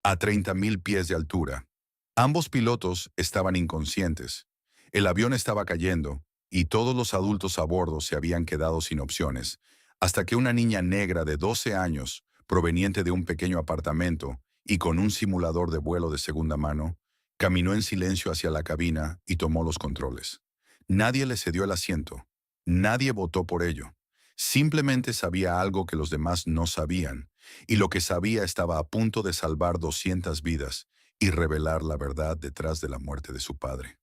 a 30.000 pies de altura. Ambos pilotos estaban inconscientes. El avión estaba cayendo y todos los adultos a bordo se habían quedado sin opciones, hasta que una niña negra de 12 años, proveniente de un pequeño apartamento y con un simulador de vuelo de segunda mano, caminó en silencio hacia la cabina y tomó los controles. Nadie le cedió el asiento. Nadie votó por ello. Simplemente sabía algo que los demás no sabían, y lo que sabía estaba a punto de salvar 200 vidas y revelar la verdad detrás de la muerte de su padre.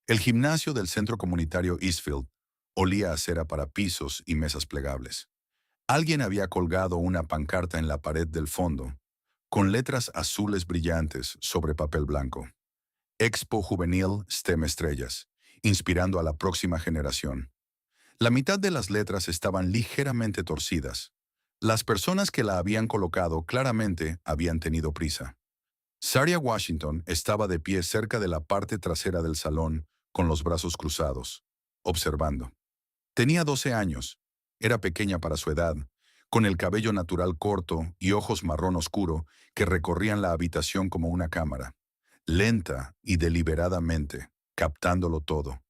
El gimnasio del centro comunitario Eastfield olía a cera para pisos y mesas plegables. Alguien había colgado una pancarta en la pared del fondo, con letras azules brillantes sobre papel blanco. Expo Juvenil STEM Estrellas, inspirando a la próxima generación. La mitad de las letras estaban ligeramente torcidas. Las personas que la habían colocado claramente habían tenido prisa. Saria Washington estaba de pie cerca de la parte trasera del salón, con los brazos cruzados, observando. Tenía 12 años, era pequeña para su edad, con el cabello natural corto y ojos marrón oscuro que recorrían la habitación como una cámara, lenta y deliberadamente, captándolo todo.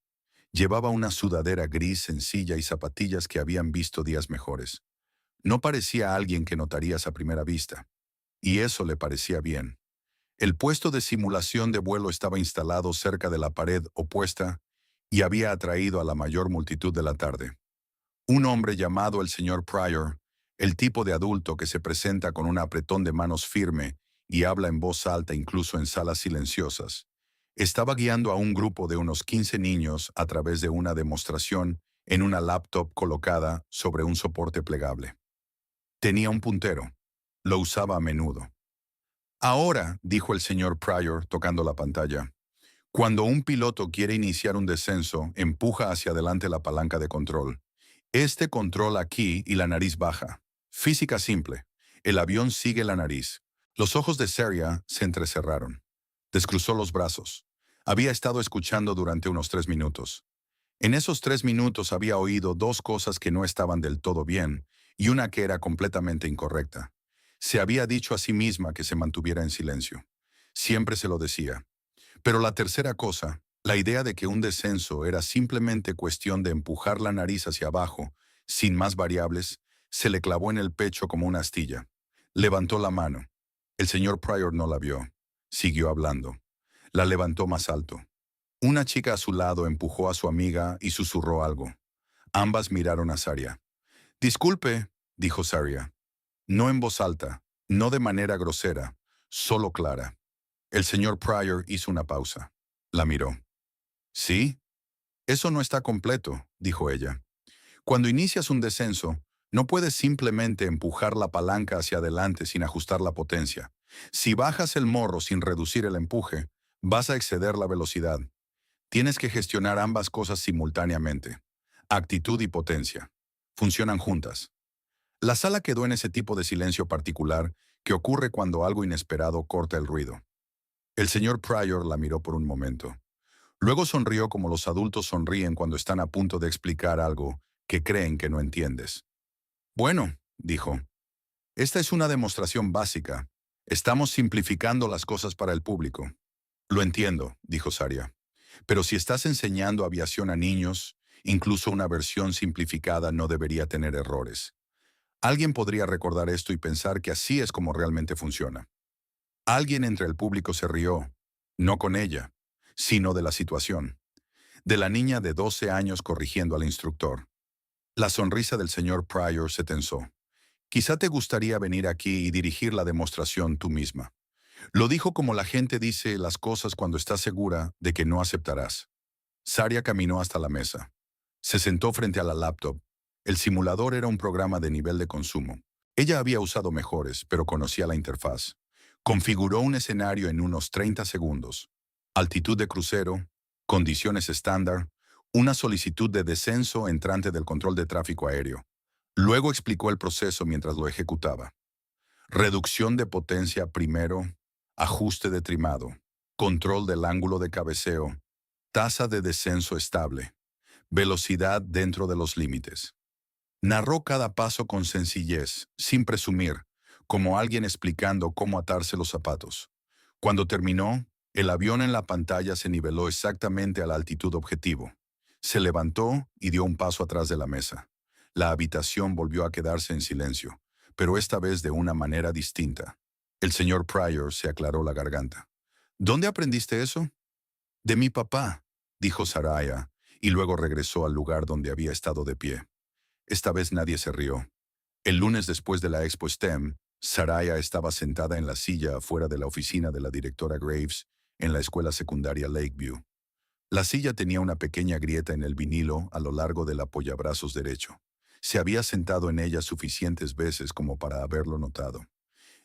Llevaba una sudadera gris sencilla y zapatillas que habían visto días mejores. No parecía alguien que notarías a primera vista, y eso le parecía bien. El puesto de simulación de vuelo estaba instalado cerca de la pared opuesta y había atraído a la mayor multitud de la tarde. Un hombre llamado el señor Pryor, el tipo de adulto que se presenta con un apretón de manos firme y habla en voz alta incluso en salas silenciosas, estaba guiando a un grupo de unos 15 niños a través de una demostración en una laptop colocada sobre un soporte plegable. Tenía un puntero. Lo usaba a menudo. Ahora, dijo el señor Pryor tocando la pantalla, cuando un piloto quiere iniciar un descenso, empuja hacia adelante la palanca de control. Este controla aquí y la nariz baja. Física simple. El avión sigue la nariz. Los ojos de Saria se entrecerraron. Descruzó los brazos. Había estado escuchando durante unos 3 minutos. En esos 3 minutos había oído dos cosas que no estaban del todo bien y una que era completamente incorrecta. Se había dicho a sí misma que se mantuviera en silencio. Siempre se lo decía. Pero la tercera cosa, la idea de que un descenso era simplemente cuestión de empujar la nariz hacia abajo, sin más variables, se le clavó en el pecho como una astilla. Levantó la mano. El señor Pryor no la vio. Siguió hablando. La levantó más alto. Una chica a su lado empujó a su amiga y susurró algo. Ambas miraron a Saria. Disculpe, dijo Saria. No en voz alta, no de manera grosera, solo clara. El señor Pryor hizo una pausa. La miró. ¿Sí? Eso no está completo, dijo ella. Cuando inicias un descenso, no puedes simplemente empujar la palanca hacia adelante sin ajustar la potencia. Si bajas el morro sin reducir el empuje, vas a exceder la velocidad. Tienes que gestionar ambas cosas simultáneamente. Actitud y potencia. Funcionan juntas. La sala quedó en ese tipo de silencio particular que ocurre cuando algo inesperado corta el ruido. El señor Pryor la miró por un momento. Luego sonrió como los adultos sonríen cuando están a punto de explicar algo que creen que no entiendes. Bueno, dijo, esta es una demostración básica. Estamos simplificando las cosas para el público. Lo entiendo, dijo Saria. Pero si estás enseñando aviación a niños, incluso una versión simplificada no debería tener errores. Alguien podría recordar esto y pensar que así es como realmente funciona. Alguien entre el público se rió, no con ella, sino de la situación, de la niña de 12 años corrigiendo al instructor. La sonrisa del señor Pryor se tensó. Quizá te gustaría venir aquí y dirigir la demostración tú misma. Lo dijo como la gente dice las cosas cuando está segura de que no aceptarás. Saria caminó hasta la mesa. Se sentó frente a la laptop. El simulador era un programa de nivel de consumo. Ella había usado mejores, pero conocía la interfaz. Configuró un escenario en unos 30 segundos. Altitud de crucero, condiciones estándar, una solicitud de descenso entrante del control de tráfico aéreo. Luego explicó el proceso mientras lo ejecutaba. Reducción de potencia primero, ajuste de trimado, control del ángulo de cabeceo, tasa de descenso estable, velocidad dentro de los límites. Narró cada paso con sencillez, sin presumir, como alguien explicando cómo atarse los zapatos. Cuando terminó, el avión en la pantalla se niveló exactamente a la altitud objetivo. Se levantó y dio un paso atrás de la mesa. La habitación volvió a quedarse en silencio, pero esta vez de una manera distinta. El señor Pryor se aclaró la garganta. ¿Dónde aprendiste eso? De mi papá, dijo Saraya, y luego regresó al lugar donde había estado de pie. Esta vez nadie se rió. El lunes después de la Expo STEM, Saraya estaba sentada en la silla afuera de la oficina de la directora Graves en la escuela secundaria Lakeview. La silla tenía una pequeña grieta en el vinilo a lo largo del apoyabrazos derecho. Se había sentado en ella suficientes veces como para haberlo notado.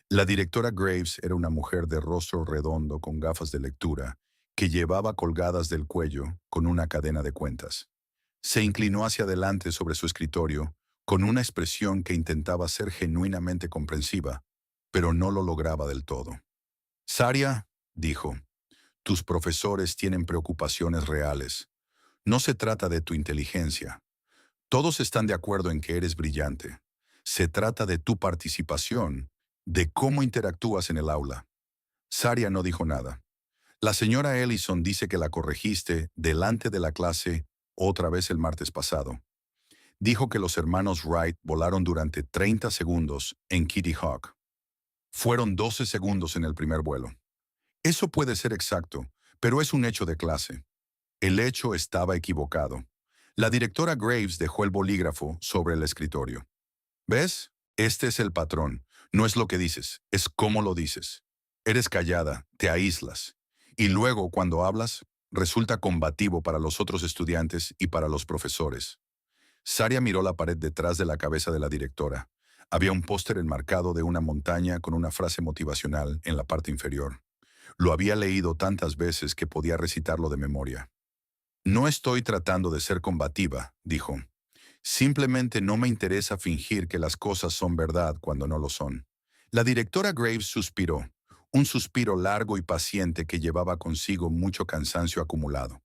La directora Graves era una mujer de rostro redondo con gafas de lectura, que llevaba colgadas del cuello con una cadena de cuentas. Se inclinó hacia adelante sobre su escritorio, con una expresión que intentaba ser genuinamente comprensiva, pero no lo lograba del todo. Saria, dijo, tus profesores tienen preocupaciones reales. No se trata de tu inteligencia. Todos están de acuerdo en que eres brillante. Se trata de tu participación, de cómo interactúas en el aula. Saria no dijo nada. La señora Ellison dice que la corregiste delante de la clase otra vez el martes pasado. Dijo que los hermanos Wright volaron durante 30 segundos en Kitty Hawk. Fueron 12 segundos en el primer vuelo. Eso puede ser exacto, pero es un hecho de clase. El hecho estaba equivocado. La directora Graves dejó el bolígrafo sobre el escritorio. ¿Ves? Este es el patrón. No es lo que dices, es cómo lo dices. Eres callada, te aíslas. Y luego, cuando hablas, resulta combativo para los otros estudiantes y para los profesores. Saria miró la pared detrás de la cabeza de la directora. Había un póster enmarcado de una montaña con una frase motivacional en la parte inferior. Lo había leído tantas veces que podía recitarlo de memoria. No estoy tratando de ser combativa, dijo. Simplemente no me interesa fingir que las cosas son verdad cuando no lo son. La directora Graves suspiró, un suspiro largo y paciente que llevaba consigo mucho cansancio acumulado.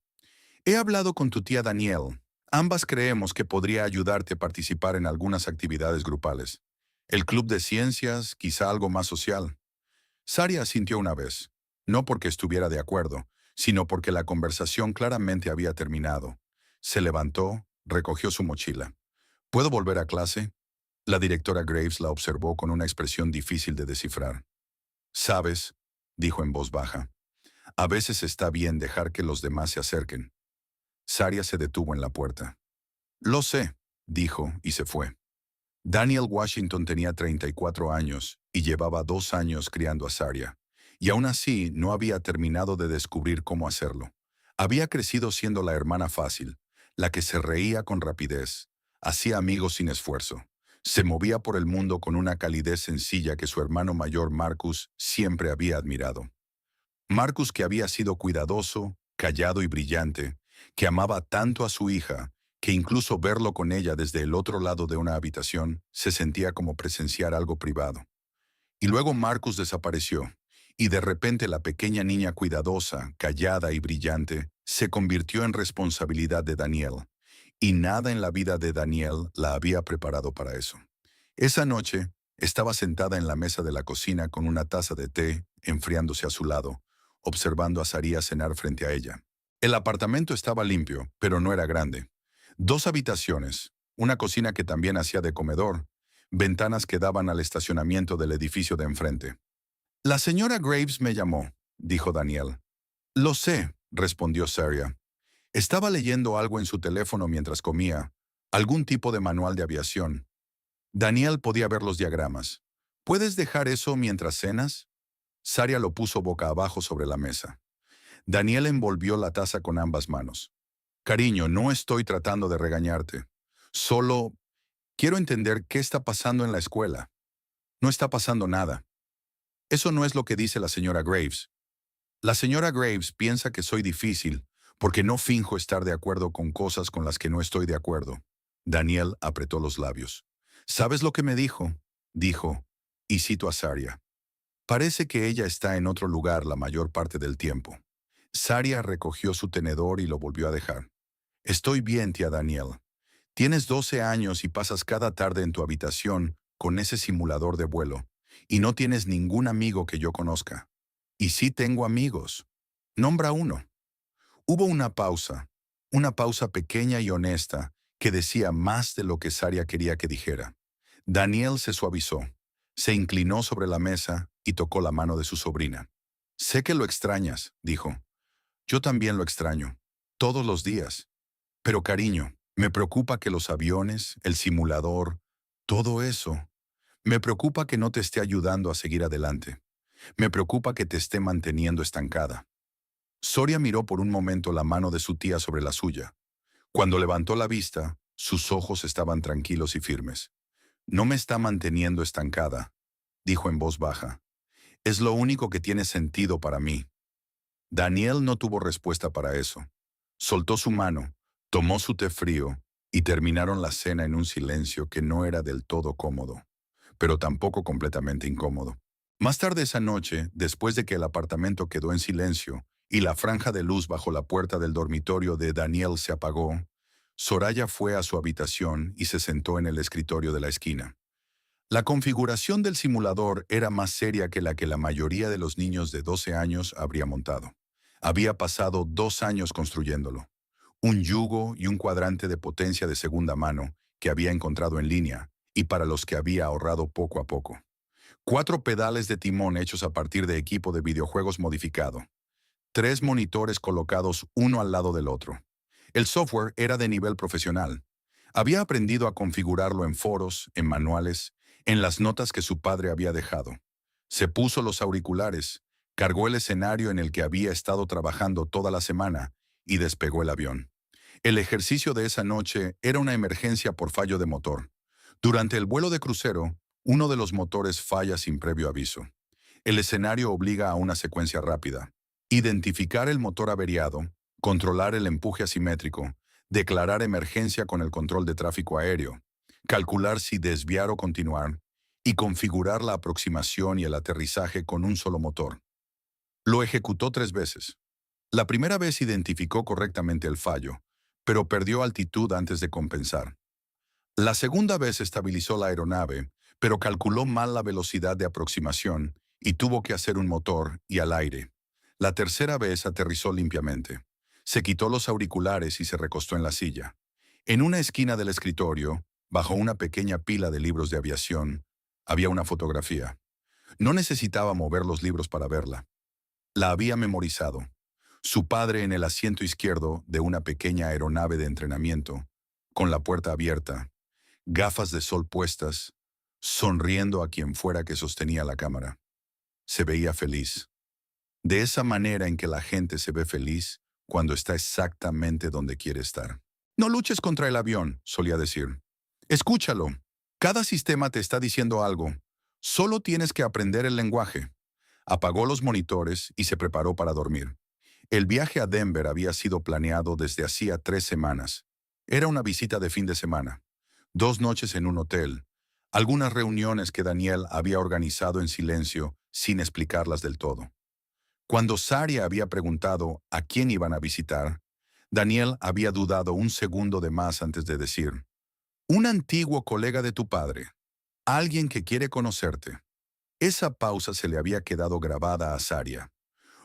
He hablado con tu tía Danielle. Ambas creemos que podría ayudarte a participar en algunas actividades grupales. El club de ciencias, quizá algo más social. Saria asintió una vez, no porque estuviera de acuerdo, sino porque la conversación claramente había terminado. Se levantó, recogió su mochila. ¿Puedo volver a clase? La directora Graves la observó con una expresión difícil de descifrar. «Sabes», dijo en voz baja, «a veces está bien dejar que los demás se acerquen». Saria se detuvo en la puerta. «Lo sé», dijo y se fue. Daniel Washington tenía 34 años y llevaba 2 años criando a Saria, y aún así no había terminado de descubrir cómo hacerlo. Había crecido siendo la hermana fácil, la que se reía con rapidez, hacía amigos sin esfuerzo, se movía por el mundo con una calidez sencilla que su hermano mayor Marcus siempre había admirado. Marcus, que había sido cuidadoso, callado y brillante, que amaba tanto a su hija, que incluso verlo con ella desde el otro lado de una habitación se sentía como presenciar algo privado. Y luego Marcus desapareció, y de repente la pequeña niña cuidadosa, callada y brillante, se convirtió en responsabilidad de Daniel, y nada en la vida de Daniel la había preparado para eso. Esa noche, estaba sentada en la mesa de la cocina con una taza de té, enfriándose a su lado, observando a Saria cenar frente a ella. El apartamento estaba limpio, pero no era grande. 2 habitaciones, una cocina que también hacía de comedor, ventanas que daban al estacionamiento del edificio de enfrente. «La señora Graves me llamó», dijo Daniel. «Lo sé», respondió Saria. «Estaba leyendo algo en su teléfono mientras comía, algún tipo de manual de aviación». Daniel podía ver los diagramas. «¿Puedes dejar eso mientras cenas?» Saria lo puso boca abajo sobre la mesa. Daniel envolvió la taza con ambas manos. «Cariño, no estoy tratando de regañarte. Solo quiero entender qué está pasando en la escuela». «No está pasando nada». «Eso no es lo que dice la señora Graves». «La señora Graves piensa que soy difícil porque no finjo estar de acuerdo con cosas con las que no estoy de acuerdo». Daniel apretó los labios. «¿Sabes lo que me dijo?», dijo, y cito a Saria. «Parece que ella está en otro lugar la mayor parte del tiempo». Saria recogió su tenedor y lo volvió a dejar. «Estoy bien, tía Daniel. Tienes 12 años y pasas cada tarde en tu habitación con ese simulador de vuelo. Y no tienes ningún amigo que yo conozca. Y sí tengo amigos. Nombra uno. Hubo una pausa pequeña y honesta que decía más de lo que Saria quería que dijera. Daniel se suavizó, se inclinó sobre la mesa y tocó la mano de su sobrina. Sé que lo extrañas, dijo. Yo también lo extraño, todos los días. Pero cariño, me preocupa que los aviones, el simulador, todo eso, me preocupa que no te esté ayudando a seguir adelante. Me preocupa que te esté manteniendo estancada. Soria miró por un momento la mano de su tía sobre la suya. Cuando levantó la vista, sus ojos estaban tranquilos y firmes. No me está manteniendo estancada, dijo en voz baja. Es lo único que tiene sentido para mí. Daniel no tuvo respuesta para eso. Soltó su mano, tomó su té frío y terminaron la cena en un silencio que no era del todo cómodo, pero tampoco completamente incómodo. Más tarde esa noche, después de que el apartamento quedó en silencio y la franja de luz bajo la puerta del dormitorio de Daniel se apagó, Soraya fue a su habitación y se sentó en el escritorio de la esquina. La configuración del simulador era más seria que la mayoría de los niños de 12 años habría montado. Había pasado 2 años construyéndolo. Un yugo y un cuadrante de potencia de segunda mano que había encontrado en línea y para los que había ahorrado poco a poco. 4 pedales de timón hechos a partir de equipo de videojuegos modificado. 3 monitores colocados uno al lado del otro. El software era de nivel profesional. Había aprendido a configurarlo en foros, en manuales, en las notas que su padre había dejado. Se puso los auriculares, cargó el escenario en el que había estado trabajando toda la semana y despegó el avión. El ejercicio de esa noche era una emergencia por fallo de motor. Durante el vuelo de crucero, uno de los motores falla sin previo aviso. El escenario obliga a una secuencia rápida. Identificar el motor averiado, controlar el empuje asimétrico, declarar emergencia con el control de tráfico aéreo, calcular si desviar o continuar, y configurar la aproximación y el aterrizaje con un solo motor. Lo ejecutó 3 veces. La primera vez identificó correctamente el fallo, pero perdió altitud antes de compensar. La segunda vez estabilizó la aeronave, pero calculó mal la velocidad de aproximación y tuvo que hacer un motor y al aire. La tercera vez aterrizó limpiamente. Se quitó los auriculares y se recostó en la silla. En una esquina del escritorio, bajo una pequeña pila de libros de aviación, había una fotografía. No necesitaba mover los libros para verla. La había memorizado. Su padre en el asiento izquierdo de una pequeña aeronave de entrenamiento, con la puerta abierta, gafas de sol puestas, sonriendo a quien fuera que sostenía la cámara. Se veía feliz. De esa manera en que la gente se ve feliz cuando está exactamente donde quiere estar. No luches contra el avión, solía decir. Escúchalo. Cada sistema te está diciendo algo. Solo tienes que aprender el lenguaje. Apagó los monitores y se preparó para dormir. El viaje a Denver había sido planeado desde hacía 3 semanas. Era una visita de fin de semana. 2 noches en un hotel. Algunas reuniones que Daniel había organizado en silencio, sin explicarlas del todo. Cuando Saria había preguntado a quién iban a visitar, Daniel había dudado un segundo de más antes de decir, un antiguo colega de tu padre, alguien que quiere conocerte. Esa pausa se le había quedado grabada a Saria.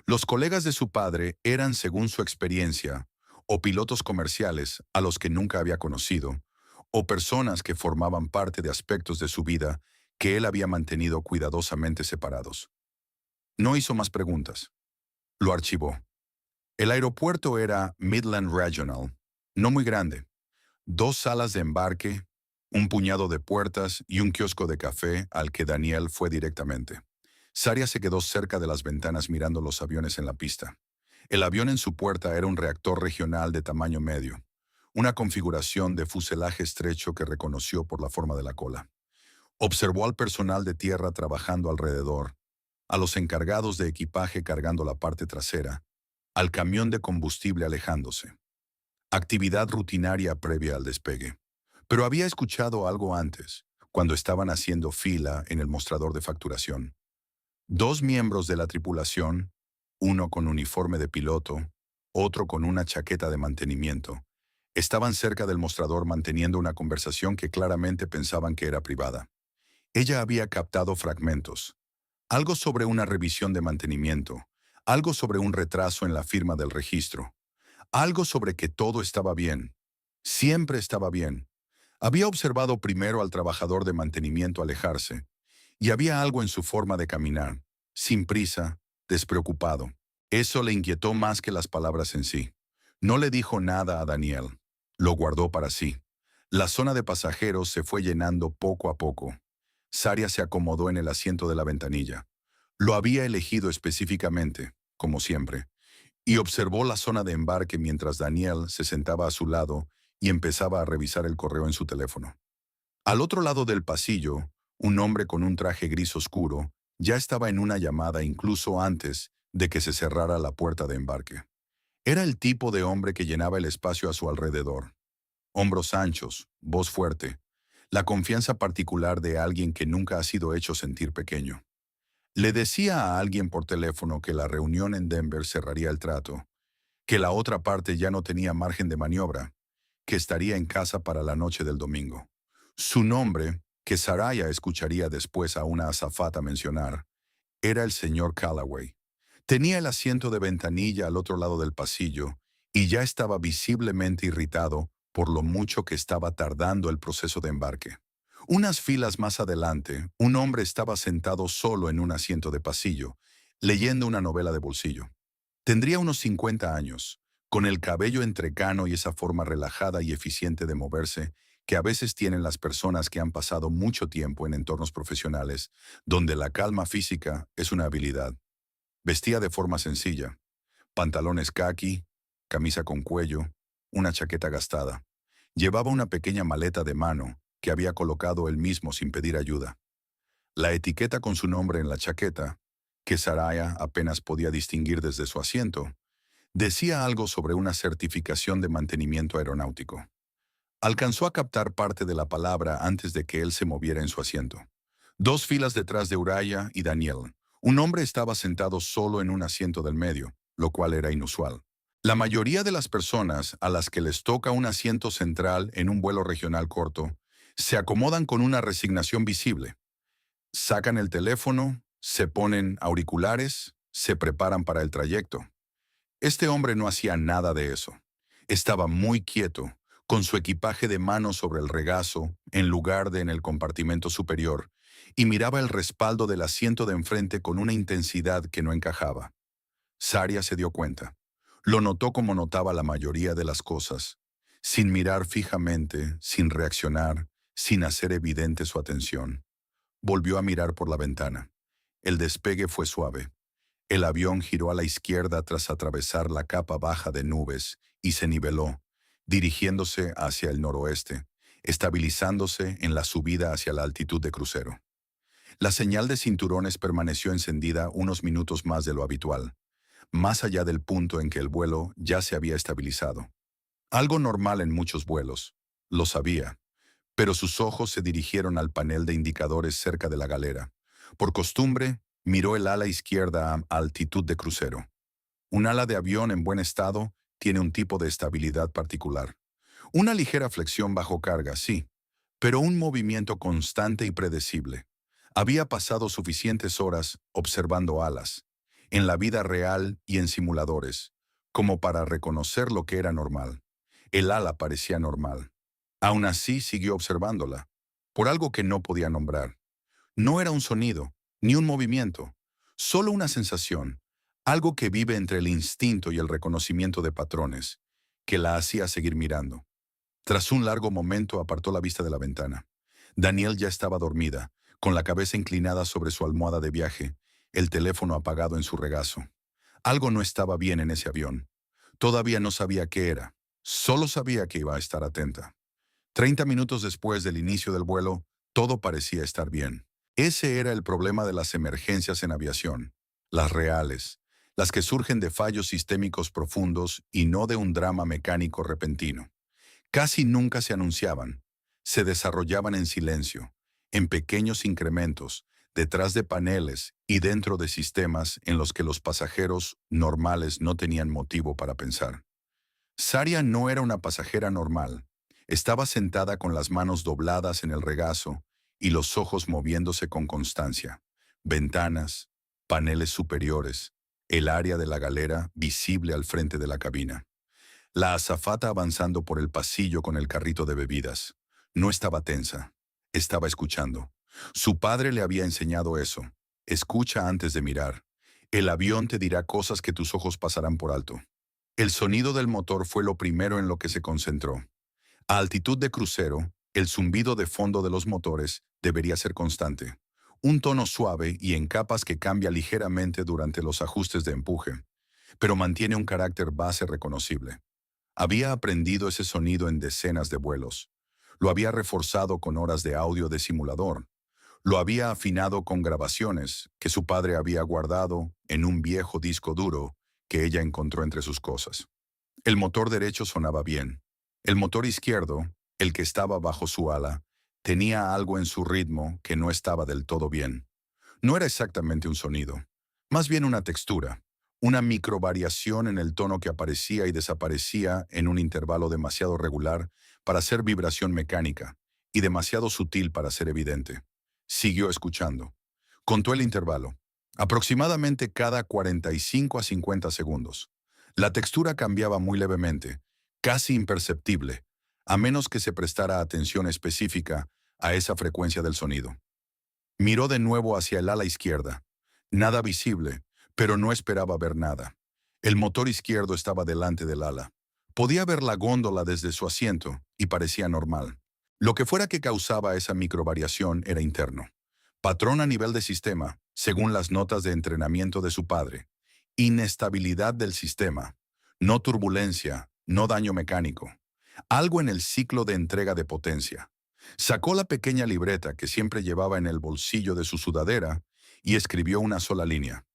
Los colegas de su padre eran, según su experiencia, o pilotos comerciales a los que nunca había conocido, o personas que formaban parte de aspectos de su vida que él había mantenido cuidadosamente separados. No hizo más preguntas. Lo archivó. El aeropuerto era Midland Regional, no muy grande. 2 salas de embarque, un puñado de puertas y un kiosco de café al que Daniel fue directamente. Saria se quedó cerca de las ventanas mirando los aviones en la pista. El avión en su puerta era un reactor regional de tamaño medio, una configuración de fuselaje estrecho que reconoció por la forma de la cola. Observó al personal de tierra trabajando alrededor, a los encargados de equipaje cargando la parte trasera, al camión de combustible alejándose. Actividad rutinaria previa al despegue. Pero había escuchado algo antes, cuando estaban haciendo fila en el mostrador de facturación. 2 miembros de la tripulación, uno con uniforme de piloto, otro con una chaqueta de mantenimiento, estaban cerca del mostrador manteniendo una conversación que claramente pensaban que era privada. Ella había captado fragmentos. Algo sobre una revisión de mantenimiento, algo sobre un retraso en la firma del registro, algo sobre que todo estaba bien. Siempre estaba bien. Había observado primero al trabajador de mantenimiento alejarse, y había algo en su forma de caminar, sin prisa, despreocupado. Eso le inquietó más que las palabras en sí. No le dijo nada a Daniel. Lo guardó para sí. La zona de pasajeros se fue llenando poco a poco. Saria se acomodó en el asiento de la ventanilla. Lo había elegido específicamente, como siempre, y observó la zona de embarque mientras Daniel se sentaba a su lado y empezaba a revisar el correo en su teléfono. Al otro lado del pasillo, un hombre con un traje gris oscuro ya estaba en una llamada incluso antes de que se cerrara la puerta de embarque. Era el tipo de hombre que llenaba el espacio a su alrededor. Hombros anchos, voz fuerte, la confianza particular de alguien que nunca ha sido hecho sentir pequeño. Le decía a alguien por teléfono que la reunión en Denver cerraría el trato, que la otra parte ya no tenía margen de maniobra, que estaría en casa para la noche del domingo. Su nombre, que Saraya escucharía después a una azafata mencionar, era el señor Callaway. Tenía el asiento de ventanilla al otro lado del pasillo y ya estaba visiblemente irritado por lo mucho que estaba tardando el proceso de embarque. Unas filas más adelante, un hombre estaba sentado solo en un asiento de pasillo, leyendo una novela de bolsillo. Tendría unos 50 años, con el cabello entrecano y esa forma relajada y eficiente de moverse que a veces tienen las personas que han pasado mucho tiempo en entornos profesionales, donde la calma física es una habilidad. Vestía de forma sencilla, pantalones caqui, camisa con cuello, una chaqueta gastada. Llevaba una pequeña maleta de mano que había colocado él mismo sin pedir ayuda. La etiqueta con su nombre en la chaqueta, que Saraya apenas podía distinguir desde su asiento, decía algo sobre una certificación de mantenimiento aeronáutico. Alcanzó a captar parte de la palabra antes de que él se moviera en su asiento. Dos filas detrás de Uraya y Daniel. Un hombre estaba sentado solo en un asiento del medio, lo cual era inusual. La mayoría de las personas a las que les toca un asiento central en un vuelo regional corto se acomodan con una resignación visible. Sacan el teléfono, se ponen auriculares, se preparan para el trayecto. Este hombre no hacía nada de eso. Estaba muy quieto, con su equipaje de mano sobre el regazo, en lugar de en el compartimento superior, y miraba el respaldo del asiento de enfrente con una intensidad que no encajaba. Saria se dio cuenta. Lo notó como notaba la mayoría de las cosas, sin mirar fijamente, sin reaccionar, sin hacer evidente su atención. Volvió a mirar por la ventana. El despegue fue suave. El avión giró a la izquierda tras atravesar la capa baja de nubes y se niveló, dirigiéndose hacia el noroeste, estabilizándose en la subida hacia la altitud de crucero. La señal de cinturones permaneció encendida unos minutos más de lo habitual, más allá del punto en que el vuelo ya se había estabilizado. Algo normal en muchos vuelos, lo sabía, pero sus ojos se dirigieron al panel de indicadores cerca de la galera. Por costumbre, miró el ala izquierda a altitud de crucero. Un ala de avión en buen estado tiene un tipo de estabilidad particular. Una ligera flexión bajo carga, sí, pero un movimiento constante y predecible. Había pasado suficientes horas observando alas, en la vida real y en simuladores, como para reconocer lo que era normal. El ala parecía normal. Aún así siguió observándola, por algo que no podía nombrar. No era un sonido, ni un movimiento, solo una sensación, algo que vive entre el instinto y el reconocimiento de patrones, que la hacía seguir mirando. Tras un largo momento apartó la vista de la ventana. Daniel ya estaba dormida, con la cabeza inclinada sobre su almohada de viaje, el teléfono apagado en su regazo. Algo no estaba bien en ese avión. Todavía no sabía qué era, solo sabía que iba a estar atenta. 30 minutos después del inicio del vuelo, todo parecía estar bien. Ese era el problema de las emergencias en aviación, las reales, las que surgen de fallos sistémicos profundos y no de un drama mecánico repentino. Casi nunca se anunciaban, se desarrollaban en silencio, en pequeños incrementos, detrás de paneles y dentro de sistemas en los que los pasajeros normales no tenían motivo para pensar. Saria no era una pasajera normal. Estaba sentada con las manos dobladas en el regazo y los ojos moviéndose con constancia. Ventanas, paneles superiores, el área de la galera visible al frente de la cabina. La azafata avanzando por el pasillo con el carrito de bebidas. No estaba tensa, estaba escuchando. Su padre le había enseñado eso. Escucha antes de mirar. El avión te dirá cosas que tus ojos pasarán por alto. El sonido del motor fue lo primero en lo que se concentró. A altitud de crucero, el zumbido de fondo de los motores debería ser constante. Un tono suave y en capas que cambia ligeramente durante los ajustes de empuje, pero mantiene un carácter base reconocible. Había aprendido ese sonido en decenas de vuelos. Lo había reforzado con horas de audio de simulador. Lo había afinado con grabaciones que su padre había guardado en un viejo disco duro que ella encontró entre sus cosas. El motor derecho sonaba bien. El motor izquierdo, el que estaba bajo su ala, tenía algo en su ritmo que no estaba del todo bien. No era exactamente un sonido, más bien una textura, una microvariación en el tono que aparecía y desaparecía en un intervalo demasiado regular para ser vibración mecánica y demasiado sutil para ser evidente. Siguió escuchando. Contó el intervalo, aproximadamente cada 45 a 50 segundos. La textura cambiaba muy levemente, casi imperceptible, a menos que se prestara atención específica a esa frecuencia del sonido. Miró de nuevo hacia el ala izquierda. Nada visible, pero no esperaba ver nada. El motor izquierdo estaba delante del ala. Podía ver la góndola desde su asiento y parecía normal. Lo que fuera que causaba esa microvariación era interno. Patrón a nivel de sistema, según las notas de entrenamiento de su padre. Inestabilidad del sistema. No turbulencia, no daño mecánico. Algo en el ciclo de entrega de potencia. Sacó la pequeña libreta que siempre llevaba en el bolsillo de su sudadera y escribió una sola línea.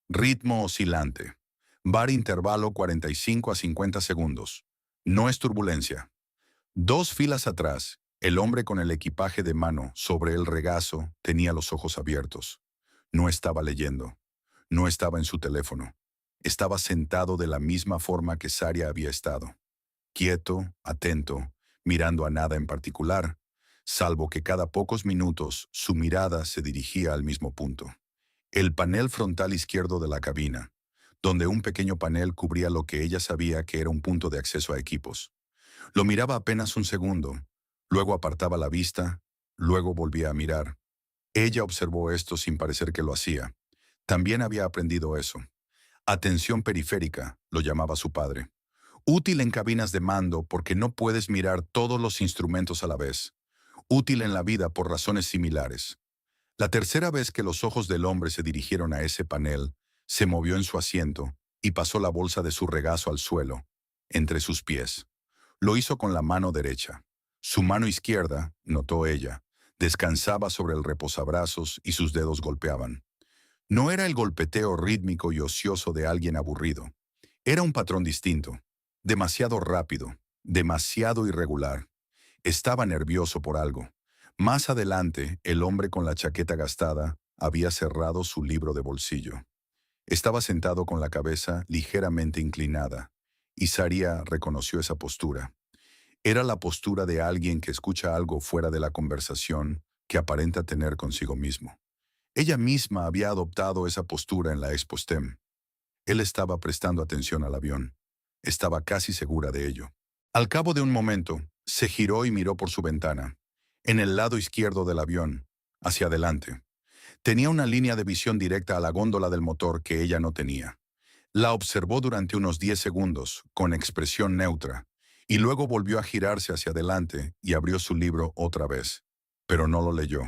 Ritmo oscilante. Bar intervalo 45 a 50 segundos. No es turbulencia. 2 filas atrás, el hombre con el equipaje de mano sobre el regazo tenía los ojos abiertos. No estaba leyendo. No estaba en su teléfono. Estaba sentado de la misma forma que Saria había estado. Quieto, atento, mirando a nada en particular, salvo que cada pocos minutos su mirada se dirigía al mismo punto. El panel frontal izquierdo de la cabina, donde un pequeño panel cubría lo que ella sabía que era un punto de acceso a equipos. Lo miraba apenas un segundo, luego apartaba la vista, luego volvía a mirar. Ella observó esto sin parecer que lo hacía. También había aprendido eso. Atención periférica, lo llamaba su padre. Útil en cabinas de mando porque no puedes mirar todos los instrumentos a la vez. Útil en la vida por razones similares. La tercera vez que los ojos del hombre se dirigieron a ese panel, se movió en su asiento y pasó la bolsa de su regazo al suelo, entre sus pies. Lo hizo con la mano derecha. Su mano izquierda, notó ella, descansaba sobre el reposabrazos y sus dedos golpeaban. No era el golpeteo rítmico y ocioso de alguien aburrido. Era un patrón distinto, demasiado rápido, demasiado irregular. Estaba nervioso por algo. Más adelante, el hombre con la chaqueta gastada había cerrado su libro de bolsillo. Estaba sentado con la cabeza ligeramente inclinada, y Saria reconoció esa postura. Era la postura de alguien que escucha algo fuera de la conversación que aparenta tener consigo mismo. Ella misma había adoptado esa postura en la Expo STEM. Él estaba prestando atención al avión. Estaba casi segura de ello. Al cabo de un momento, se giró y miró por su ventana, en el lado izquierdo del avión, hacia adelante. Tenía una línea de visión directa a la góndola del motor que ella no tenía. La observó durante unos 10 segundos, con expresión neutra, y luego volvió a girarse hacia adelante y abrió su libro otra vez. Pero no lo leyó.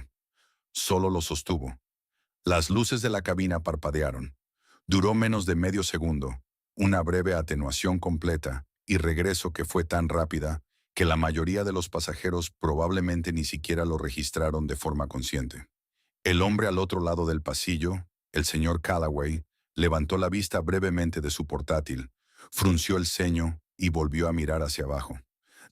Solo lo sostuvo. Las luces de la cabina parpadearon. Duró menos de medio segundo, una breve atenuación completa y regreso que fue tan rápida que la mayoría de los pasajeros probablemente ni siquiera lo registraron de forma consciente. El hombre al otro lado del pasillo, el señor Callaway, levantó la vista brevemente de su portátil, frunció el ceño y volvió a mirar hacia abajo.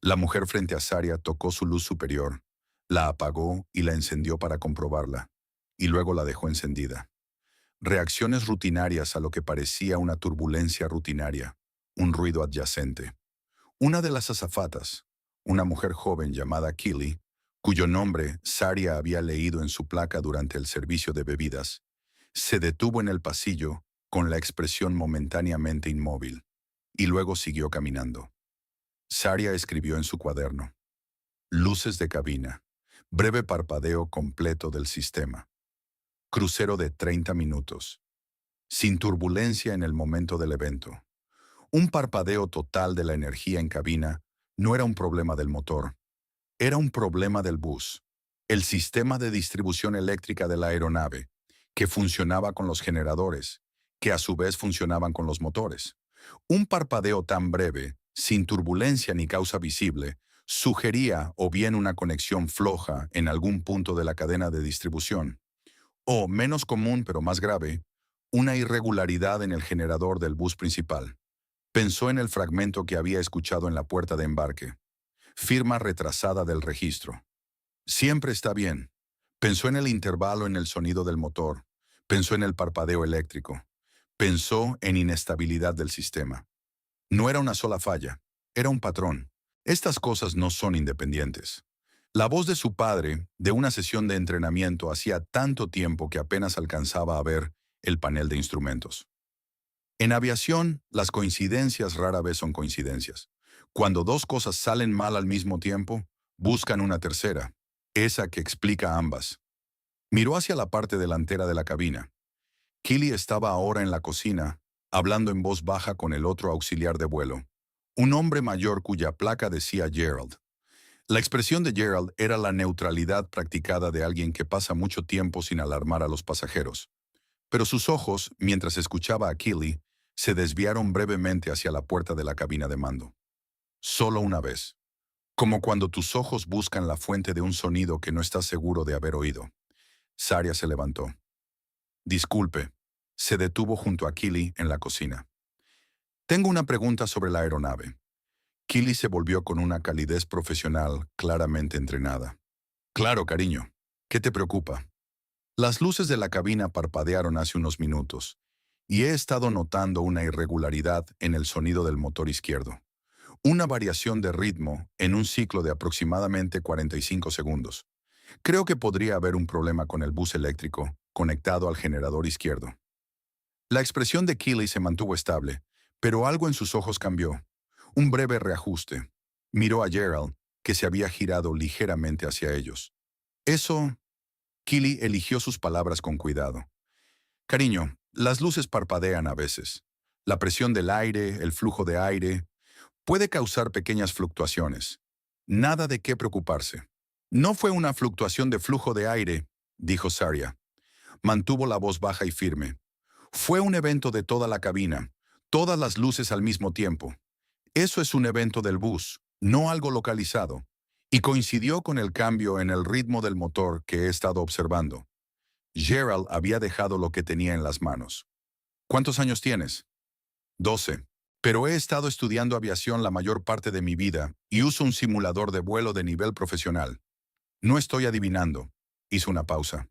La mujer frente a Saria tocó su luz superior, la apagó y la encendió para comprobarla, y luego la dejó encendida. Reacciones rutinarias a lo que parecía una turbulencia rutinaria, un ruido adyacente. Una de las azafatas, una mujer joven llamada Keely, cuyo nombre Saria había leído en su placa durante el servicio de bebidas, se detuvo en el pasillo con la expresión momentáneamente inmóvil, y luego siguió caminando. Saria escribió en su cuaderno: luces de cabina, breve parpadeo completo del sistema, crucero de 30 minutos, sin turbulencia en el momento del evento. Un parpadeo total de la energía en cabina no era un problema del motor, era un problema del bus, el sistema de distribución eléctrica de la aeronave, que funcionaba con los generadores, que a su vez funcionaban con los motores. Un parpadeo tan breve, sin turbulencia ni causa visible, sugería o bien una conexión floja en algún punto de la cadena de distribución, o, menos común pero más grave, una irregularidad en el generador del bus principal. Pensó en el fragmento que había escuchado en la puerta de embarque. Firma retrasada del registro. Siempre está bien. Pensó en el intervalo en el sonido del motor. Pensó en el parpadeo eléctrico. Pensó en inestabilidad del sistema. No era una sola falla, era un patrón. Estas cosas no son independientes. La voz de su padre, de una sesión de entrenamiento hacía tanto tiempo que apenas alcanzaba a ver el panel de instrumentos. En aviación, las coincidencias rara vez son coincidencias. Cuando dos cosas salen mal al mismo tiempo, buscan una tercera, esa que explica ambas. Miró hacia la parte delantera de la cabina. Keely estaba ahora en la cocina, hablando en voz baja con el otro auxiliar de vuelo, un hombre mayor cuya placa decía Gerald. La expresión de Gerald era la neutralidad practicada de alguien que pasa mucho tiempo sin alarmar a los pasajeros. Pero sus ojos, mientras escuchaba a Keely, se desviaron brevemente hacia la puerta de la cabina de mando. Solo una vez. Como cuando tus ojos buscan la fuente de un sonido que no estás seguro de haber oído. Saria se levantó. Disculpe. Se detuvo junto a Keely en la cocina. Tengo una pregunta sobre la aeronave. Keely se volvió con una calidez profesional claramente entrenada. Claro, cariño. ¿Qué te preocupa? Las luces de la cabina parpadearon hace unos minutos, y he estado notando una irregularidad en el sonido del motor izquierdo. Una variación de ritmo en un ciclo de aproximadamente 45 segundos. Creo que podría haber un problema con el bus eléctrico conectado al generador izquierdo. La expresión de Keely se mantuvo estable, pero algo en sus ojos cambió. Un breve reajuste. Miró a Gerald, que se había girado ligeramente hacia ellos. Eso... Keely eligió sus palabras con cuidado. Cariño, las luces parpadean a veces. La presión del aire, el flujo de aire, puede causar pequeñas fluctuaciones. Nada de qué preocuparse. No fue una fluctuación de flujo de aire, dijo Saria. Mantuvo la voz baja y firme. Fue un evento de toda la cabina, todas las luces al mismo tiempo. Eso es un evento del bus, no algo localizado, y coincidió con el cambio en el ritmo del motor que he estado observando. Gerald había dejado lo que tenía en las manos. ¿Cuántos años tienes? 12. Pero he estado estudiando aviación la mayor parte de mi vida y uso un simulador de vuelo de nivel profesional. No estoy adivinando. Hizo una pausa.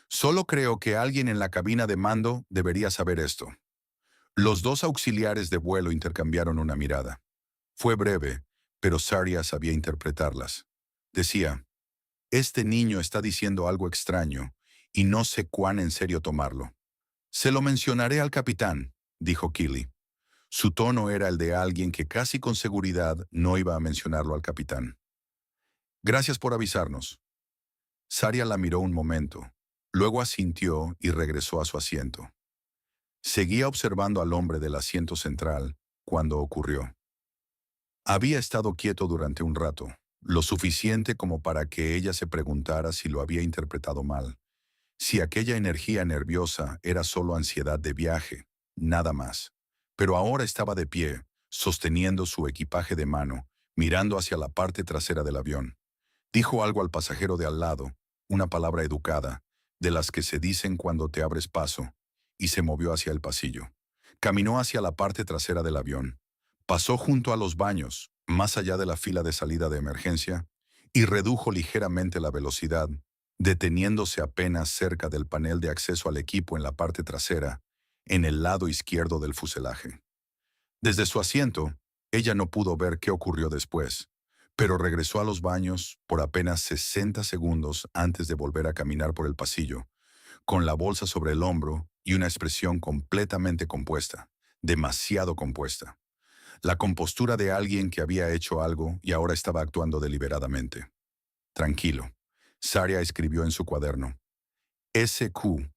Solo creo que alguien en la cabina de mando debería saber esto. Los dos auxiliares de vuelo intercambiaron una mirada. Fue breve, pero Saria sabía interpretarlas. Decía: este niño está diciendo algo extraño y no sé cuán en serio tomarlo. Se lo mencionaré al capitán, dijo Keely. Su tono era el de alguien que casi con seguridad no iba a mencionarlo al capitán. Gracias por avisarnos. Saria la miró un momento, luego asintió y regresó a su asiento. Seguía observando al hombre del asiento central cuando ocurrió. Había estado quieto durante un rato, lo suficiente como para que ella se preguntara si lo había interpretado mal, si aquella energía nerviosa era solo ansiedad de viaje, nada más. Pero ahora estaba de pie, sosteniendo su equipaje de mano, mirando hacia la parte trasera del avión. Dijo algo al pasajero de al lado, una palabra educada, de las que se dicen cuando te abres paso, y se movió hacia el pasillo. Caminó hacia la parte trasera del avión. Pasó junto a los baños, más allá de la fila de salida de emergencia, y redujo ligeramente la velocidad, deteniéndose apenas cerca del panel de acceso al equipo en la parte trasera, en el lado izquierdo del fuselaje. Desde su asiento, ella no pudo ver qué ocurrió después, pero regresó a los baños por apenas 60 segundos antes de volver a caminar por el pasillo, con la bolsa sobre el hombro y una expresión completamente compuesta, demasiado compuesta. La compostura de alguien que había hecho algo y ahora estaba actuando deliberadamente. Tranquilo. Saria escribió en su cuaderno. SQ.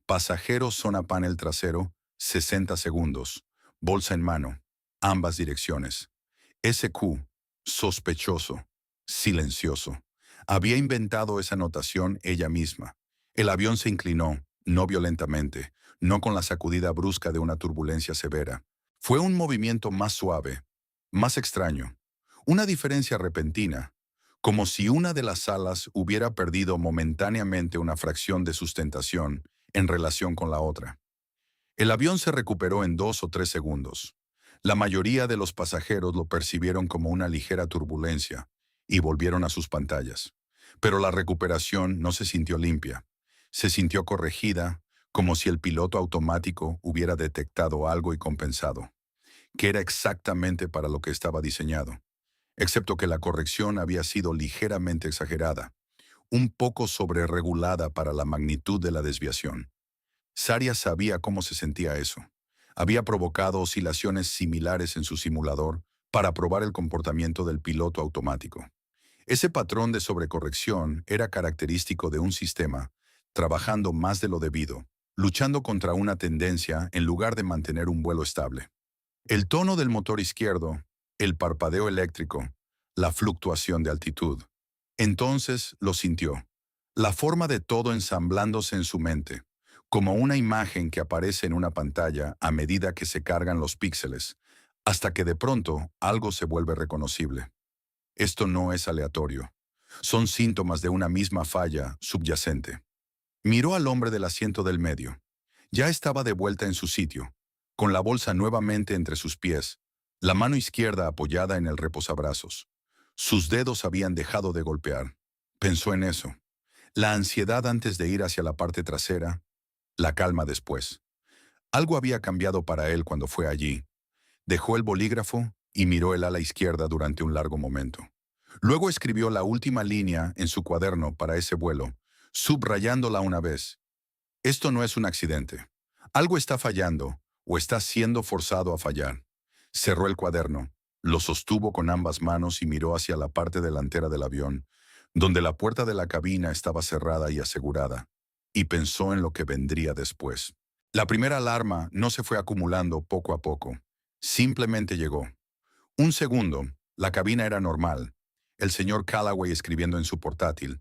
Pasajero zona panel trasero, 60 segundos. Bolsa en mano. Ambas direcciones. SQ. Sospechoso. Silencioso. Había inventado esa notación ella misma. El avión se inclinó, no violentamente, no con la sacudida brusca de una turbulencia severa. Fue un movimiento más suave, más extraño. Una diferencia repentina, como si una de las alas hubiera perdido momentáneamente una fracción de sustentación en relación con la otra. El avión se recuperó en 2 o 3 segundos. La mayoría de los pasajeros lo percibieron como una ligera turbulencia y volvieron a sus pantallas. Pero la recuperación no se sintió limpia. Se sintió corregida, como si el piloto automático hubiera detectado algo y compensado, que era exactamente para lo que estaba diseñado, excepto que la corrección había sido ligeramente exagerada, un poco sobreregulada para la magnitud de la desviación. Saria sabía cómo se sentía eso. Había provocado oscilaciones similares en su simulador para probar el comportamiento del piloto automático. Ese patrón de sobrecorrección era característico de un sistema trabajando más de lo debido, luchando contra una tendencia en lugar de mantener un vuelo estable. El tono del motor izquierdo, el parpadeo eléctrico, la fluctuación de altitud. Entonces lo sintió. La forma de todo ensamblándose en su mente, como una imagen que aparece en una pantalla a medida que se cargan los píxeles, hasta que de pronto algo se vuelve reconocible. Esto no es aleatorio. Son síntomas de una misma falla subyacente. Miró al hombre del asiento del medio. Ya estaba de vuelta en su sitio, con la bolsa nuevamente entre sus pies, la mano izquierda apoyada en el reposabrazos. Sus dedos habían dejado de golpear. Pensó en eso. La ansiedad antes de ir hacia la parte trasera, la calma después. Algo había cambiado para él cuando fue allí. Dejó el bolígrafo y miró el ala izquierda durante un largo momento. Luego escribió la última línea en su cuaderno para ese vuelo, subrayándola una vez. Esto no es un accidente. Algo está fallando o está siendo forzado a fallar. Cerró el cuaderno, lo sostuvo con ambas manos y miró hacia la parte delantera del avión, donde la puerta de la cabina estaba cerrada y asegurada, y pensó en lo que vendría después. La primera alarma no se fue acumulando poco a poco. Simplemente llegó. Un segundo, la cabina era normal. El señor Callaway escribiendo en su portátil.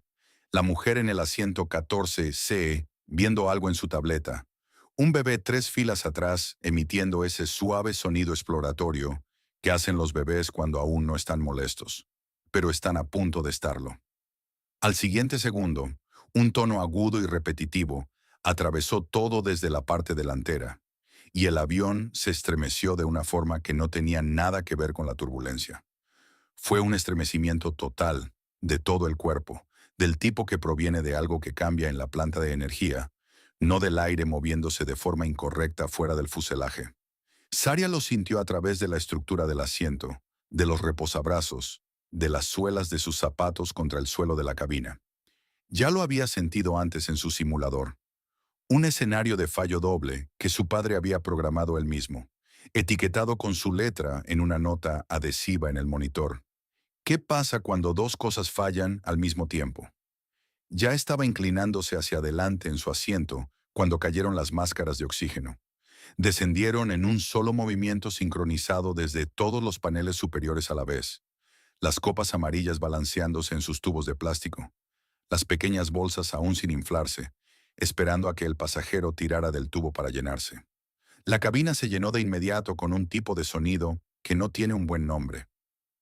La mujer en el asiento 14C viendo algo en su tableta. Un bebé 3 filas atrás emitiendo ese suave sonido exploratorio que hacen los bebés cuando aún no están molestos, pero están a punto de estarlo. Al siguiente segundo, un tono agudo y repetitivo atravesó todo desde la parte delantera, y el avión se estremeció de una forma que no tenía nada que ver con la turbulencia. Fue un estremecimiento total, de todo el cuerpo, del tipo que proviene de algo que cambia en la planta de energía, no del aire moviéndose de forma incorrecta fuera del fuselaje. Saria lo sintió a través de la estructura del asiento, de los reposabrazos, de las suelas de sus zapatos contra el suelo de la cabina. Ya lo había sentido antes en su simulador. Un escenario de fallo doble que su padre había programado él mismo, etiquetado con su letra en una nota adhesiva en el monitor. ¿Qué pasa cuando dos cosas fallan al mismo tiempo? Ya estaba inclinándose hacia adelante en su asiento cuando cayeron las máscaras de oxígeno. Descendieron en un solo movimiento sincronizado desde todos los paneles superiores a la vez, las copas amarillas balanceándose en sus tubos de plástico, las pequeñas bolsas aún sin inflarse, esperando a que el pasajero tirara del tubo para llenarse. La cabina se llenó de inmediato con un tipo de sonido que no tiene un buen nombre.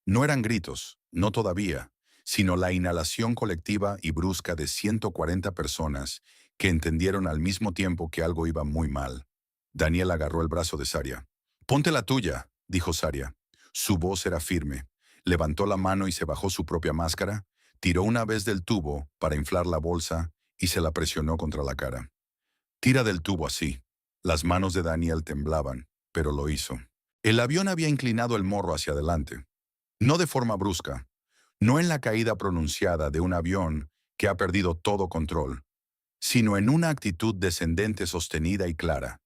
No eran gritos, no todavía, sino la inhalación colectiva y brusca de 140 personas que entendieron al mismo tiempo que algo iba muy mal. Daniel agarró el brazo de Saria. «Ponte la tuya», dijo Saria. Su voz era firme. Levantó la mano y se bajó su propia máscara, tiró una vez del tubo para inflar la bolsa y se la presionó contra la cara. «Tira del tubo así». Las manos de Daniel temblaban, pero lo hizo. El avión había inclinado el morro hacia adelante. No de forma brusca, No en la caída pronunciada de un avión que ha perdido todo control, sino en una actitud descendente sostenida y clara,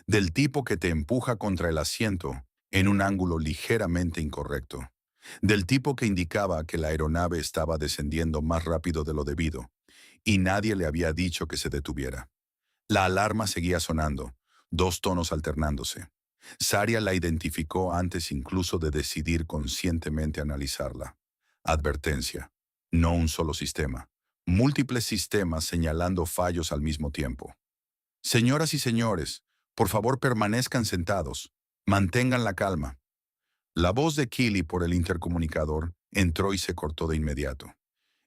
del tipo que te empuja contra el asiento en un ángulo ligeramente incorrecto, del tipo que indicaba que la aeronave estaba descendiendo más rápido de lo debido, y nadie le había dicho que se detuviera. La alarma seguía sonando, dos tonos alternándose. Saria la identificó antes incluso de decidir conscientemente analizarla. Advertencia. No un solo sistema. Múltiples sistemas señalando fallos al mismo tiempo. Señoras y señores, por favor permanezcan sentados. Mantengan la calma. La voz de Keely por el intercomunicador entró y se cortó de inmediato.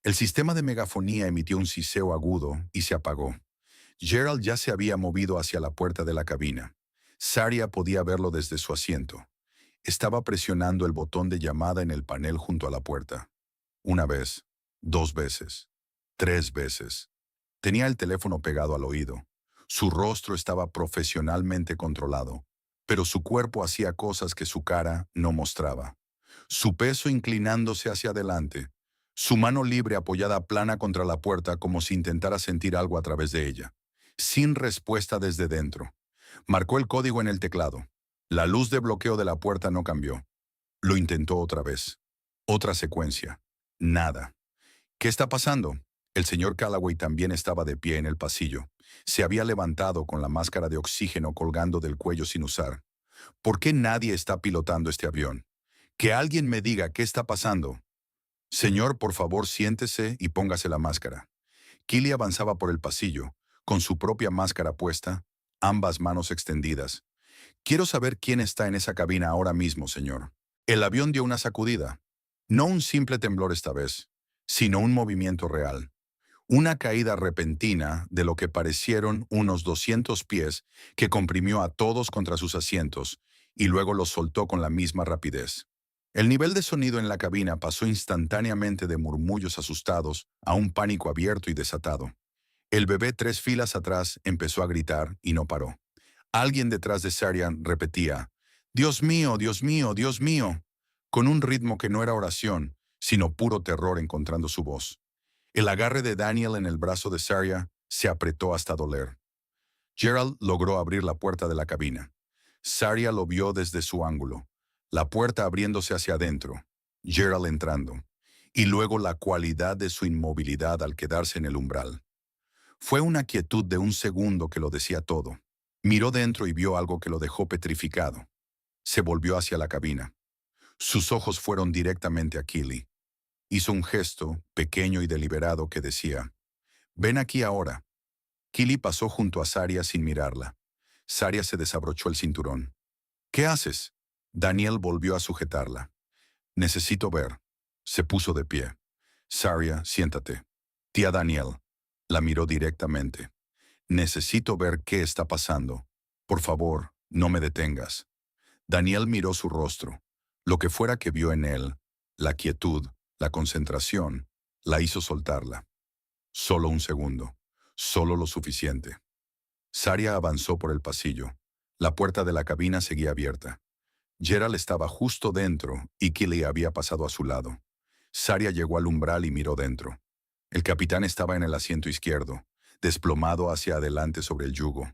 El sistema de megafonía emitió un siseo agudo y se apagó. Gerald ya se había movido hacia la puerta de la cabina. Saria podía verlo desde su asiento. Estaba presionando el botón de llamada en el panel junto a la puerta. Una vez, dos veces, tres veces. Tenía el teléfono pegado al oído. Su rostro estaba profesionalmente controlado, pero su cuerpo hacía cosas que su cara no mostraba. Su peso inclinándose hacia adelante, su mano libre apoyada plana contra la puerta como si intentara sentir algo a través de ella. Sin respuesta desde dentro. Marcó el código en el teclado. La luz de bloqueo de la puerta no cambió. Lo intentó otra vez. Otra secuencia. Nada. ¿Qué está pasando? El señor Calloway también estaba de pie en el pasillo. Se había levantado con la máscara de oxígeno colgando del cuello sin usar. ¿Por qué nadie está pilotando este avión? Que alguien me diga qué está pasando. Señor, por favor, siéntese y póngase la máscara. Keely avanzaba por el pasillo, con su propia máscara puesta, ambas manos extendidas. Quiero saber quién está en esa cabina ahora mismo, señor. El avión dio una sacudida. No un simple temblor esta vez, sino un movimiento real. Una caída repentina de lo que parecieron unos 200 pies que comprimió a todos contra sus asientos y luego los soltó con la misma rapidez. El nivel de sonido en la cabina pasó instantáneamente de murmullos asustados a un pánico abierto y desatado. El bebé 3 filas atrás empezó a gritar y no paró. Alguien detrás de Sarian repetía, «Dios mío, Dios mío, Dios mío», con un ritmo que no era oración, sino puro terror encontrando su voz. El agarre de Daniel en el brazo de Saria se apretó hasta doler. Gerald logró abrir la puerta de la cabina. Saria lo vio desde su ángulo, la puerta abriéndose hacia adentro, Gerald entrando, y luego la cualidad de su inmovilidad al quedarse en el umbral. Fue una quietud de un segundo que lo decía todo. Miró dentro y vio algo que lo dejó petrificado. Se volvió hacia la cabina. Sus ojos fueron directamente a Keely. Hizo un gesto, pequeño y deliberado, que decía, «Ven aquí ahora». Keely pasó junto a Saria sin mirarla. Saria se desabrochó el cinturón. «¿Qué haces?» Daniel volvió a sujetarla. «Necesito ver». Se puso de pie. «Saria, siéntate». «Tía Daniel». La miró directamente. «Necesito ver qué está pasando. Por favor, no me detengas». Daniel miró su rostro. Lo que fuera que vio en él, la quietud, la concentración, la hizo soltarla. Solo un segundo. Solo lo suficiente. Saria avanzó por el pasillo. La puerta de la cabina seguía abierta. Gerald estaba justo dentro y Keely había pasado a su lado. Saria llegó al umbral y miró dentro. El capitán estaba en el asiento izquierdo, desplomado hacia adelante sobre el yugo.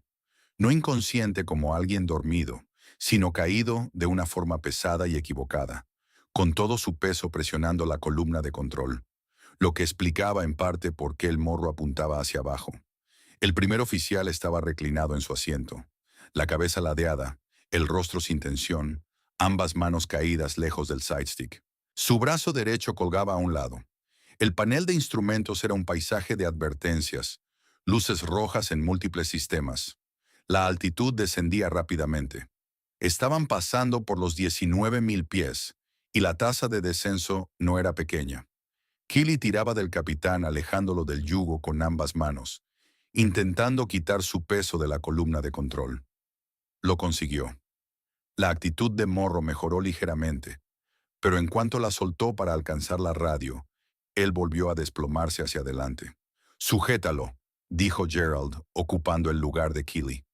No inconsciente como alguien dormido, sino caído de una forma pesada y equivocada, con todo su peso presionando la columna de control, lo que explicaba en parte por qué el morro apuntaba hacia abajo. El primer oficial estaba reclinado en su asiento, la cabeza ladeada, el rostro sin tensión, ambas manos caídas lejos del sidestick. Su brazo derecho colgaba a un lado. El panel de instrumentos era un paisaje de advertencias, luces rojas en múltiples sistemas. La altitud descendía rápidamente. Estaban pasando por los 19.000 pies, y la tasa de descenso no era pequeña. Keely tiraba del capitán alejándolo del yugo con ambas manos, intentando quitar su peso de la columna de control. Lo consiguió. La actitud de Morro mejoró ligeramente, pero en cuanto la soltó para alcanzar la radio, él volvió a desplomarse hacia adelante. «Sujétalo», dijo Gerald, ocupando el lugar de Keely.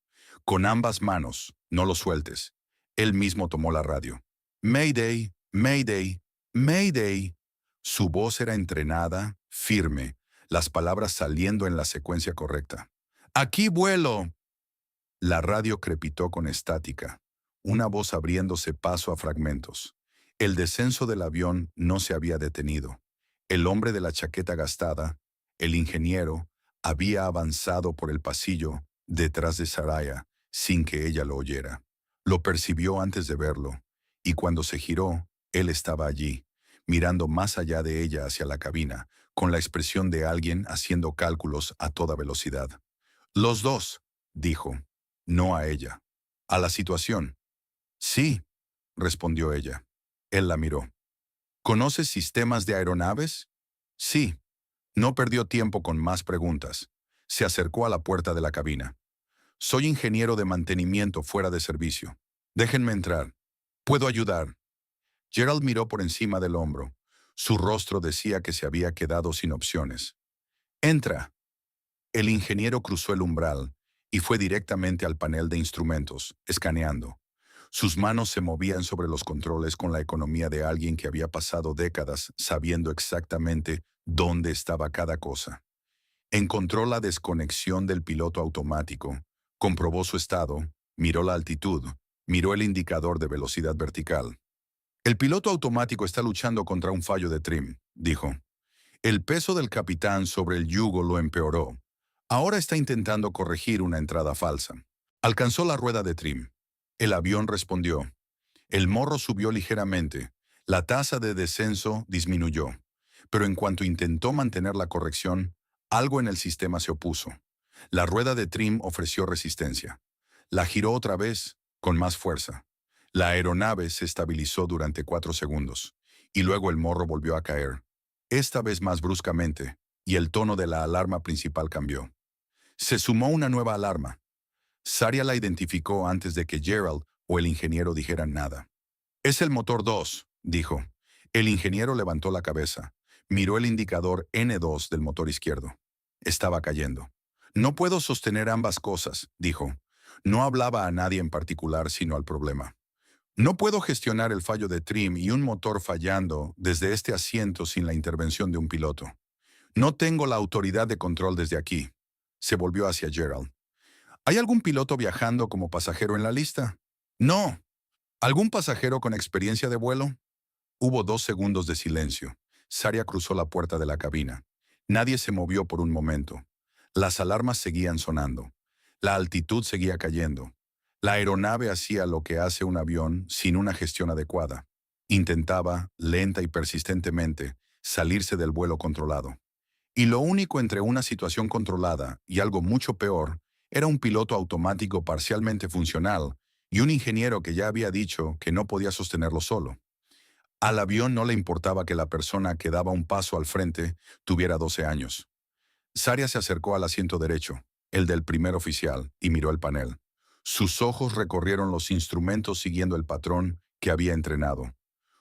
«Con ambas manos, no lo sueltes». Él mismo tomó la radio. «Mayday, Mayday, Mayday». Su voz era entrenada, firme, las palabras saliendo en la secuencia correcta. ¡Aquí vuelo! La radio crepitó con estática, una voz abriéndose paso a fragmentos. El descenso del avión no se había detenido. El hombre de la chaqueta gastada, el ingeniero, había avanzado por el pasillo detrás de Saraya sin que ella lo oyera. Lo percibió antes de verlo, y cuando se giró, él estaba allí, mirando más allá de ella hacia la cabina, con la expresión de alguien haciendo cálculos a toda velocidad. Los dos, dijo. No a ella. A la situación. Sí, respondió ella. Él la miró. ¿Conoces sistemas de aeronaves? Sí. No perdió tiempo con más preguntas. Se acercó a la puerta de la cabina. Soy ingeniero de mantenimiento fuera de servicio. Déjenme entrar. ¿Puedo ayudar? Gerald miró por encima del hombro. Su rostro decía que se había quedado sin opciones. Entra. El ingeniero cruzó el umbral y fue directamente al panel de instrumentos, escaneando. Sus manos se movían sobre los controles con la economía de alguien que había pasado décadas sabiendo exactamente dónde estaba cada cosa. Encontró la desconexión del piloto automático, comprobó su estado, miró la altitud, miró el indicador de velocidad vertical. El piloto automático está luchando contra un fallo de trim, dijo. El peso del capitán sobre el yugo lo empeoró. Ahora está intentando corregir una entrada falsa. Alcanzó la rueda de trim. El avión respondió. El morro subió ligeramente. La tasa de descenso disminuyó. Pero en cuanto intentó mantener la corrección, algo en el sistema se opuso. La rueda de trim ofreció resistencia. La giró otra vez, con más fuerza. La aeronave se estabilizó durante 4 segundos, y luego el morro volvió a caer. Esta vez más bruscamente, y el tono de la alarma principal cambió. Se sumó una nueva alarma. Saria la identificó antes de que Gerald o el ingeniero dijeran nada. Es el motor 2, dijo. El ingeniero levantó la cabeza. Miró el indicador N2 del motor izquierdo. Estaba cayendo. No puedo sostener ambas cosas, dijo. No hablaba a nadie en particular, sino al problema. No puedo gestionar el fallo de trim y un motor fallando desde este asiento sin la intervención de un piloto. No tengo la autoridad de control desde aquí. Se volvió hacia Gerald. ¿Hay algún piloto viajando como pasajero en la lista? No. ¿Algún pasajero con experiencia de vuelo? Hubo 2 segundos de silencio. Saria cruzó la puerta de la cabina. Nadie se movió por un momento. Las alarmas seguían sonando. La altitud seguía cayendo. La aeronave hacía lo que hace un avión sin una gestión adecuada. Intentaba, lenta y persistentemente, salirse del vuelo controlado. Y lo único entre una situación controlada y algo mucho peor era un piloto automático parcialmente funcional y un ingeniero que ya había dicho que no podía sostenerlo solo. Al avión no le importaba que la persona que daba un paso al frente tuviera 12 años. Saria se acercó al asiento derecho, el del primer oficial, y miró el panel. Sus ojos recorrieron los instrumentos siguiendo el patrón que había entrenado.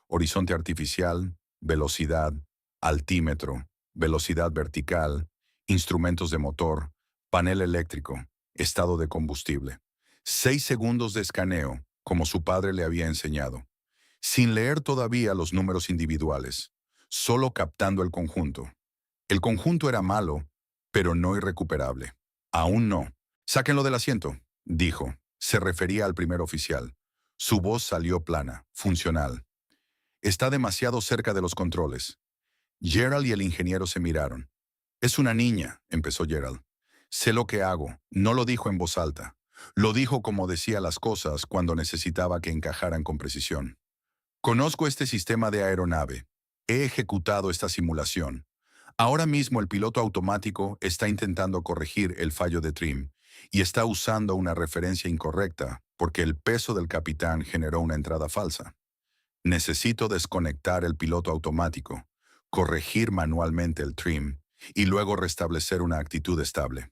Horizonte artificial, velocidad, altímetro, velocidad vertical, instrumentos de motor, panel eléctrico, estado de combustible. 6 segundos de escaneo, como su padre le había enseñado. Sin leer todavía los números individuales, solo captando el conjunto. El conjunto era malo, pero no irrecuperable. Aún no. Sáquenlo del asiento, dijo. Se refería al primer oficial. Su voz salió plana, funcional. Está demasiado cerca de los controles. Gerald y el ingeniero se miraron. Es una niña, empezó Gerald. Sé lo que hago. No lo dijo en voz alta. Lo dijo como decía las cosas cuando necesitaba que encajaran con precisión. Conozco este sistema de aeronave. He ejecutado esta simulación. Ahora mismo el piloto automático está intentando corregir el fallo de trim y está usando una referencia incorrecta porque el peso del capitán generó una entrada falsa. Necesito desconectar el piloto automático, corregir manualmente el trim y luego restablecer una actitud estable.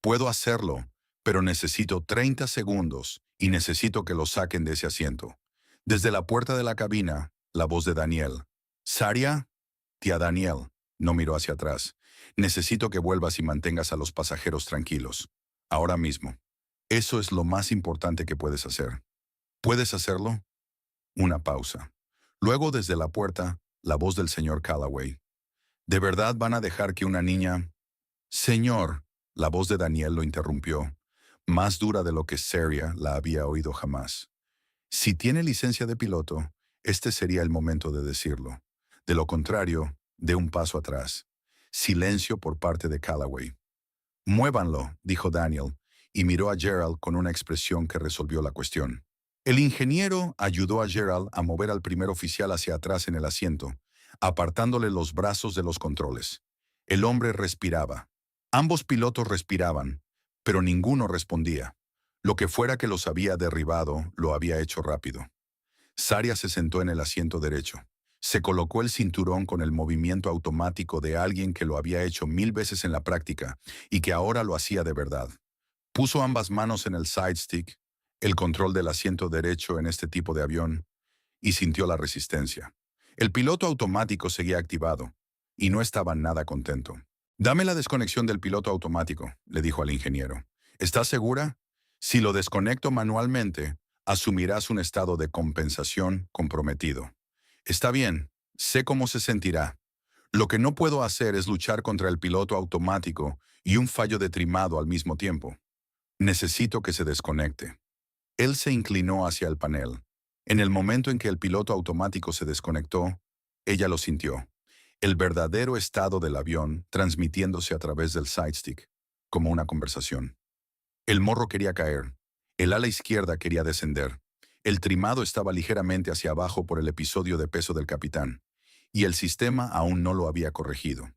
Puedo hacerlo, pero necesito 30 segundos y necesito que lo saquen de ese asiento. Desde la puerta de la cabina, la voz de Daniel. Saria, tía Daniel, no miró hacia atrás. Necesito que vuelvas y mantengas a los pasajeros tranquilos. Ahora mismo. Eso es lo más importante que puedes hacer. ¿Puedes hacerlo? Una pausa. Luego, desde la puerta, la voz del señor Calloway. ¿De verdad van a dejar que una niña? Señor, la voz de Daniel lo interrumpió, más dura de lo que Seria la había oído jamás. Si tiene licencia de piloto, este sería el momento de decirlo. De lo contrario, dé un paso atrás. Silencio por parte de Calloway. Muévanlo, dijo Daniel, y miró a Gerald con una expresión que resolvió la cuestión. El ingeniero ayudó a Gerald a mover al primer oficial hacia atrás en el asiento, apartándole los brazos de los controles. El hombre respiraba. Ambos pilotos respiraban, pero ninguno respondía. Lo que fuera que los había derribado, lo había hecho rápido. Saria se sentó en el asiento derecho. Se colocó el cinturón con el movimiento automático de alguien que lo había hecho 1000 veces en la práctica y que ahora lo hacía de verdad. Puso ambas manos en el side stick, el control del asiento derecho en este tipo de avión, y sintió la resistencia. El piloto automático seguía activado, y no estaba nada contento. «Dame la desconexión del piloto automático», le dijo al ingeniero. «¿Estás segura? Si lo desconecto manualmente, asumirás un estado de compensación comprometido». «Está bien, sé cómo se sentirá. Lo que no puedo hacer es luchar contra el piloto automático y un fallo de trimado al mismo tiempo. Necesito que se desconecte». Él se inclinó hacia el panel. En el momento en que el piloto automático se desconectó, ella lo sintió. El verdadero estado del avión transmitiéndose a través del sidestick, como una conversación. El morro quería caer. El ala izquierda quería descender. El trimado estaba ligeramente hacia abajo por el episodio de peso del capitán, y el sistema aún no lo había corregido.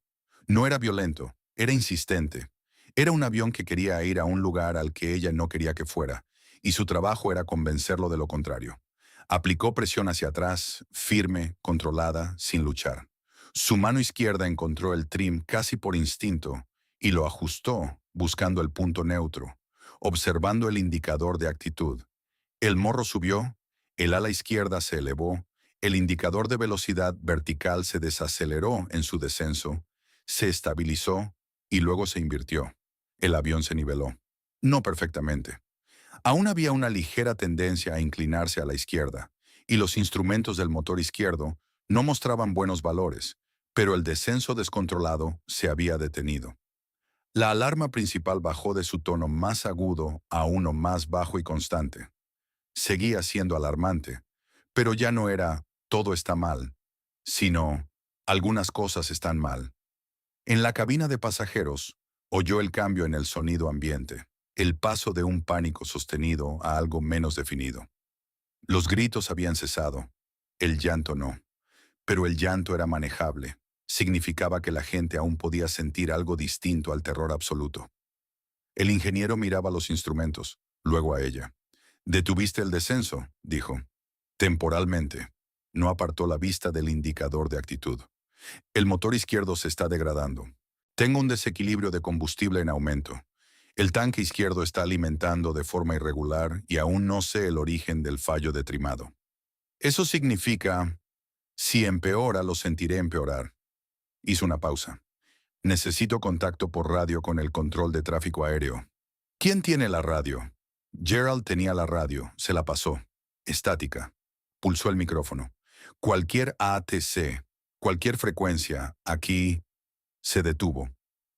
No era violento, era insistente. Era un avión que quería ir a un lugar al que ella no quería que fuera, y su trabajo era convencerlo de lo contrario. Aplicó presión hacia atrás, firme, controlada, sin luchar. Su mano izquierda encontró el trim casi por instinto y lo ajustó, buscando el punto neutro, observando el indicador de actitud. El morro subió, el ala izquierda se elevó, el indicador de velocidad vertical se desaceleró en su descenso, se estabilizó y luego se invirtió. El avión se niveló. No perfectamente. Aún había una ligera tendencia a inclinarse a la izquierda, y los instrumentos del motor izquierdo no mostraban buenos valores, pero el descenso descontrolado se había detenido. La alarma principal bajó de su tono más agudo a uno más bajo y constante. Seguía siendo alarmante, pero ya no era «todo está mal», sino «algunas cosas están mal». En la cabina de pasajeros, oyó el cambio en el sonido ambiente, el paso de un pánico sostenido a algo menos definido. Los gritos habían cesado, el llanto no, pero el llanto era manejable. Significaba que la gente aún podía sentir algo distinto al terror absoluto. El ingeniero miraba los instrumentos, luego a ella. «Detuviste el descenso», dijo. «Temporalmente». No apartó la vista del indicador de actitud. «El motor izquierdo se está degradando. Tengo un desequilibrio de combustible en aumento. El tanque izquierdo está alimentando de forma irregular y aún no sé el origen del fallo de trimado. Eso significa, si empeora, lo sentiré empeorar». Hizo una pausa. «Necesito contacto por radio con el control de tráfico aéreo». «¿Quién tiene la radio?» Gerald tenía la radio, se la pasó. Estática. Pulsó el micrófono. «Cualquier ATC, cualquier frecuencia, aquí». Se detuvo.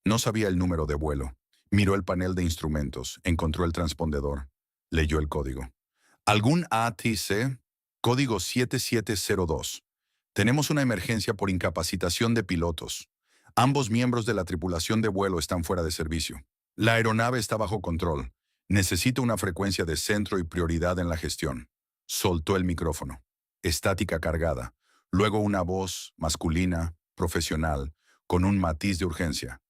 No sabía el número de vuelo. Miró el panel de instrumentos, encontró el transpondedor. Leyó el código. «¿Algún ATC? Código 7702. Tenemos una emergencia por incapacitación de pilotos. Ambos miembros de la tripulación de vuelo están fuera de servicio. La aeronave está bajo control. Necesito una frecuencia de centro y prioridad en la gestión». Soltó el micrófono. Estática cargada. Luego una voz masculina, profesional, con un matiz de urgencia.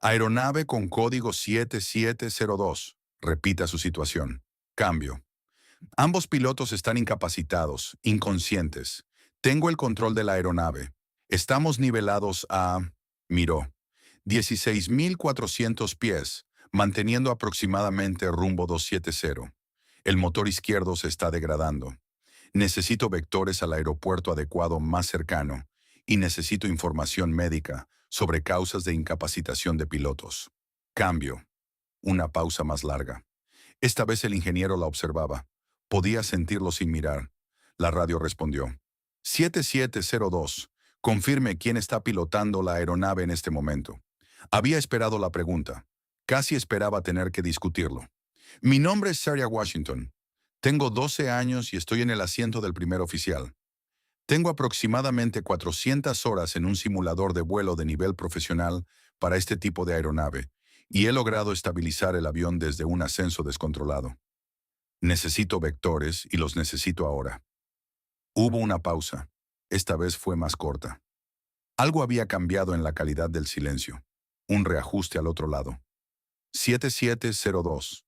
«Aeronave con código 7702. Repita su situación. Cambio. Ambos pilotos están incapacitados, inconscientes. Tengo el control de la aeronave. Estamos nivelados a...» Miró. 16.400 pies, manteniendo aproximadamente rumbo 270. El motor izquierdo se está degradando. Necesito vectores al aeropuerto adecuado más cercano y necesito información médica sobre causas de incapacitación de pilotos. Cambio. Una pausa más larga. Esta vez el ingeniero la observaba. Podía sentirlo sin mirar. La radio respondió. 7702. Confirme quién está pilotando la aeronave en este momento. Había esperado la pregunta. Casi esperaba tener que discutirlo. Mi nombre es Sarah Washington. Tengo 12 años y estoy en el asiento del primer oficial. Tengo aproximadamente 400 horas en un simulador de vuelo de nivel profesional para este tipo de aeronave, y he logrado estabilizar el avión desde un ascenso descontrolado. Necesito vectores y los necesito ahora. Hubo una pausa. Esta vez fue más corta. Algo había cambiado en la calidad del silencio. Un reajuste al otro lado. 7702.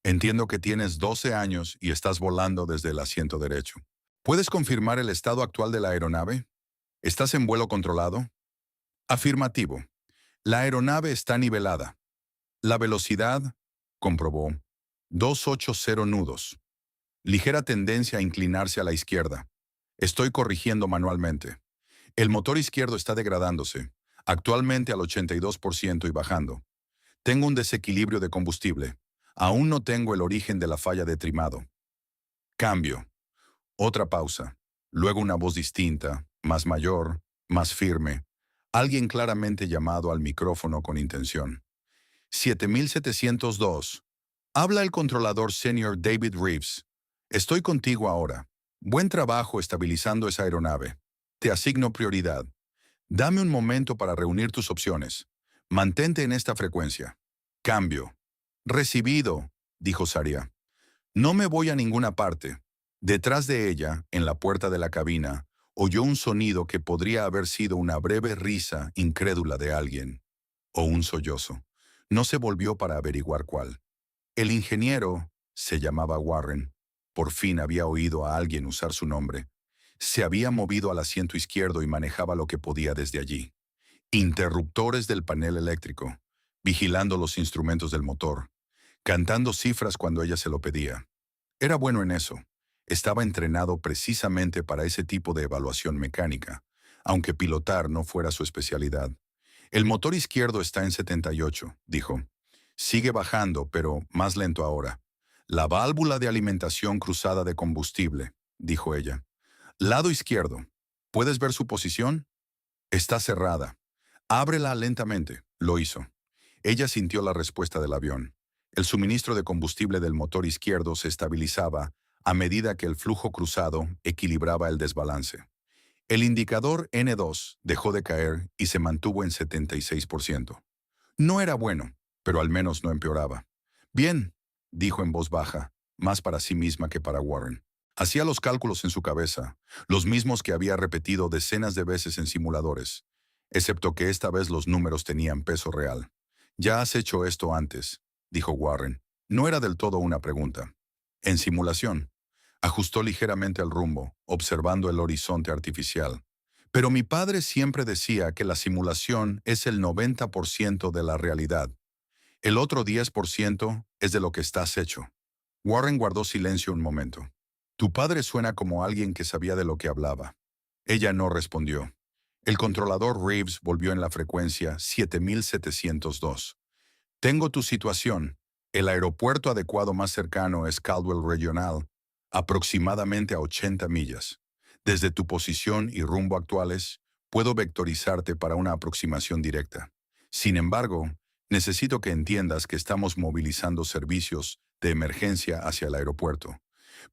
Entiendo que tienes 12 años y estás volando desde el asiento derecho. ¿Puedes confirmar el estado actual de la aeronave? ¿Estás en vuelo controlado? Afirmativo. La aeronave está nivelada. La velocidad, comprobó, 280 nudos. Ligera tendencia a inclinarse a la izquierda. Estoy corrigiendo manualmente. El motor izquierdo está degradándose, actualmente al 82% y bajando. Tengo un desequilibrio de combustible. Aún no tengo el origen de la falla de trimado. Cambio. Otra pausa. Luego una voz distinta, más mayor, más firme. Alguien claramente llamado al micrófono con intención. 7702. Habla el controlador senior David Reeves. Estoy contigo ahora. Buen trabajo estabilizando esa aeronave. Te asigno prioridad. Dame un momento para reunir tus opciones. Mantente en esta frecuencia. Cambio. Recibido, dijo Saria. No me voy a ninguna parte. Detrás de ella, en la puerta de la cabina, oyó un sonido que podría haber sido una breve risa incrédula de alguien. O un sollozo. No se volvió para averiguar cuál. El ingeniero, se llamaba Warren, por fin había oído a alguien usar su nombre. Se había movido al asiento izquierdo y manejaba lo que podía desde allí. Interruptores del panel eléctrico, vigilando los instrumentos del motor, cantando cifras cuando ella se lo pedía. Era bueno en eso. Estaba entrenado precisamente para ese tipo de evaluación mecánica, aunque pilotar no fuera su especialidad. El motor izquierdo está en 78, dijo. Sigue bajando, pero más lento ahora. La válvula de alimentación cruzada de combustible, dijo ella. Lado izquierdo. ¿Puedes ver su posición? Está cerrada. Ábrela lentamente. Lo hizo. Ella sintió la respuesta del avión. El suministro de combustible del motor izquierdo se estabilizaba a medida que el flujo cruzado equilibraba el desbalance. El indicador N2 dejó de caer y se mantuvo en 76%. No era bueno, pero al menos no empeoraba. Bien, dijo en voz baja, más para sí misma que para Warren. Hacía los cálculos en su cabeza, los mismos que había repetido decenas de veces en simuladores, excepto que esta vez los números tenían peso real. Ya has hecho esto antes, dijo Warren. No era del todo una pregunta. En simulación. Ajustó ligeramente el rumbo, observando el horizonte artificial. Pero mi padre siempre decía que la simulación es el 90% de la realidad. El otro 10% es de lo que estás hecho. Warren guardó silencio un momento. Tu padre suena como alguien que sabía de lo que hablaba. Ella no respondió. El controlador Reeves volvió en la frecuencia 7702. Tengo tu situación. El aeropuerto adecuado más cercano es Caldwell Regional, aproximadamente a 80 millas. Desde tu posición y rumbo actuales, puedo vectorizarte para una aproximación directa. Sin embargo, necesito que entiendas que estamos movilizando servicios de emergencia hacia el aeropuerto.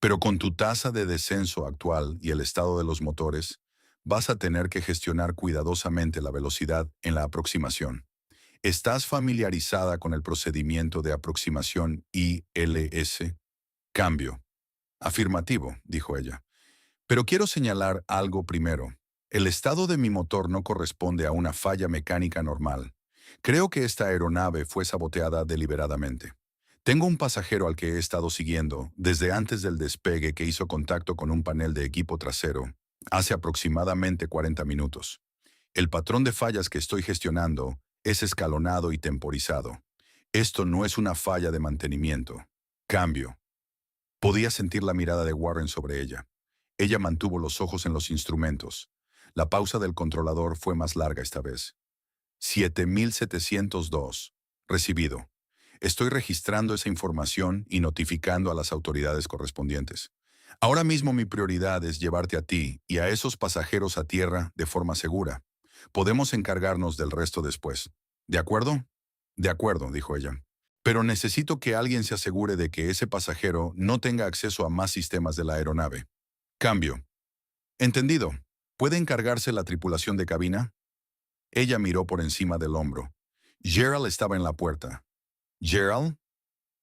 Pero con tu tasa de descenso actual y el estado de los motores, vas a tener que gestionar cuidadosamente la velocidad en la aproximación. ¿Estás familiarizada con el procedimiento de aproximación ILS? Cambio. Afirmativo, dijo ella. Pero quiero señalar algo primero. El estado de mi motor no corresponde a una falla mecánica normal. Creo que esta aeronave fue saboteada deliberadamente. Tengo un pasajero al que he estado siguiendo desde antes del despegue que hizo contacto con un panel de equipo trasero hace aproximadamente 40 minutos. El patrón de fallas que estoy gestionando es escalonado y temporizado. Esto no es una falla de mantenimiento. Cambio. Podía sentir la mirada de Warren sobre ella. Ella mantuvo los ojos en los instrumentos. La pausa del controlador fue más larga esta vez. 7702. Recibido. Estoy registrando esa información y notificando a las autoridades correspondientes. Ahora mismo mi prioridad es llevarte a ti y a esos pasajeros a tierra de forma segura. Podemos encargarnos del resto después. ¿De acuerdo? De acuerdo, dijo ella. Pero necesito que alguien se asegure de que ese pasajero no tenga acceso a más sistemas de la aeronave. Cambio. Entendido. ¿Puede encargarse la tripulación de cabina? Ella miró por encima del hombro. Gerald estaba en la puerta. ¿Gerald?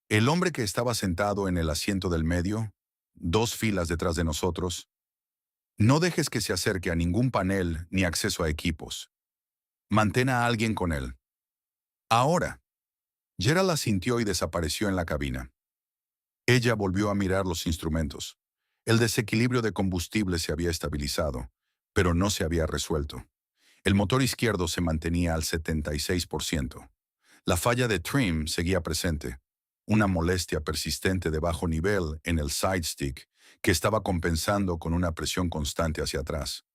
El hombre que estaba sentado en el asiento del medio, 2 filas detrás de nosotros. No dejes que se acerque a ningún panel ni acceso a equipos. Mantén a alguien con él. Ahora. Gerald asintió y desapareció en la cabina. Ella volvió a mirar los instrumentos. El desequilibrio de combustible se había estabilizado, pero no se había resuelto. El motor izquierdo se mantenía al 76%. La falla de trim seguía presente, una molestia persistente de bajo nivel en el side stick que estaba compensando con una presión constante hacia atrás.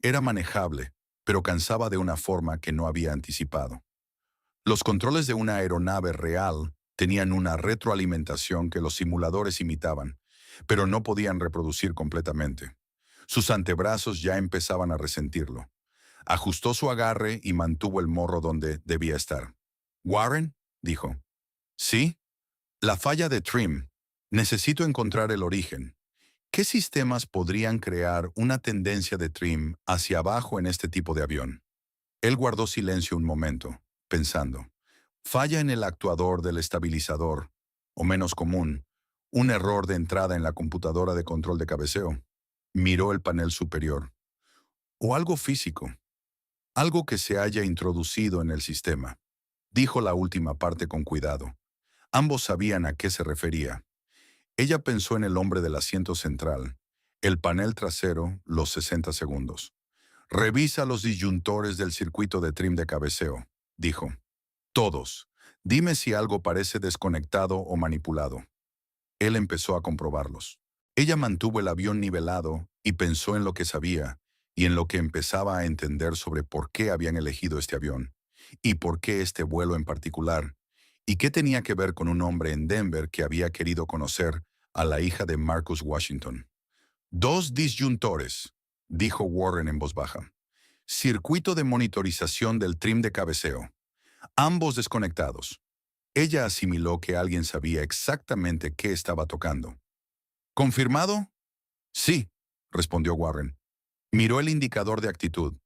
Era manejable, pero cansaba de una forma que no había anticipado. Los controles de una aeronave real tenían una retroalimentación que los simuladores imitaban, pero no podían reproducir completamente. Sus antebrazos ya empezaban a resentirlo. Ajustó su agarre y mantuvo el morro donde debía estar. «Warren», dijo. «Sí, la falla de trim. Necesito encontrar el origen. ¿Qué sistemas podrían crear una tendencia de trim hacia abajo en este tipo de avión?» Él guardó silencio un momento, pensando. Falla en el actuador del estabilizador, o menos común, un error de entrada en la computadora de control de cabeceo. Miró el panel superior. O algo físico, algo que se haya introducido en el sistema. Dijo la última parte con cuidado. Ambos sabían a qué se refería. Ella pensó en el hombre del asiento central, el panel trasero, los 60 segundos. Revisa los disyuntores del circuito de trim de cabeceo, dijo. Todos. Dime si algo parece desconectado o manipulado. Él empezó a comprobarlos. Ella mantuvo el avión nivelado y pensó en lo que sabía y en lo que empezaba a entender sobre por qué habían elegido este avión y por qué este vuelo en particular y qué tenía que ver con un hombre en Denver que había querido conocer a la hija de Marcus Washington. 2 disyuntores, dijo Warren en voz baja. Circuito de monitorización del trim de cabeceo. Ambos desconectados. Ella asimiló que alguien sabía exactamente qué estaba tocando. ¿Confirmado? Sí, respondió Warren. Miró el indicador de actitud.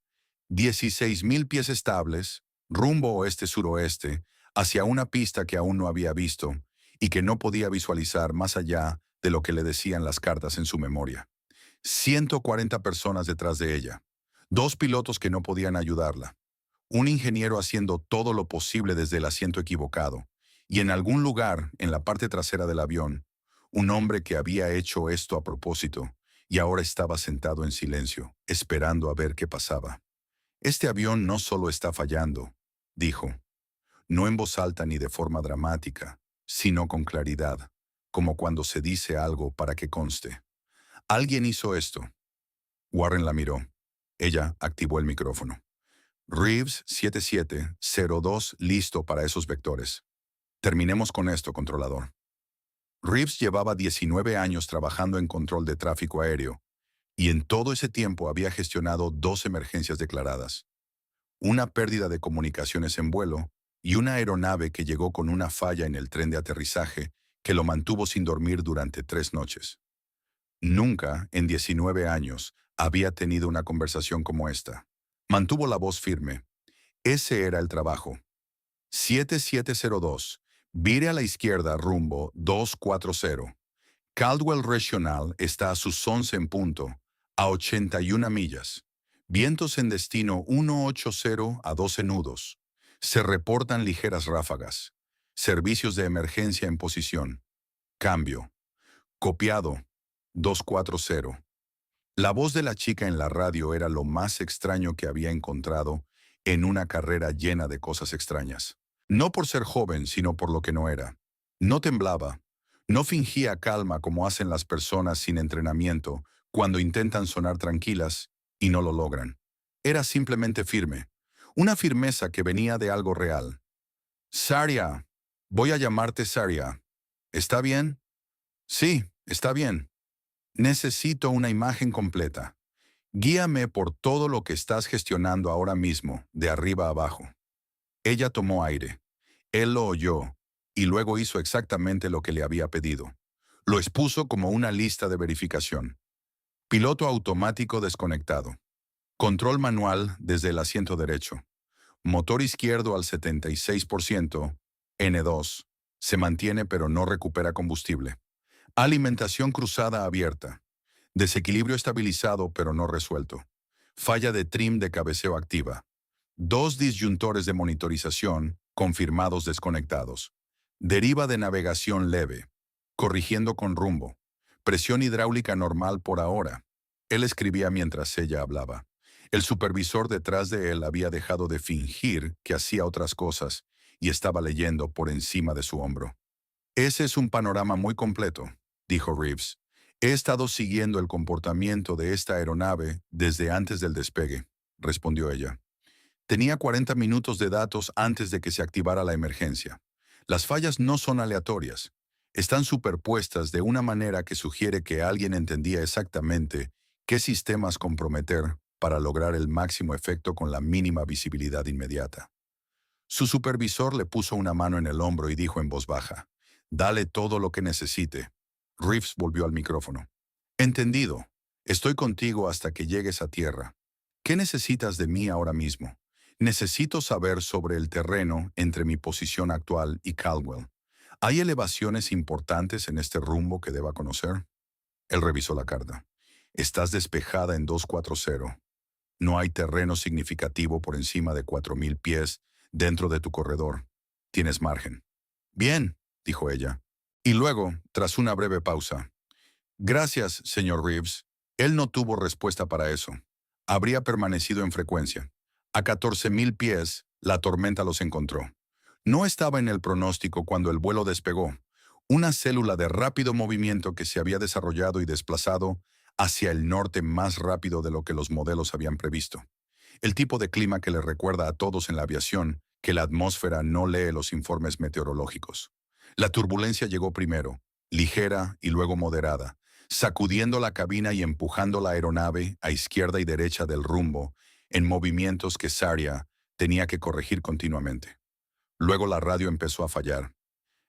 16.000 pies estables, rumbo oeste-suroeste, hacia una pista que aún no había visto y que no podía visualizar más allá de lo que le decían las cartas en su memoria. 140 personas detrás de ella. 2 pilotos que no podían ayudarla. Un ingeniero haciendo todo lo posible desde el asiento equivocado. Y en algún lugar, en la parte trasera del avión, un hombre que había hecho esto a propósito y ahora estaba sentado en silencio, esperando a ver qué pasaba. Este avión no solo está fallando, dijo, no en voz alta ni de forma dramática, sino con claridad, como cuando se dice algo para que conste. Alguien hizo esto. Warren la miró. Ella activó el micrófono. Reeves 7702 listo para esos vectores. Terminemos con esto, controlador. Reeves llevaba 19 años trabajando en control de tráfico aéreo, y en todo ese tiempo había gestionado 2 emergencias declaradas. Una pérdida de comunicaciones en vuelo y una aeronave que llegó con una falla en el tren de aterrizaje que lo mantuvo sin dormir durante 3 noches. Nunca, en 19 años, había tenido una conversación como esta. Mantuvo la voz firme. Ese era el trabajo. 7702. Vire a la izquierda rumbo 240. Caldwell Regional está a sus 11 en punto, a 81 millas. Vientos en destino 180 a 12 nudos. Se reportan ligeras ráfagas. Servicios de emergencia en posición. Cambio. Copiado. 240. La voz de la chica en la radio era lo más extraño que había encontrado en una carrera llena de cosas extrañas. No por ser joven, sino por lo que no era. No temblaba. No fingía calma como hacen las personas sin entrenamiento cuando intentan sonar tranquilas y no lo logran. Era simplemente firme. Una firmeza que venía de algo real. Saria. Voy a llamarte Saria. ¿Está bien? Sí, está bien. Necesito una imagen completa. Guíame por todo lo que estás gestionando ahora mismo, de arriba a abajo. Ella tomó aire. Él lo oyó, y luego hizo exactamente lo que le había pedido. Lo expuso como una lista de verificación. Piloto automático desconectado. Control manual desde el asiento derecho. Motor izquierdo al 76%, N2. Se mantiene pero no recupera combustible. Alimentación cruzada abierta. Desequilibrio estabilizado pero no resuelto. Falla de trim de cabeceo activa. Dos disyuntores de monitorización confirmados desconectados. Deriva de navegación leve. Corrigiendo con rumbo. Presión hidráulica normal por ahora. Él escribía mientras ella hablaba. El supervisor detrás de él había dejado de fingir que hacía otras cosas y estaba leyendo por encima de su hombro. Ese es un panorama muy completo, dijo Reeves. He estado siguiendo el comportamiento de esta aeronave desde antes del despegue, respondió ella. Tenía 40 minutos de datos antes de que se activara la emergencia. Las fallas no son aleatorias. Están superpuestas de una manera que sugiere que alguien entendía exactamente qué sistemas comprometer para lograr el máximo efecto con la mínima visibilidad inmediata. Su supervisor le puso una mano en el hombro y dijo en voz baja, «Dale todo lo que necesite». Reeves volvió al micrófono. «Entendido. Estoy contigo hasta que llegues a tierra. ¿Qué necesitas de mí ahora mismo? Necesito saber sobre el terreno entre mi posición actual y Caldwell. ¿Hay elevaciones importantes en este rumbo que deba conocer?» Él revisó la carta. «Estás despejada en 240. No hay terreno significativo por encima de 4000 pies dentro de tu corredor. Tienes margen». «Bien», dijo ella. Y luego, tras una breve pausa, «Gracias, señor Reeves». Él no tuvo respuesta para eso. Habría permanecido en frecuencia. A 14,000 pies, la tormenta los encontró. No estaba en el pronóstico cuando el vuelo despegó. Una célula de rápido movimiento que se había desarrollado y desplazado hacia el norte más rápido de lo que los modelos habían previsto. El tipo de clima que le recuerda a todos en la aviación que la atmósfera no lee los informes meteorológicos. La turbulencia llegó primero, ligera y luego moderada, sacudiendo la cabina y empujando la aeronave a izquierda y derecha del rumbo en movimientos que Saria tenía que corregir continuamente. Luego la radio empezó a fallar.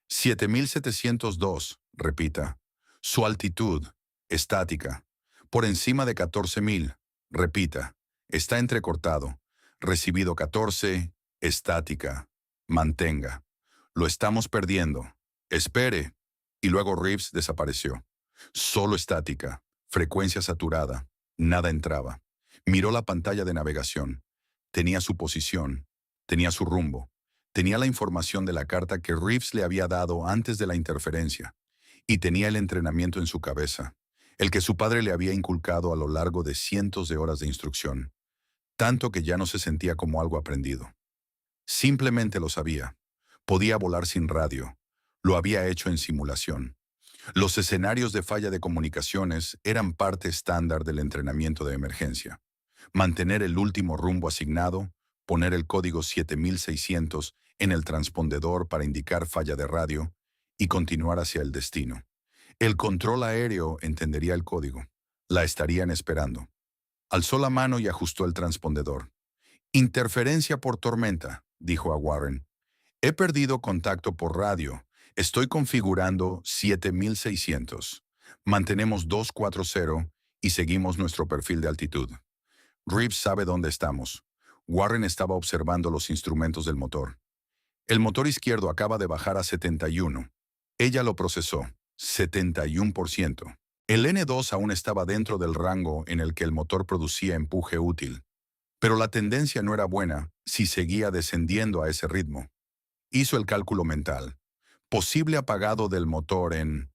7702, repita. Su altitud, estática. Por encima de 14,000, repita. Está entrecortado. Recibido 14, estática. Mantenga. Lo estamos perdiendo. Espere. Y luego Reeves desapareció. Solo estática. Frecuencia saturada. Nada entraba. Miró la pantalla de navegación. Tenía su posición. Tenía su rumbo. Tenía la información de la carta que Reeves le había dado antes de la interferencia. Y tenía el entrenamiento en su cabeza, el que su padre le había inculcado a lo largo de cientos de horas de instrucción, tanto que ya no se sentía como algo aprendido. Simplemente lo sabía. Podía volar sin radio. Lo había hecho en simulación. Los escenarios de falla de comunicaciones eran parte estándar del entrenamiento de emergencia. Mantener el último rumbo asignado, poner el código 7600 en el transpondedor para indicar falla de radio y continuar hacia el destino. El control aéreo entendería el código. La estarían esperando. Alzó la mano y ajustó el transpondedor. «Interferencia por tormenta», dijo a Warren. «He perdido contacto por radio. Estoy configurando 7600. Mantenemos 240 y seguimos nuestro perfil de altitud». Reeves sabe dónde estamos. Warren estaba observando los instrumentos del motor. El motor izquierdo acaba de bajar a 71. Ella lo procesó. 71%. El N2 aún estaba dentro del rango en el que el motor producía empuje útil. Pero la tendencia no era buena si seguía descendiendo a ese ritmo. Hizo el cálculo mental. Posible apagado del motor en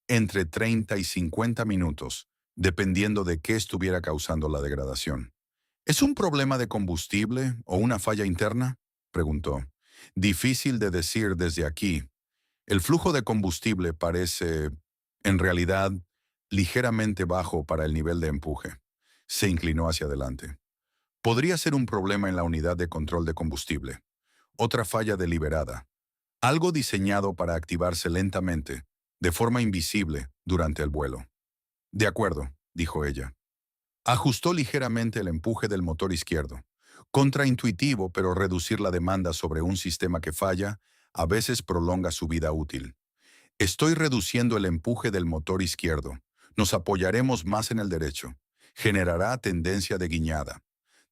entre 30 y 50 minutos, dependiendo de qué estuviera causando la degradación. ¿Es un problema de combustible o una falla interna?, preguntó. Difícil de decir desde aquí. El flujo de combustible parece, en realidad, ligeramente bajo para el nivel de empuje. Se inclinó hacia adelante. Podría ser un problema en la unidad de control de combustible. Otra falla deliberada. Algo diseñado para activarse lentamente, de forma invisible, durante el vuelo. De acuerdo, dijo ella. Ajustó ligeramente el empuje del motor izquierdo. Contraintuitivo, pero reducir la demanda sobre un sistema que falla a veces prolonga su vida útil. Estoy reduciendo el empuje del motor izquierdo. Nos apoyaremos más en el derecho. Generará tendencia de guiñada.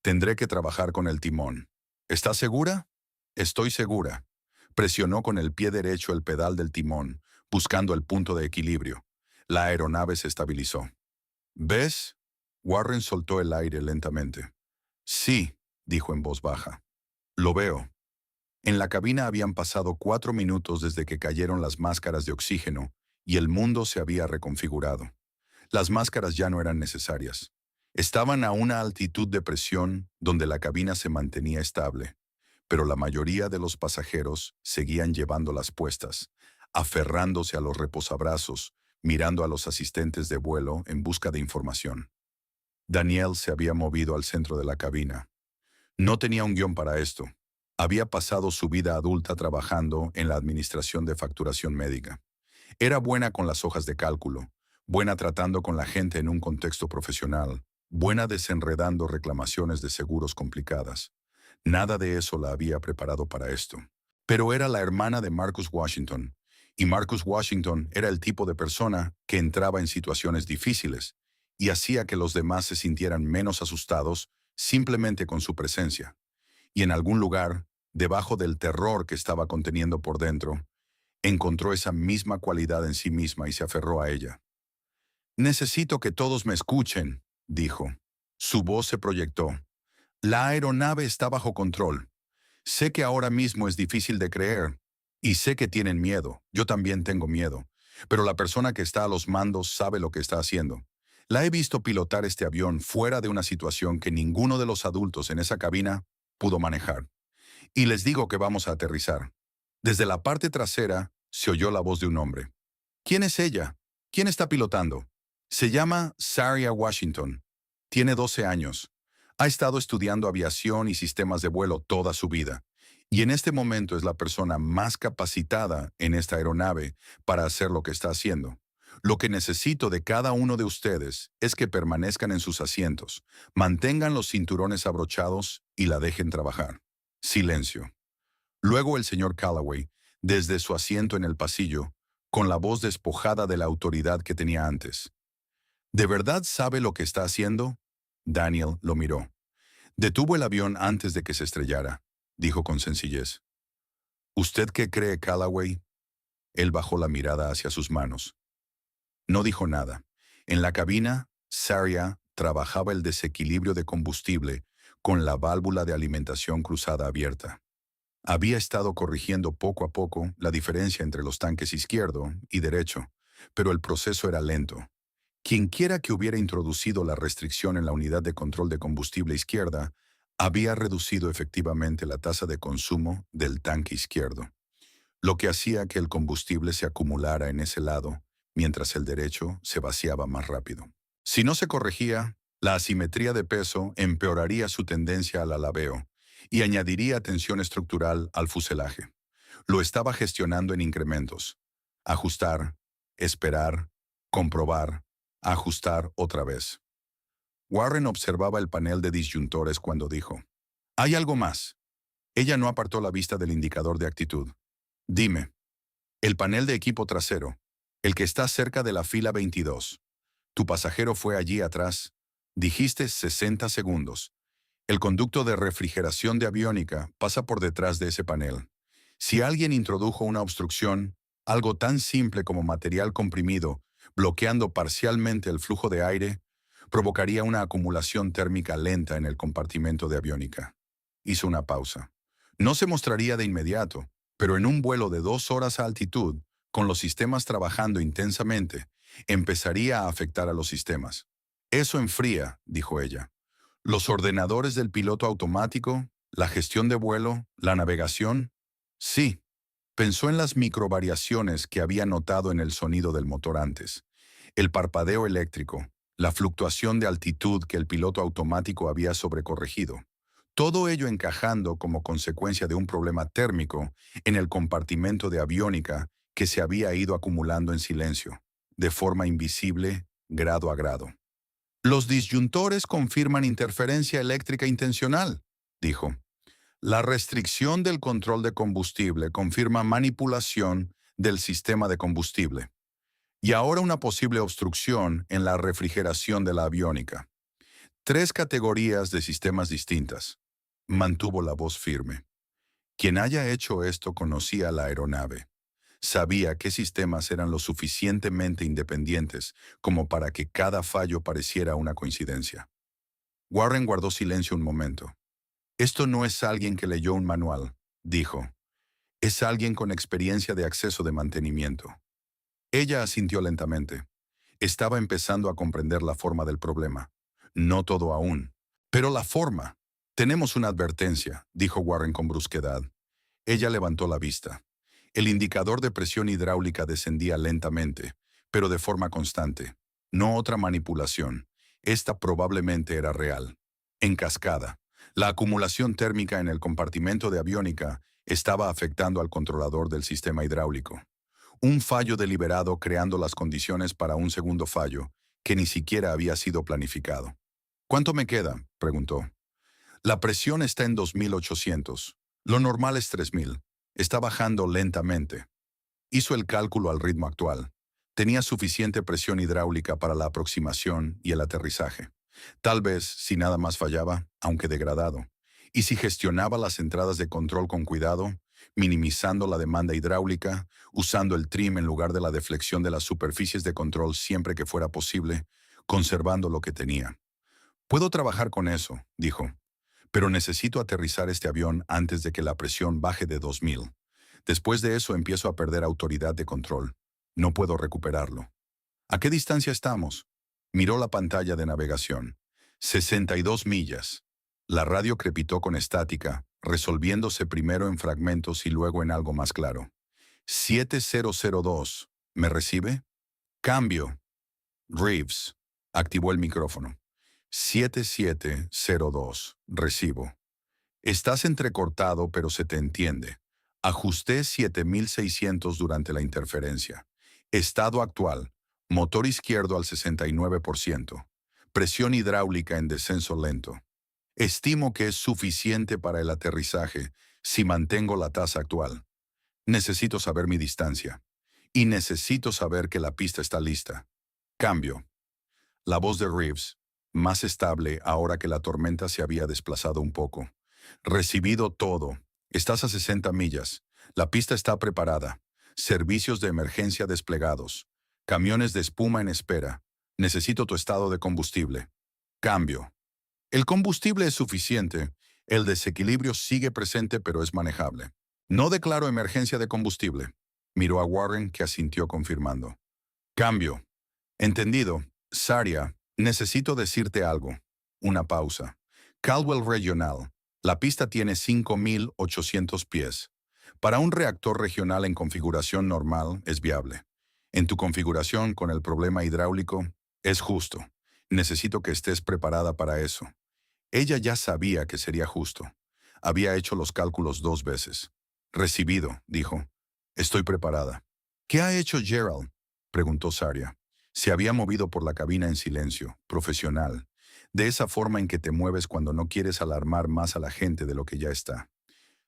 Tendré que trabajar con el timón. ¿Estás segura? Estoy segura. Presionó con el pie derecho el pedal del timón, buscando el punto de equilibrio. La aeronave se estabilizó. ¿Ves? Warren soltó el aire lentamente. Sí, dijo en voz baja. Lo veo. En la cabina habían pasado 4 minutos desde que cayeron las máscaras de oxígeno y el mundo se había reconfigurado. Las máscaras ya no eran necesarias. Estaban a una altitud de presión donde la cabina se mantenía estable, pero la mayoría de los pasajeros seguían llevándolas puestas, aferrándose a los reposabrazos, mirando a los asistentes de vuelo en busca de información. Daniel se había movido al centro de la cabina. No tenía un guión para esto. Había pasado su vida adulta trabajando en la administración de facturación médica. Era buena con las hojas de cálculo, buena tratando con la gente en un contexto profesional, buena desenredando reclamaciones de seguros complicadas. Nada de eso la había preparado para esto. Pero era la hermana de Marcus Washington, y Marcus Washington era el tipo de persona que entraba en situaciones difíciles y hacía que los demás se sintieran menos asustados simplemente con su presencia. Y en algún lugar, debajo del terror que estaba conteniendo por dentro, encontró esa misma cualidad en sí misma y se aferró a ella. Necesito que todos me escuchen, dijo. Su voz se proyectó. La aeronave está bajo control. Sé que ahora mismo es difícil de creer, y sé que tienen miedo. Yo también tengo miedo. Pero la persona que está a los mandos sabe lo que está haciendo. La he visto pilotar este avión fuera de una situación que ninguno de los adultos en esa cabina pudo manejar. Y les digo que vamos a aterrizar. Desde la parte trasera se oyó la voz de un hombre. ¿Quién es ella? ¿Quién está pilotando? Se llama Saria Washington. Tiene 12 años. Ha estado estudiando aviación y sistemas de vuelo toda su vida. Y en este momento es la persona más capacitada en esta aeronave para hacer lo que está haciendo. Lo que necesito de cada uno de ustedes es que permanezcan en sus asientos, mantengan los cinturones abrochados y la dejen trabajar. Silencio. Luego el señor Calloway, desde su asiento en el pasillo, con la voz despojada de la autoridad que tenía antes. ¿De verdad sabe lo que está haciendo? Daniel lo miró. Detuvo el avión antes de que se estrellara, dijo con sencillez. ¿Usted qué cree, Calloway? Él bajó la mirada hacia sus manos. No dijo nada. En la cabina, Saria trabajaba el desequilibrio de combustible con la válvula de alimentación cruzada abierta. Había estado corrigiendo poco a poco la diferencia entre los tanques izquierdo y derecho, pero el proceso era lento. Quienquiera que hubiera introducido la restricción en la unidad de control de combustible izquierda había reducido efectivamente la tasa de consumo del tanque izquierdo, lo que hacía que el combustible se acumulara en ese lado, mientras el derecho se vaciaba más rápido. Si no se corregía, la asimetría de peso empeoraría su tendencia al alabeo y añadiría tensión estructural al fuselaje. Lo estaba gestionando en incrementos. Ajustar, esperar, comprobar, ajustar otra vez. Warren observaba el panel de disyuntores cuando dijo, «Hay algo más». Ella no apartó la vista del indicador de actitud. «Dime, el panel de equipo trasero, el que está cerca de la fila 22. Tu pasajero fue allí atrás. Dijiste 60 segundos. El conducto de refrigeración de aviónica pasa por detrás de ese panel. Si alguien introdujo una obstrucción, algo tan simple como material comprimido, bloqueando parcialmente el flujo de aire, provocaría una acumulación térmica lenta en el compartimento de aviónica. Hizo una pausa. No se mostraría de inmediato, pero en un vuelo de 2 horas a altitud, con los sistemas trabajando intensamente, empezaría a afectar a los sistemas. Eso enfría, dijo ella. Los ordenadores del piloto automático, la gestión de vuelo, la navegación. Sí, pensó en las microvariaciones que había notado en el sonido del motor antes. El parpadeo eléctrico, la fluctuación de altitud que el piloto automático había sobrecorregido. Todo ello encajando como consecuencia de un problema térmico en el compartimento de aviónica que se había ido acumulando en silencio, de forma invisible grado a grado. Los disyuntores confirman interferencia eléctrica intencional, dijo. La restricción del control de combustible confirma manipulación del sistema de combustible. Y ahora una posible obstrucción en la refrigeración de la aviónica. 3 categorías de sistemas distintas. Mantuvo la voz firme. Quien haya hecho esto conocía la aeronave. Sabía qué sistemas eran lo suficientemente independientes como para que cada fallo pareciera una coincidencia. Warren guardó silencio un momento. Esto no es alguien que leyó un manual, dijo. Es alguien con experiencia de acceso de mantenimiento. Ella asintió lentamente. Estaba empezando a comprender la forma del problema. No todo aún, pero la forma. Tenemos una advertencia, dijo Warren con brusquedad. Ella levantó la vista. El indicador de presión hidráulica descendía lentamente, pero de forma constante. No otra manipulación. Esta probablemente era real. En cascada. La acumulación térmica en el compartimento de aviónica estaba afectando al controlador del sistema hidráulico. Un fallo deliberado creando las condiciones para un segundo fallo, que ni siquiera había sido planificado. ¿Cuánto me queda?, preguntó. La presión está en 2800. Lo normal es 3000. Está bajando lentamente. Hizo el cálculo al ritmo actual. Tenía suficiente presión hidráulica para la aproximación y el aterrizaje. Tal vez, si nada más fallaba, aunque degradado. Y si gestionaba las entradas de control con cuidado, minimizando la demanda hidráulica, usando el trim en lugar de la deflexión de las superficies de control siempre que fuera posible, conservando lo que tenía. Puedo trabajar con eso, dijo. Pero necesito aterrizar este avión antes de que la presión baje de 2000. Después de eso empiezo a perder autoridad de control. No puedo recuperarlo. ¿A qué distancia estamos? Miró la pantalla de navegación. 62 millas. La radio crepitó con estática, resolviéndose primero en fragmentos y luego en algo más claro. 7002. ¿Me recibe? Cambio. Reeves. Activó el micrófono. 7702. Recibo. Estás entrecortado, pero se te entiende. Ajusté 7600 durante la interferencia. Estado actual. Motor izquierdo al 69%. Presión hidráulica en descenso lento. Estimo que es suficiente para el aterrizaje si mantengo la tasa actual. Necesito saber mi distancia. Y necesito saber que la pista está lista. Cambio. La voz de Reeves, más estable ahora que la tormenta se había desplazado un poco. Recibido todo. Estás a 60 millas. La pista está preparada. Servicios de emergencia desplegados. Camiones de espuma en espera. Necesito tu estado de combustible. Cambio. El combustible es suficiente. El desequilibrio sigue presente pero es manejable. No declaro emergencia de combustible. Miró a Warren, que asintió confirmando. Cambio. Entendido. Saria, necesito decirte algo. Una pausa. Caldwell Regional. La pista tiene 5800 pies. Para un reactor regional en configuración normal es viable. En tu configuración con el problema hidráulico, es justo. Necesito que estés preparada para eso. Ella ya sabía que sería justo. Había hecho los cálculos 2 veces. Recibido, dijo. Estoy preparada. ¿Qué ha hecho Gerald?, preguntó Saria. Se había movido por la cabina en silencio, profesional, de esa forma en que te mueves cuando no quieres alarmar más a la gente de lo que ya está.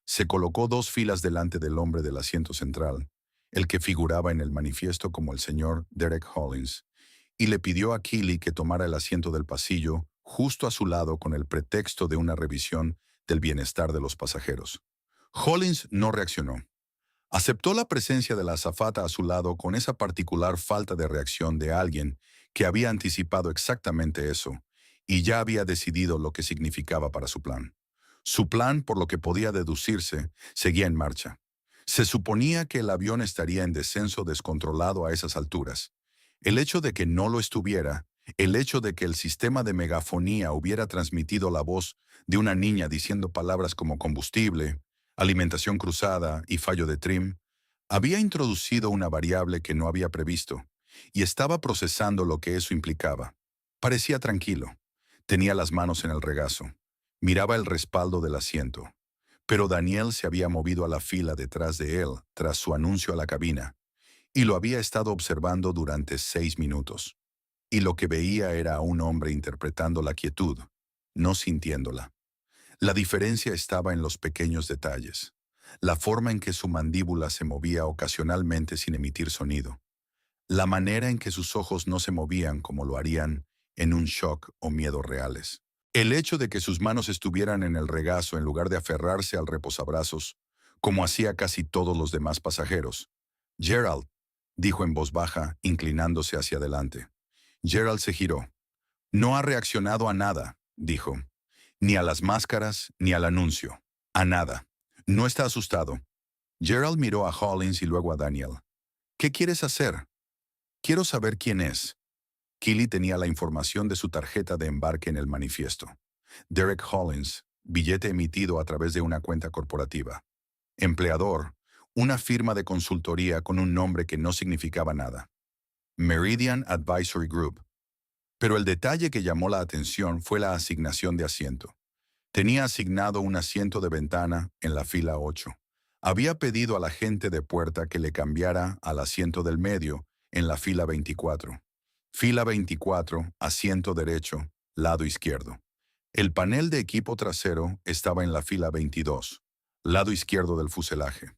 Se colocó 2 filas delante del hombre del asiento central, el que figuraba en el manifiesto como el señor Derek Hollins, y le pidió a Keely que tomara el asiento del pasillo justo a su lado con el pretexto de una revisión del bienestar de los pasajeros. Hollins no reaccionó. Aceptó la presencia de la azafata a su lado con esa particular falta de reacción de alguien que había anticipado exactamente eso y ya había decidido lo que significaba para su plan. Su plan, por lo que podía deducirse, seguía en marcha. Se suponía que el avión estaría en descenso descontrolado a esas alturas. El hecho de que no lo estuviera, el hecho de que el sistema de megafonía hubiera transmitido la voz de una niña diciendo palabras como combustible, alimentación cruzada y fallo de trim, había introducido una variable que no había previsto, y estaba procesando lo que eso implicaba. Parecía tranquilo. Tenía las manos en el regazo. Miraba el respaldo del asiento. Pero Daniel se había movido a la fila detrás de él tras su anuncio a la cabina, y lo había estado observando durante 6 minutos. y lo que veía era a un hombre interpretando la quietud, no sintiéndola. La diferencia estaba en los pequeños detalles, la forma en que su mandíbula se movía ocasionalmente sin emitir sonido, la manera en que sus ojos no se movían como lo harían en un shock o miedo reales. El hecho de que sus manos estuvieran en el regazo en lugar de aferrarse al reposabrazos, como hacía casi todos los demás pasajeros. Gerald, dijo en voz baja, inclinándose hacia adelante. Gerald se giró. No ha reaccionado a nada, dijo. Ni a las máscaras, ni al anuncio. A nada. No está asustado. Gerald miró a Hollins y luego a Daniel. ¿Qué quieres hacer? Quiero saber quién es. Keely tenía la información de su tarjeta de embarque en el manifiesto. Derek Hollins, billete emitido a través de una cuenta corporativa. Empleador, una firma de consultoría con un nombre que no significaba nada. Meridian Advisory Group. Pero el detalle que llamó la atención fue la asignación de asiento. Tenía asignado un asiento de ventana en la fila 8. Había pedido a la gente de puerta que le cambiara al asiento del medio en la fila 24. Fila 24, asiento derecho, lado izquierdo. El panel de equipo trasero estaba en la fila 22, lado izquierdo del fuselaje.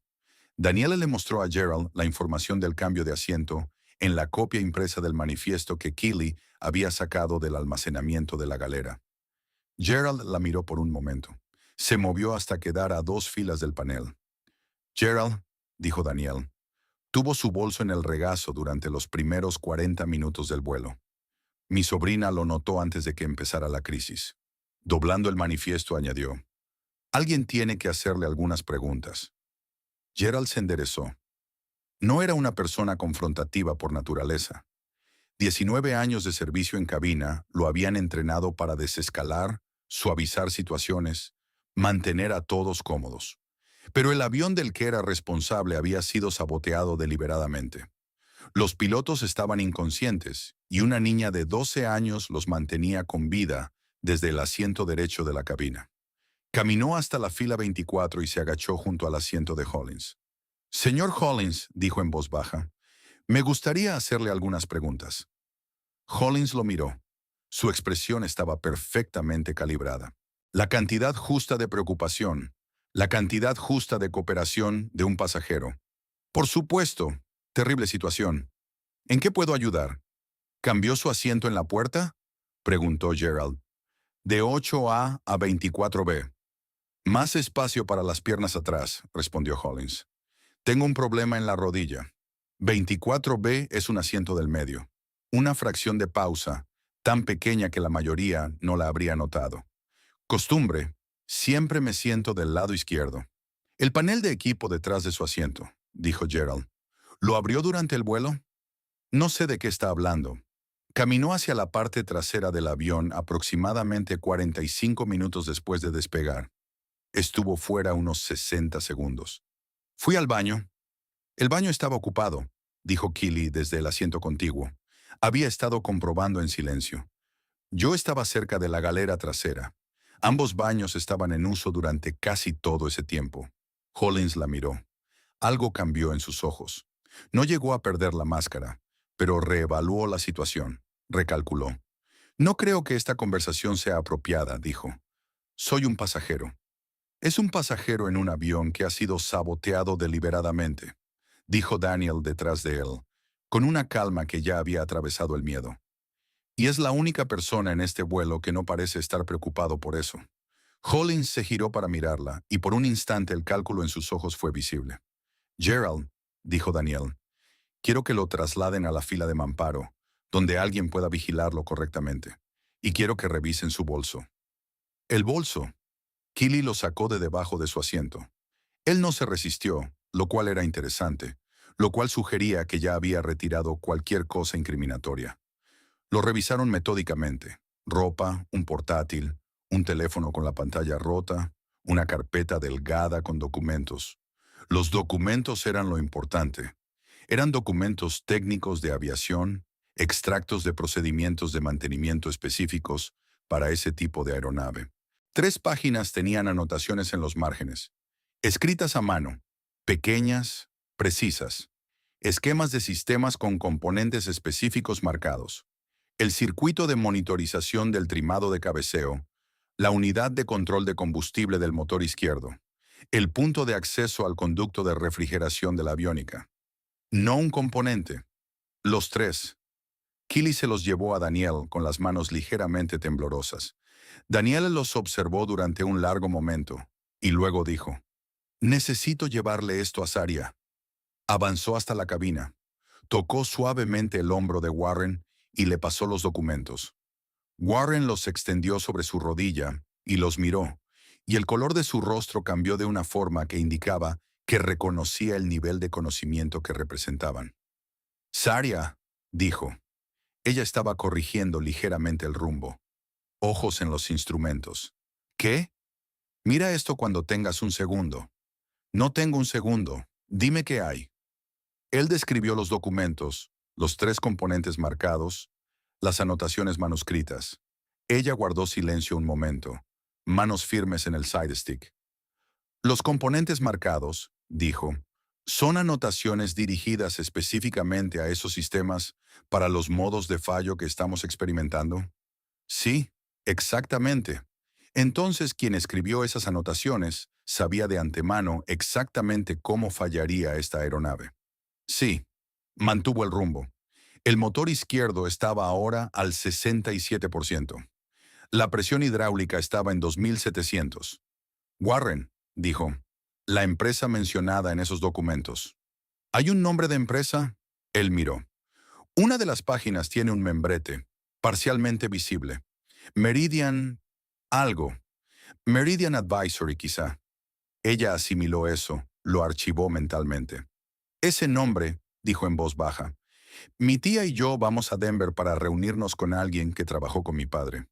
Daniela le mostró a Gerald la información del cambio de asiento en la copia impresa del manifiesto que Keely había sacado del almacenamiento de la galera. Gerald la miró por un momento. Se movió hasta quedar a 2 filas del panel. Gerald, dijo Daniel, tuvo su bolso en el regazo durante los primeros 40 minutos del vuelo. Mi sobrina lo notó antes de que empezara la crisis. Doblando el manifiesto, añadió, alguien tiene que hacerle algunas preguntas. Gerald se enderezó. No era una persona confrontativa por naturaleza. 19 años de servicio en cabina lo habían entrenado para desescalar, suavizar situaciones, mantener a todos cómodos. Pero el avión del que era responsable había sido saboteado deliberadamente. Los pilotos estaban inconscientes y una niña de 12 años los mantenía con vida desde el asiento derecho de la cabina. Caminó hasta la fila 24 y se agachó junto al asiento de Hollins. Señor Hollins, dijo en voz baja, me gustaría hacerle algunas preguntas. Hollins lo miró. Su expresión estaba perfectamente calibrada. La cantidad justa de preocupación, la cantidad justa de cooperación de un pasajero. Por supuesto, terrible situación. ¿En qué puedo ayudar? ¿Cambió su asiento en la puerta? Preguntó Gerald. De 8A a 24B. Más espacio para las piernas atrás, respondió Hollins. Tengo un problema en la rodilla. 24B es un asiento del medio. Una fracción de pausa, tan pequeña que la mayoría no la habría notado. Costumbre, siempre me siento del lado izquierdo. El panel de equipo detrás de su asiento, dijo Gerald. ¿Lo abrió durante el vuelo? No sé de qué está hablando. Caminó hacia la parte trasera del avión aproximadamente 45 minutos después de despegar. Estuvo fuera unos 60 segundos. Fui al baño. El baño estaba ocupado, dijo Keely desde el asiento contiguo. Había estado comprobando en silencio. Yo estaba cerca de la galera trasera. Ambos baños estaban en uso durante casi todo ese tiempo. Hollins la miró. Algo cambió en sus ojos. No llegó a perder la máscara, pero reevaluó la situación. Recalculó. No creo que esta conversación sea apropiada, dijo. Soy un pasajero. Es un pasajero en un avión que ha sido saboteado deliberadamente, dijo Daniel detrás de él, con una calma que ya había atravesado el miedo. Y es la única persona en este vuelo que no parece estar preocupado por eso. Hollins se giró para mirarla, y por un instante el cálculo en sus ojos fue visible. Gerald, dijo Daniel, quiero que lo trasladen a la fila de mamparo, donde alguien pueda vigilarlo correctamente, y quiero que revisen su bolso. El bolso. Keely lo sacó de debajo de su asiento. Él no se resistió, lo cual era interesante, lo cual sugería que ya había retirado cualquier cosa incriminatoria. Lo revisaron metódicamente. Ropa, un portátil, un teléfono con la pantalla rota, una carpeta delgada con documentos. Los documentos eran lo importante. Eran documentos técnicos de aviación, extractos de procedimientos de mantenimiento específicos para ese tipo de aeronave. 3 páginas tenían anotaciones en los márgenes, escritas a mano, pequeñas, precisas, esquemas de sistemas con componentes específicos marcados. el circuito de monitorización del trimado de cabeceo, la unidad de control de combustible del motor izquierdo, el punto de acceso al conducto de refrigeración de la aviónica. No un componente, los tres. Keely se los llevó a Daniel con las manos ligeramente temblorosas. Daniel los observó durante un largo momento, y luego dijo, «Necesito llevarle esto a Saria». Avanzó hasta la cabina, tocó suavemente el hombro de Warren y le pasó los documentos. Warren los extendió sobre su rodilla y los miró, y el color de su rostro cambió de una forma que indicaba que reconocía el nivel de conocimiento que representaban. «Saria», dijo. Ella estaba corrigiendo ligeramente el rumbo. Ojos en los instrumentos. «¿Qué? Mira esto cuando tengas un segundo». «No tengo un segundo. Dime qué hay». Él describió los documentos, los tres componentes marcados, las anotaciones manuscritas. Ella guardó silencio un momento, manos firmes en el side stick. Los componentes marcados, dijo, son anotaciones dirigidas específicamente a esos sistemas para los modos de fallo que estamos experimentando. Sí, exactamente. Entonces, quien escribió esas anotaciones sabía de antemano exactamente cómo fallaría esta aeronave. Sí, mantuvo el rumbo. El motor izquierdo estaba ahora al 67%. La presión hidráulica estaba en 2700. Warren, dijo, la empresa mencionada en esos documentos. ¿Hay un nombre de empresa? Él miró. Una de las páginas tiene un membrete, parcialmente visible. Meridian... algo. Meridian Advisory, quizá. Ella asimiló eso, lo archivó mentalmente. Ese nombre, dijo en voz baja. Mi tía y yo vamos a Denver para reunirnos con alguien que trabajó con mi padre.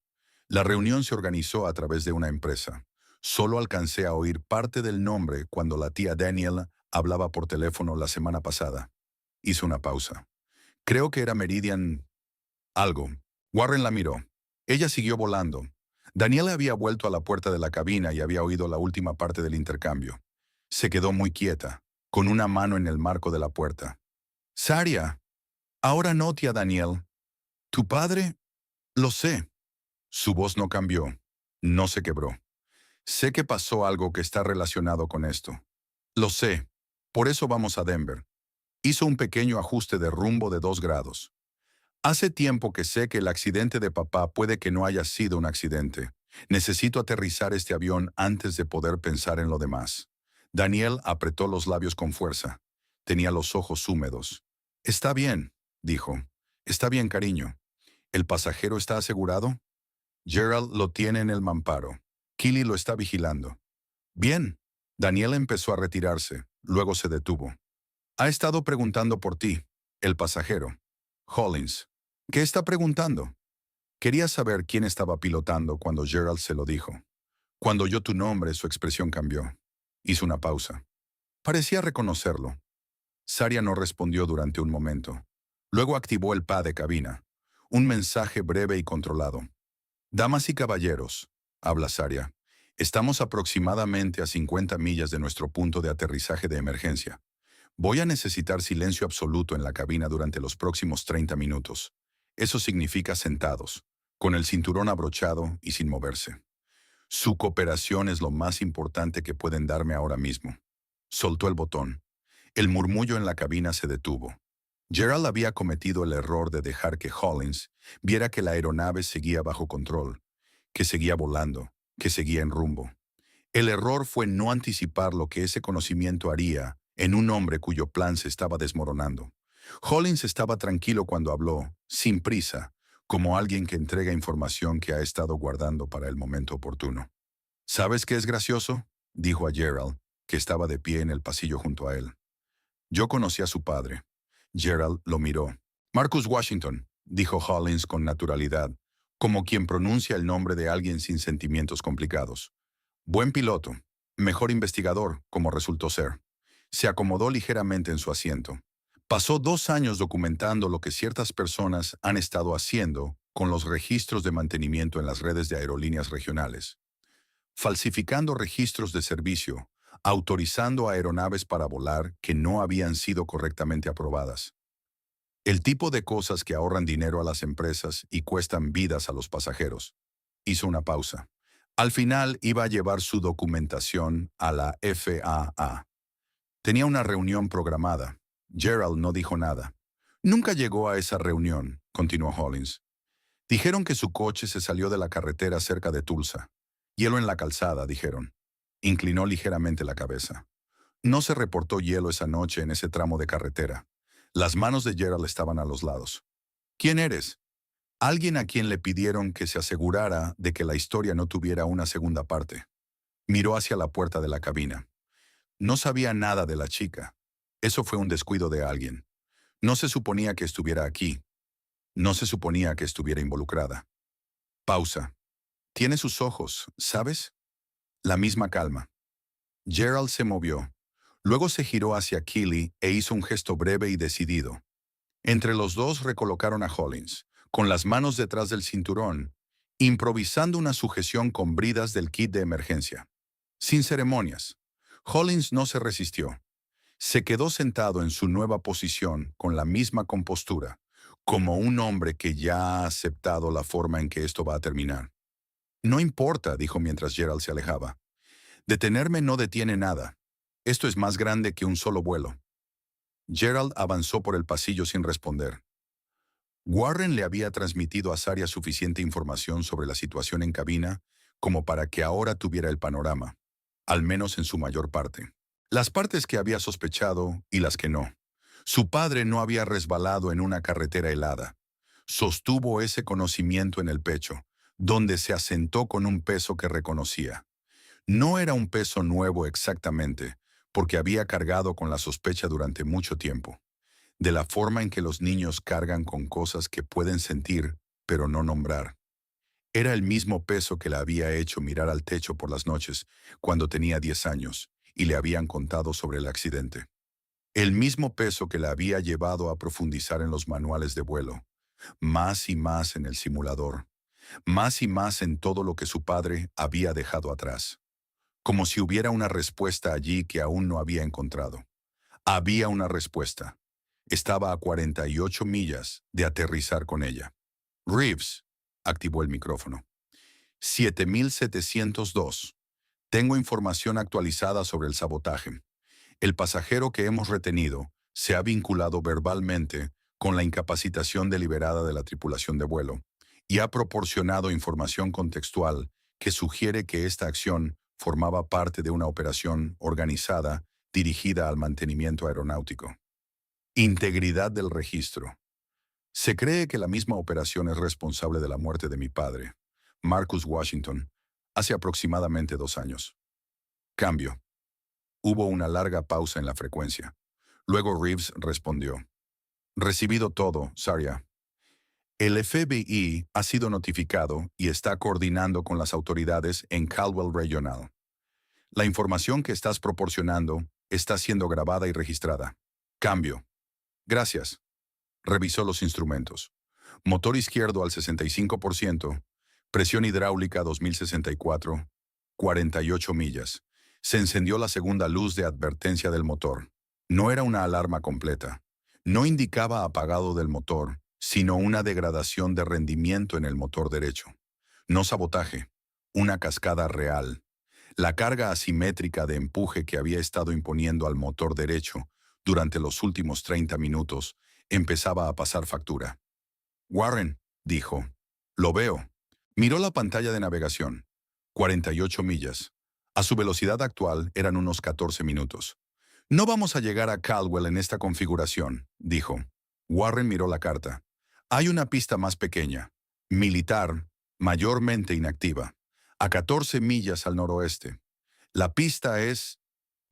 La reunión se organizó a través de una empresa. Solo alcancé a oír parte del nombre cuando la tía Daniel hablaba por teléfono la semana pasada. Hizo una pausa. Creo que era Meridian... algo. Warren la miró. Ella siguió volando. Daniel había vuelto a la puerta de la cabina y había oído la última parte del intercambio. Se quedó muy quieta, con una mano en el marco de la puerta. «Saria, ahora no, tía Daniel. ¿Tu padre?» «Lo sé». Su voz no cambió, no se quebró. «Sé que pasó algo que está relacionado con esto. Lo sé. Por eso vamos a Denver». Hizo un pequeño ajuste de rumbo de 2 grados. «Hace tiempo que sé que el accidente de papá puede que no haya sido un accidente. Necesito aterrizar este avión antes de poder pensar en lo demás». Daniel apretó los labios con fuerza. Tenía los ojos húmedos. «Está bien», dijo. «Está bien, cariño. ¿El pasajero está asegurado?» «Gerald lo tiene en el mamparo. Keely lo está vigilando». «Bien». Daniel empezó a retirarse, luego se detuvo. «Ha estado preguntando por ti, el pasajero. Hollins». «¿Qué está preguntando?» Quería saber quién estaba pilotando cuando Gerald se lo dijo. Cuando oyó tu nombre, su expresión cambió. Hizo una pausa. Parecía reconocerlo. Saria no respondió durante un momento. Luego activó el pad de cabina. Un mensaje breve y controlado. «Damas y caballeros», habla Saria, «estamos aproximadamente a 50 millas de nuestro punto de aterrizaje de emergencia. Voy a necesitar silencio absoluto en la cabina durante los próximos 30 minutos. Eso significa sentados, con el cinturón abrochado y sin moverse. Su cooperación es lo más importante que pueden darme ahora mismo». Soltó el botón. El murmullo en la cabina se detuvo. Gerald había cometido el error de dejar que Hollins viera que la aeronave seguía bajo control, que seguía volando, que seguía en rumbo. El error fue no anticipar lo que ese conocimiento haría en un hombre cuyo plan se estaba desmoronando. Hollins estaba tranquilo cuando habló, sin prisa, como alguien que entrega información que ha estado guardando para el momento oportuno. «¿Sabes qué es gracioso?», dijo a Gerald, que estaba de pie en el pasillo junto a él. «Yo conocí a su padre». Gerald lo miró. «Marcus Washington», dijo Hollins con naturalidad, como quien pronuncia el nombre de alguien sin sentimientos complicados. «Buen piloto, mejor investigador, como resultó ser». Se acomodó ligeramente en su asiento. Pasó 2 años documentando lo que ciertas personas han estado haciendo con los registros de mantenimiento en las redes de aerolíneas regionales. Falsificando registros de servicio, autorizando aeronaves para volar que no habían sido correctamente aprobadas. El tipo de cosas que ahorran dinero a las empresas y cuestan vidas a los pasajeros. Hizo una pausa. Al final iba a llevar su documentación a la FAA. Tenía una reunión programada. Gerald no dijo nada. Nunca llegó a esa reunión, continuó Hollins. Dijeron que su coche se salió de la carretera cerca de Tulsa. Hielo en la calzada, dijeron. Inclinó ligeramente la cabeza. No se reportó hielo esa noche en ese tramo de carretera. Las manos de Gerald estaban a los lados. ¿Quién eres? Alguien a quien le pidieron que se asegurara de que la historia no tuviera una segunda parte. Miró hacia la puerta de la cabina. No sabía nada de la chica. Eso fue un descuido de alguien. No se suponía que estuviera aquí. No se suponía que estuviera involucrada. Pausa. Tiene sus ojos, ¿sabes? La misma calma. Gerald se movió. Luego se giró hacia Keely e hizo un gesto breve y decidido. Entre los dos recolocaron a Hollins, con las manos detrás del cinturón, improvisando una sujeción con bridas del kit de emergencia. Sin ceremonias. Hollins no se resistió. Se quedó sentado en su nueva posición con la misma compostura, como un hombre que ya ha aceptado la forma en que esto va a terminar. No importa, dijo mientras Gerald se alejaba. Detenerme no detiene nada. Esto es más grande que un solo vuelo. Gerald avanzó por el pasillo sin responder. Warren le había transmitido a Saria suficiente información sobre la situación en cabina como para que ahora tuviera el panorama, al menos en su mayor parte. Las partes que había sospechado y las que no. Su padre no había resbalado en una carretera helada. Sostuvo ese conocimiento en el pecho, donde se asentó con un peso que reconocía. No era un peso nuevo exactamente, porque había cargado con la sospecha durante mucho tiempo, de la forma en que los niños cargan con cosas que pueden sentir, pero no nombrar. Era el mismo peso que le había hecho mirar al techo por las noches cuando tenía 10 años y le habían contado sobre el accidente. El mismo peso que le había llevado a profundizar en los manuales de vuelo, más y más en el simulador, más y más en todo lo que su padre había dejado atrás. Como si hubiera una respuesta allí que aún no había encontrado. Había una respuesta. Estaba a 48 millas de aterrizar con ella. Reeves, activó el micrófono. 7702. Tengo información actualizada sobre el sabotaje. El pasajero que hemos retenido se ha vinculado verbalmente con la incapacitación deliberada de la tripulación de vuelo y ha proporcionado información contextual que sugiere que esta acción formaba parte de una operación organizada dirigida al mantenimiento aeronáutico. Integridad del registro. Se cree que la misma operación es responsable de la muerte de mi padre, Marcus Washington, hace aproximadamente 2 años. Cambio. Hubo una larga pausa en la frecuencia. Luego Reeves respondió. Recibido todo, Saria. El FBI ha sido notificado y está coordinando con las autoridades en Caldwell Regional. La información que estás proporcionando está siendo grabada y registrada. Cambio. Gracias. Revisó los instrumentos. Motor izquierdo al 65%, presión hidráulica 2064, 48 millas. Se encendió la segunda luz de advertencia del motor. No era una alarma completa. No indicaba apagado del motor, sino una degradación de rendimiento en el motor derecho. No sabotaje, una cascada real. La carga asimétrica de empuje que había estado imponiendo al motor derecho durante los últimos 30 minutos empezaba a pasar factura. Warren, dijo. Lo veo. Miró la pantalla de navegación. 48 millas. A su velocidad actual eran unos 14 minutos. No vamos a llegar a Caldwell en esta configuración, dijo. Warren miró la carta. Hay una pista más pequeña, militar, mayormente inactiva, a 14 millas al noroeste. La pista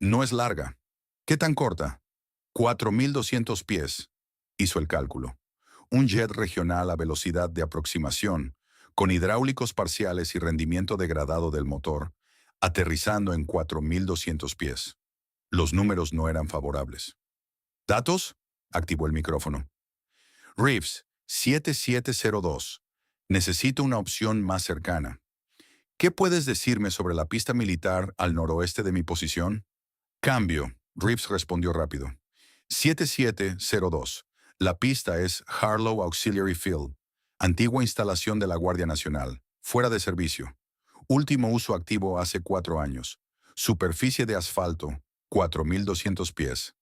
no es larga. ¿Qué tan corta? 4.200 pies. Hizo el cálculo. Un jet regional a velocidad de aproximación, con hidráulicos parciales y rendimiento degradado del motor, aterrizando en 4.200 pies. Los números no eran favorables. ¿Datos? Activó el micrófono. Reeves, 7702. Necesito una opción más cercana. ¿Qué puedes decirme sobre la pista militar al noroeste de mi posición? Cambio. Reeves respondió rápido. 7702. La pista es Harlow Auxiliary Field, antigua instalación de la Guardia Nacional, fuera de servicio. Último uso activo hace 4 años. Superficie de asfalto, 4.200 pies.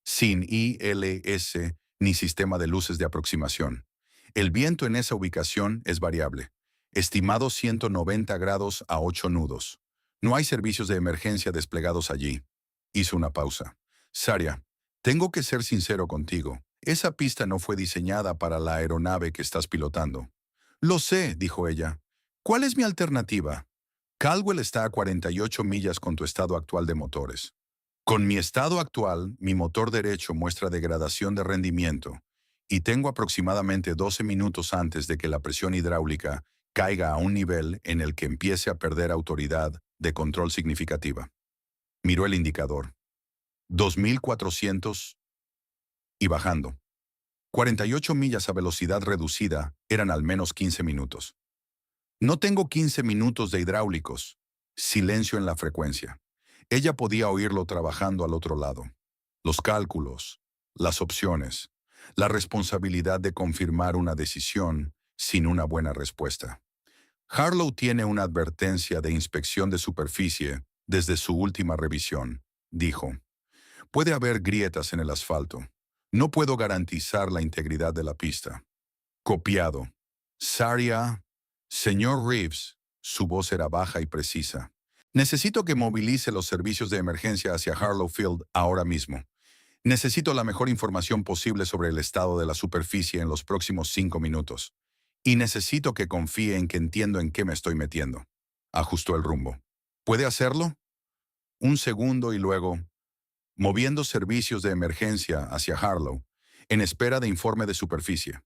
Sin ILS ni sistema de luces de aproximación. El viento en esa ubicación es variable. Estimado 190 grados a 8 nudos. No hay servicios de emergencia desplegados allí. Hizo una pausa. Saria, tengo que ser sincero contigo. Esa pista no fue diseñada para la aeronave que estás pilotando. Lo sé, dijo ella. ¿Cuál es mi alternativa? Caldwell está a 48 millas con tu estado actual de motores. Con mi estado actual, mi motor derecho muestra degradación de rendimiento y tengo aproximadamente 12 minutos antes de que la presión hidráulica caiga a un nivel en el que empiece a perder autoridad de control significativa. Miró el indicador. 2.400 y bajando. 48 millas a velocidad reducida eran al menos 15 minutos. No tengo 15 minutos de hidráulicos. Silencio en la frecuencia. Ella podía oírlo trabajando al otro lado. Los cálculos, las opciones, la responsabilidad de confirmar una decisión sin una buena respuesta. Harlow tiene una advertencia de inspección de superficie desde su última revisión, dijo. Puede haber grietas en el asfalto. No puedo garantizar la integridad de la pista. Copiado. Saria, señor Reeves, su voz era baja y precisa. Necesito que movilice los servicios de emergencia hacia Harlow Field ahora mismo. Necesito la mejor información posible sobre el estado de la superficie en los próximos 5 minutos. Y necesito que confíe en que entiendo en qué me estoy metiendo. Ajustó el rumbo. ¿Puede hacerlo? Un segundo y luego, moviendo servicios de emergencia hacia Harlow, en espera de informe de superficie.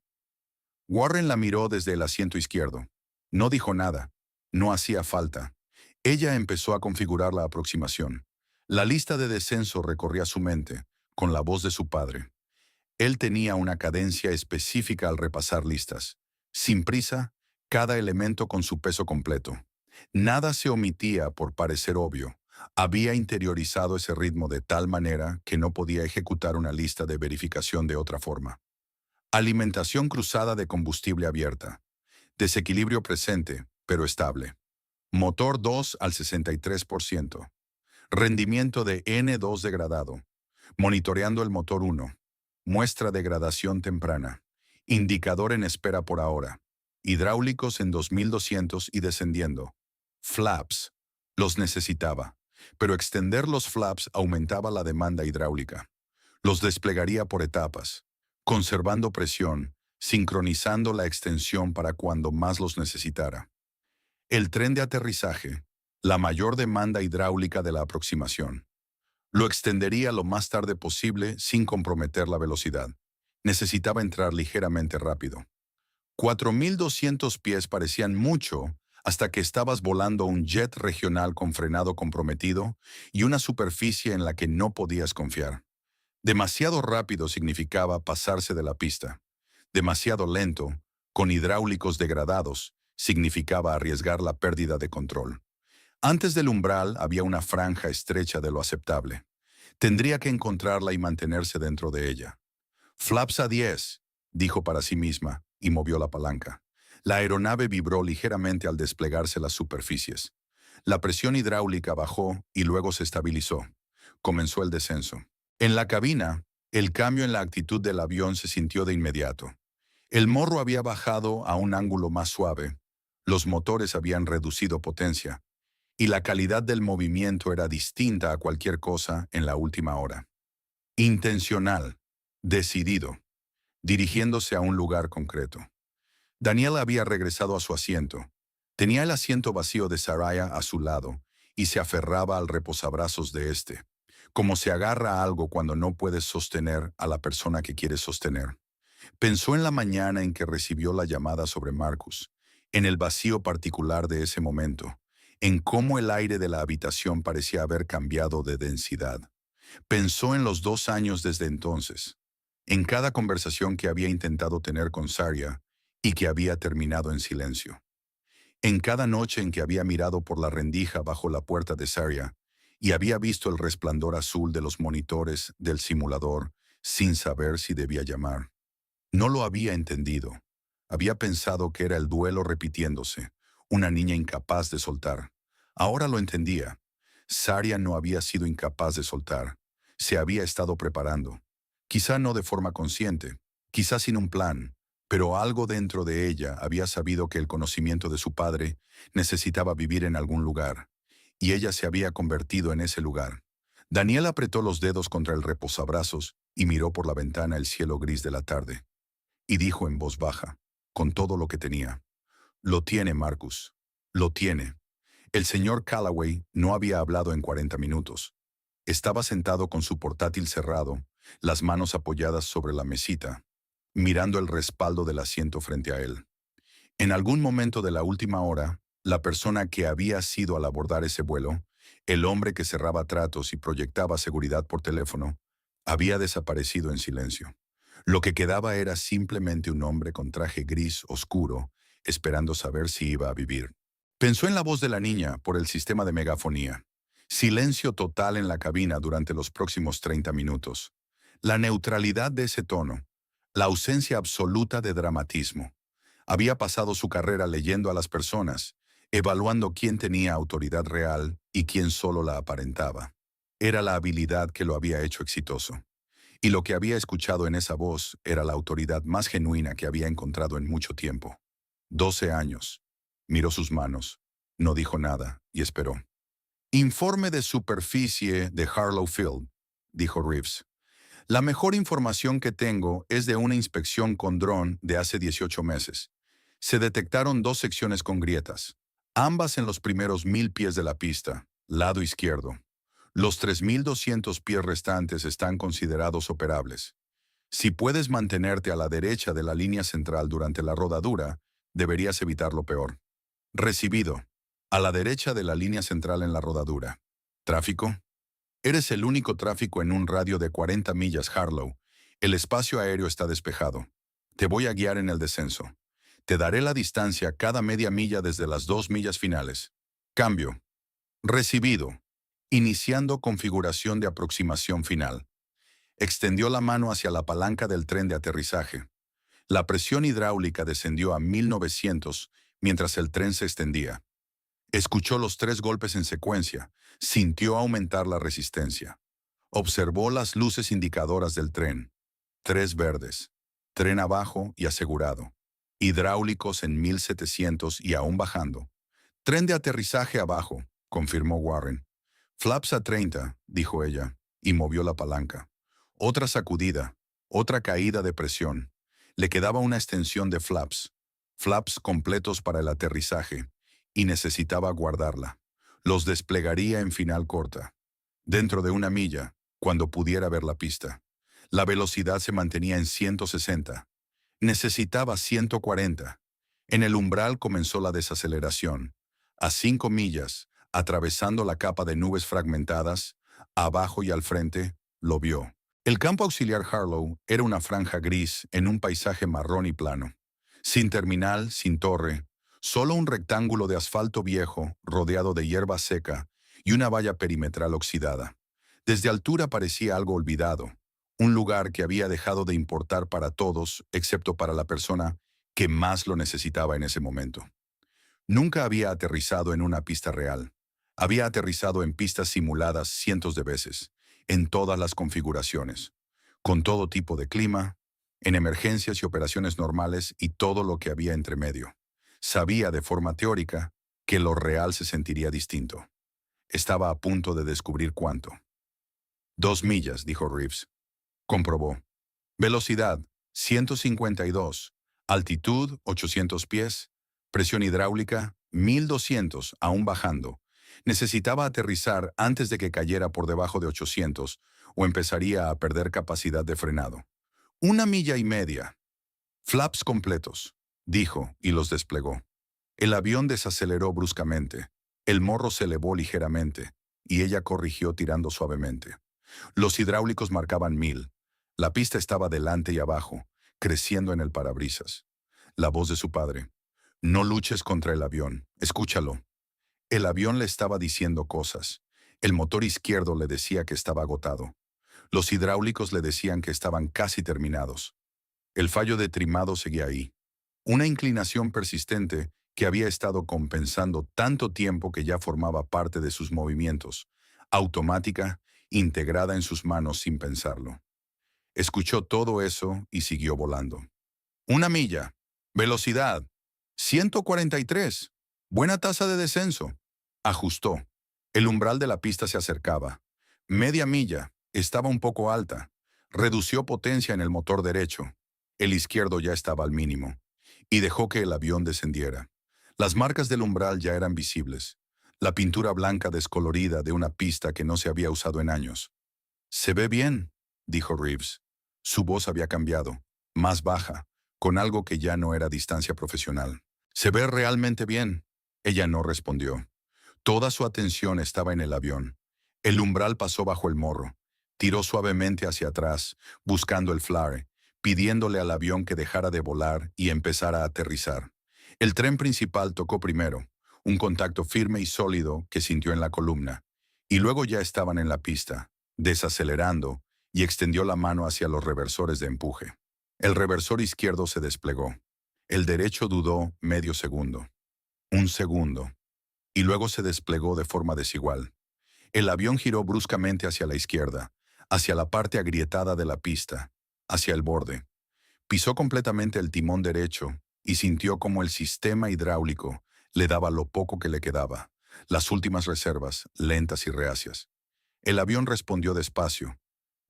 Warren la miró desde el asiento izquierdo. No dijo nada. No hacía falta. Ella empezó a configurar la aproximación. La lista de descenso recorría su mente, con la voz de su padre. Él tenía una cadencia específica al repasar listas. Sin prisa, cada elemento con su peso completo. Nada se omitía por parecer obvio. Había interiorizado ese ritmo de tal manera que no podía ejecutar una lista de verificación de otra forma. Alimentación cruzada de combustible abierta. Desequilibrio presente, pero estable. Motor 2 al 63%. Rendimiento de N2 degradado. Monitoreando el motor 1. Muestra degradación temprana. Indicador en espera por ahora. Hidráulicos en 2200 y descendiendo. Flaps. Los necesitaba. Pero extender los flaps aumentaba la demanda hidráulica. Los desplegaría por etapas, conservando presión, sincronizando la extensión para cuando más los necesitara. El tren de aterrizaje, la mayor demanda hidráulica de la aproximación. Lo extendería lo más tarde posible sin comprometer la velocidad. Necesitaba entrar ligeramente rápido. 4.200 pies parecían mucho hasta que estabas volando un jet regional con frenado comprometido y una superficie en la que no podías confiar. Demasiado rápido significaba pasarse de la pista. Demasiado lento, con hidráulicos degradados, significaba arriesgar la pérdida de control. Antes del umbral había una franja estrecha de lo aceptable. Tendría que encontrarla y mantenerse dentro de ella. Flaps a 10, dijo para sí misma, y movió la palanca. La aeronave vibró ligeramente al desplegarse las superficies. La presión hidráulica bajó y luego se estabilizó. Comenzó el descenso. En la cabina, el cambio en la actitud del avión se sintió de inmediato. El morro había bajado a un ángulo más suave. Los motores habían reducido potencia. Y la calidad del movimiento era distinta a cualquier cosa en la última hora. Intencional, decidido, dirigiéndose a un lugar concreto. Daniela había regresado a su asiento. Tenía el asiento vacío de Saraya a su lado y se aferraba al reposabrazos de éste, como se agarra a algo cuando no puedes sostener a la persona que quieres sostener. Pensó en la mañana en que recibió la llamada sobre Marcus, en el vacío particular de ese momento, en cómo el aire de la habitación parecía haber cambiado de densidad. Pensó en los 2 años desde entonces, en cada conversación que había intentado tener con Saria y que había terminado en silencio. En cada noche en que había mirado por la rendija bajo la puerta de Saria y había visto el resplandor azul de los monitores del simulador sin saber si debía llamar. No lo había entendido. Había pensado que era el duelo repitiéndose, una niña incapaz de soltar. Ahora lo entendía. Saria no había sido incapaz de soltar. Se había estado preparando. Quizá no de forma consciente, quizá sin un plan, pero algo dentro de ella había sabido que el conocimiento de su padre necesitaba vivir en algún lugar, y ella se había convertido en ese lugar. Daniel apretó los dedos contra el reposabrazos y miró por la ventana el cielo gris de la tarde, y dijo en voz baja, con todo lo que tenía: «Lo tiene, Marcus. Lo tiene». El señor Calloway no había hablado en 40 minutos. Estaba sentado con su portátil cerrado, las manos apoyadas sobre la mesita, mirando el respaldo del asiento frente a él. En algún momento de la última hora, la persona que había sido al abordar ese vuelo, el hombre que cerraba tratos y proyectaba seguridad por teléfono, había desaparecido en silencio. Lo que quedaba era simplemente un hombre con traje gris oscuro, esperando saber si iba a vivir. Pensó en la voz de la niña por el sistema de megafonía. Silencio total en la cabina durante los próximos 30 minutos. La neutralidad de ese tono, la ausencia absoluta de dramatismo. Había pasado su carrera leyendo a las personas, evaluando quién tenía autoridad real y quién solo la aparentaba. Era la habilidad que lo había hecho exitoso. Y lo que había escuchado en esa voz era la autoridad más genuina que había encontrado en mucho tiempo. 12 años. Miró sus manos. No dijo nada y esperó. «Informe de superficie de Harlow Field», dijo Reeves. «La mejor información que tengo es de una inspección con dron de hace 18 meses. Se detectaron 2 secciones con grietas, ambas en los primeros 1000 pies de la pista, lado izquierdo. Los 3200 pies restantes están considerados operables. Si puedes mantenerte a la derecha de la línea central durante la rodadura, deberías evitar lo peor». Recibido. A la derecha de la línea central en la rodadura. ¿Tráfico? Eres el único tráfico en un radio de 40 millas, Harlow. El espacio aéreo está despejado. Te voy a guiar en el descenso. Te daré la distancia cada media milla desde las 2 millas finales. Cambio. Recibido. Iniciando configuración de aproximación final. Extendió la mano hacia la palanca del tren de aterrizaje. La presión hidráulica descendió a 1900 mientras el tren se extendía. Escuchó los 3 golpes en secuencia, sintió aumentar la resistencia. Observó las luces indicadoras del tren. 3 verdes. Tren abajo y asegurado. Hidráulicos en 1700 y aún bajando. Tren de aterrizaje abajo, confirmó Warren. Flaps a 30, dijo ella, y movió la palanca. Otra sacudida, otra caída de presión. Le quedaba una extensión de flaps. Flaps completos para el aterrizaje, y necesitaba guardarla. Los desplegaría en final corta. Dentro de 1 milla, cuando pudiera ver la pista. La velocidad se mantenía en 160. Necesitaba 140. En el umbral comenzó la desaceleración. A 5 millas, atravesando la capa de nubes fragmentadas, abajo y al frente, lo vio. El campo auxiliar Harlow era una franja gris en un paisaje marrón y plano. Sin terminal, sin torre, solo un rectángulo de asfalto viejo rodeado de hierba seca y una valla perimetral oxidada. Desde altura parecía algo olvidado, un lugar que había dejado de importar para todos excepto para la persona que más lo necesitaba en ese momento. Nunca había aterrizado en una pista real. Había aterrizado en pistas simuladas cientos de veces, en todas las configuraciones, con todo tipo de clima, en emergencias y operaciones normales y todo lo que había entre medio. Sabía de forma teórica que lo real se sentiría distinto. Estaba a punto de descubrir cuánto. 2 millas, dijo Reeves. Comprobó. Velocidad, 152. Altitud, 800 pies. Presión hidráulica, 1200, aún bajando. Necesitaba aterrizar antes de que cayera por debajo de 800 o empezaría a perder capacidad de frenado. 1,5 millas. Flaps completos, dijo y los desplegó. El avión desaceleró bruscamente. El morro se elevó ligeramente y ella corrigió tirando suavemente. Los hidráulicos marcaban 1000. La pista estaba delante y abajo, creciendo en el parabrisas. La voz de su padre. No luches contra el avión, escúchalo. El avión le estaba diciendo cosas. El motor izquierdo le decía que estaba agotado. Los hidráulicos le decían que estaban casi terminados. El fallo de trimado seguía ahí. Una inclinación persistente que había estado compensando tanto tiempo que ya formaba parte de sus movimientos, automática, integrada en sus manos sin pensarlo. Escuchó todo eso y siguió volando. 1 milla. Velocidad. 143. Buena tasa de descenso. Ajustó. El umbral de la pista se acercaba. 1/2 milla. Estaba un poco alta. Redució potencia en el motor derecho. El izquierdo ya estaba al mínimo. Y dejó que el avión descendiera. Las marcas del umbral ya eran visibles. La pintura blanca descolorida de una pista que no se había usado en años. «Se ve bien», dijo Reeves. Su voz había cambiado, más baja, con algo que ya no era distancia profesional. «Se ve realmente bien». Ella no respondió. Toda su atención estaba en el avión. El umbral pasó bajo el morro. Tiró suavemente hacia atrás, buscando el flare, pidiéndole al avión que dejara de volar y empezara a aterrizar. El tren principal tocó primero, un contacto firme y sólido que sintió en la columna, y luego ya estaban en la pista, desacelerando, y extendió la mano hacia los reversores de empuje. El reversor izquierdo se desplegó. El derecho dudó medio segundo. Un segundo. Y luego se desplegó de forma desigual. El avión giró bruscamente hacia la izquierda, hacia la parte agrietada de la pista, hacia el borde. Pisó completamente el timón derecho y sintió como el sistema hidráulico le daba lo poco que le quedaba, las últimas reservas, lentas y reacias. El avión respondió despacio.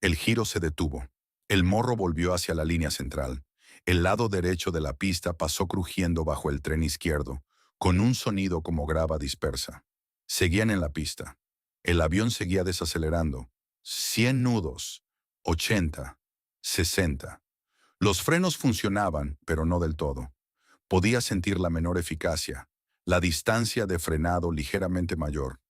El giro se detuvo. El morro volvió hacia la línea central. El lado derecho de la pista pasó crujiendo bajo el tren izquierdo, con un sonido como grava dispersa. Seguían en la pista. El avión seguía desacelerando. 100 nudos. 80. 60. Los frenos funcionaban, pero no del todo. Podía sentir la menor eficacia, la distancia de frenado ligeramente mayor.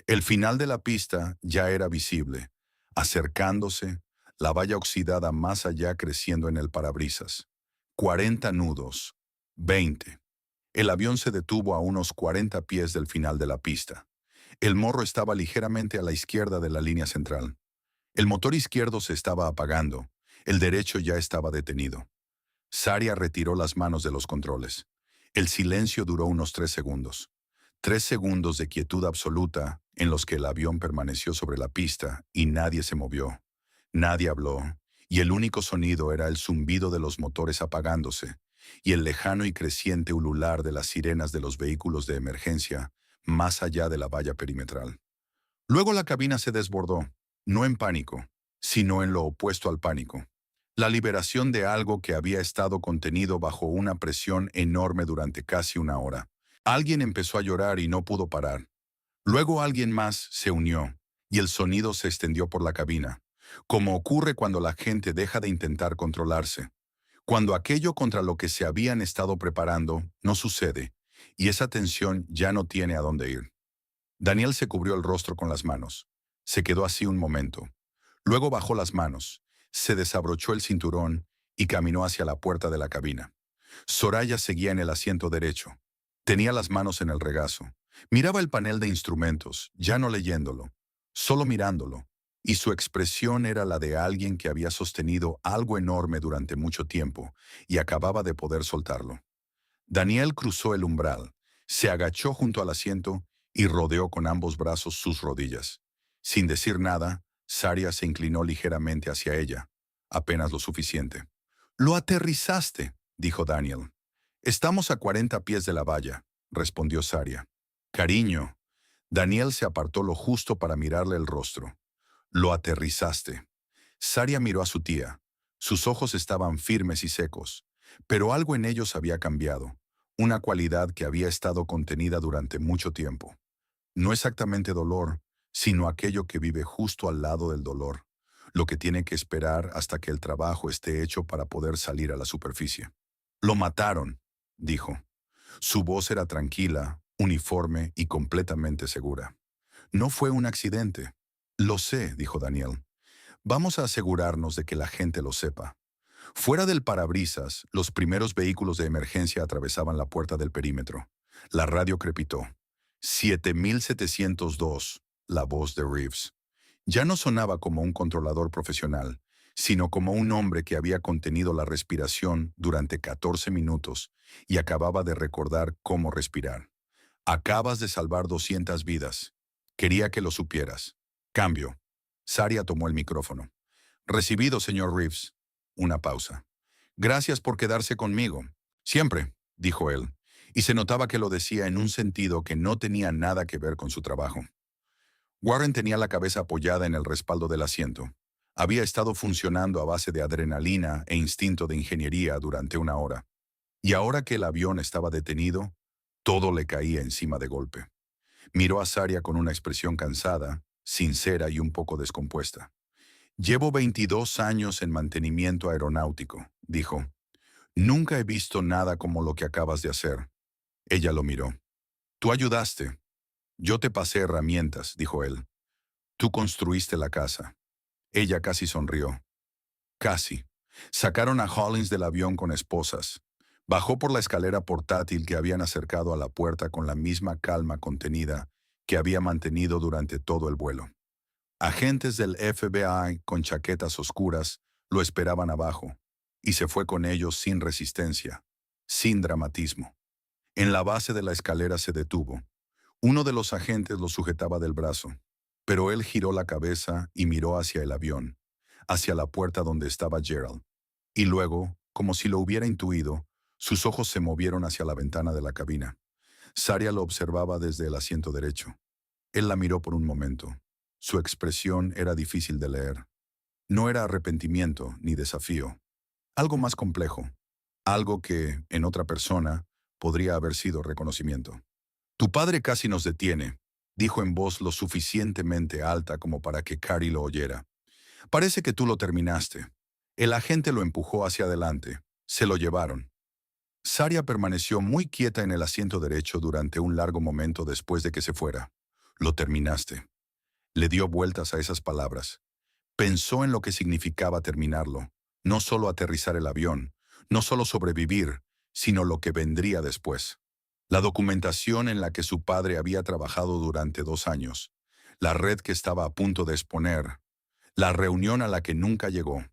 El final de la pista ya era visible, acercándose, la valla oxidada más allá creciendo en el parabrisas. 40 nudos. 20. El avión se detuvo a unos 40 pies del final de la pista. El morro estaba ligeramente a la izquierda de la línea central. El motor izquierdo se estaba apagando. El derecho ya estaba detenido. Saria retiró las manos de los controles. El silencio duró unos 3 segundos. 3 segundos de quietud absoluta en los que el avión permaneció sobre la pista y nadie se movió. Nadie habló, y el único sonido era el zumbido de los motores apagándose y el lejano y creciente ulular de las sirenas de los vehículos de emergencia más allá de la valla perimetral. Luego la cabina se desbordó, no en pánico, sino en lo opuesto al pánico. La liberación de algo que había estado contenido bajo una presión enorme durante casi 1 hora. Alguien empezó a llorar y no pudo parar. Luego alguien más se unió, y el sonido se extendió por la cabina, como ocurre cuando la gente deja de intentar controlarse. Cuando aquello contra lo que se habían estado preparando no sucede, y esa tensión ya no tiene a dónde ir. Daniel se cubrió el rostro con las manos. Se quedó así un momento. Luego bajó las manos, se desabrochó el cinturón y caminó hacia la puerta de la cabina. Soraya seguía en el asiento derecho. Tenía las manos en el regazo. Miraba el panel de instrumentos, ya no leyéndolo, solo mirándolo, y su expresión era la de alguien que había sostenido algo enorme durante mucho tiempo y acababa de poder soltarlo. Daniel cruzó el umbral, se agachó junto al asiento y rodeó con ambos brazos sus rodillas. Sin decir nada, Saria se inclinó ligeramente hacia ella, apenas lo suficiente. «Lo aterrizaste», dijo Daniel. «Estamos a 40 pies de la valla», respondió Saria. «Cariño». Daniel se apartó lo justo para mirarle el rostro. «Lo aterrizaste». Saria miró a su tía. Sus ojos estaban firmes y secos, pero algo en ellos había cambiado, una cualidad que había estado contenida durante mucho tiempo. No exactamente dolor, sino aquello que vive justo al lado del dolor, lo que tiene que esperar hasta que el trabajo esté hecho para poder salir a la superficie. «Lo mataron», dijo. Su voz era tranquila, uniforme y completamente segura. «No fue un accidente». «Lo sé», dijo Daniel. «Vamos a asegurarnos de que la gente lo sepa». Fuera del parabrisas, los primeros vehículos de emergencia atravesaban la puerta del perímetro. La radio crepitó. 7702, la voz de Reeves. Ya no sonaba como un controlador profesional, sino como un hombre que había contenido la respiración durante 14 minutos y acababa de recordar cómo respirar. Acabas de salvar 200 vidas. Quería que lo supieras. Cambio. Saria tomó el micrófono. Recibido, señor Reeves. Una pausa. Gracias por quedarse conmigo. Siempre, dijo él, y se notaba que lo decía en un sentido que no tenía nada que ver con su trabajo. Warren tenía la cabeza apoyada en el respaldo del asiento. Había estado funcionando a base de adrenalina e instinto de ingeniería durante una hora. Y ahora que el avión estaba detenido, todo le caía encima de golpe. Miró a Saria con una expresión cansada, sincera y un poco descompuesta. Llevo 22 años en mantenimiento aeronáutico, dijo. Nunca he visto nada como lo que acabas de hacer. Ella lo miró. Tú ayudaste. Yo te pasé herramientas, dijo él. Tú construiste la casa. Ella casi sonrió. Casi. Sacaron a Hollins del avión con esposas. Bajó por la escalera portátil que habían acercado a la puerta con la misma calma contenida que había mantenido durante todo el vuelo. Agentes del FBI con chaquetas oscuras lo esperaban abajo, y se fue con ellos sin resistencia, sin dramatismo. En la base de la escalera se detuvo. Uno de los agentes lo sujetaba del brazo, pero él giró la cabeza y miró hacia el avión, hacia la puerta donde estaba Gerald. Y luego, como si lo hubiera intuido, sus ojos se movieron hacia la ventana de la cabina. Saria lo observaba desde el asiento derecho. Él la miró por un momento. Su expresión era difícil de leer. No era arrepentimiento ni desafío. Algo más complejo. Algo que, en otra persona, podría haber sido reconocimiento. Tu padre casi nos detiene, dijo en voz lo suficientemente alta como para que Carrie lo oyera. Parece que tú lo terminaste. El agente lo empujó hacia adelante. Se lo llevaron. Saria permaneció muy quieta en el asiento derecho durante un largo momento después de que se fuera. Lo terminaste. Le dio vueltas a esas palabras. Pensó en lo que significaba terminarlo. No solo aterrizar el avión, no solo sobrevivir, sino lo que vendría después. La documentación en la que su padre había trabajado durante 2 años. La red que estaba a punto de exponer. La reunión a la que nunca llegó.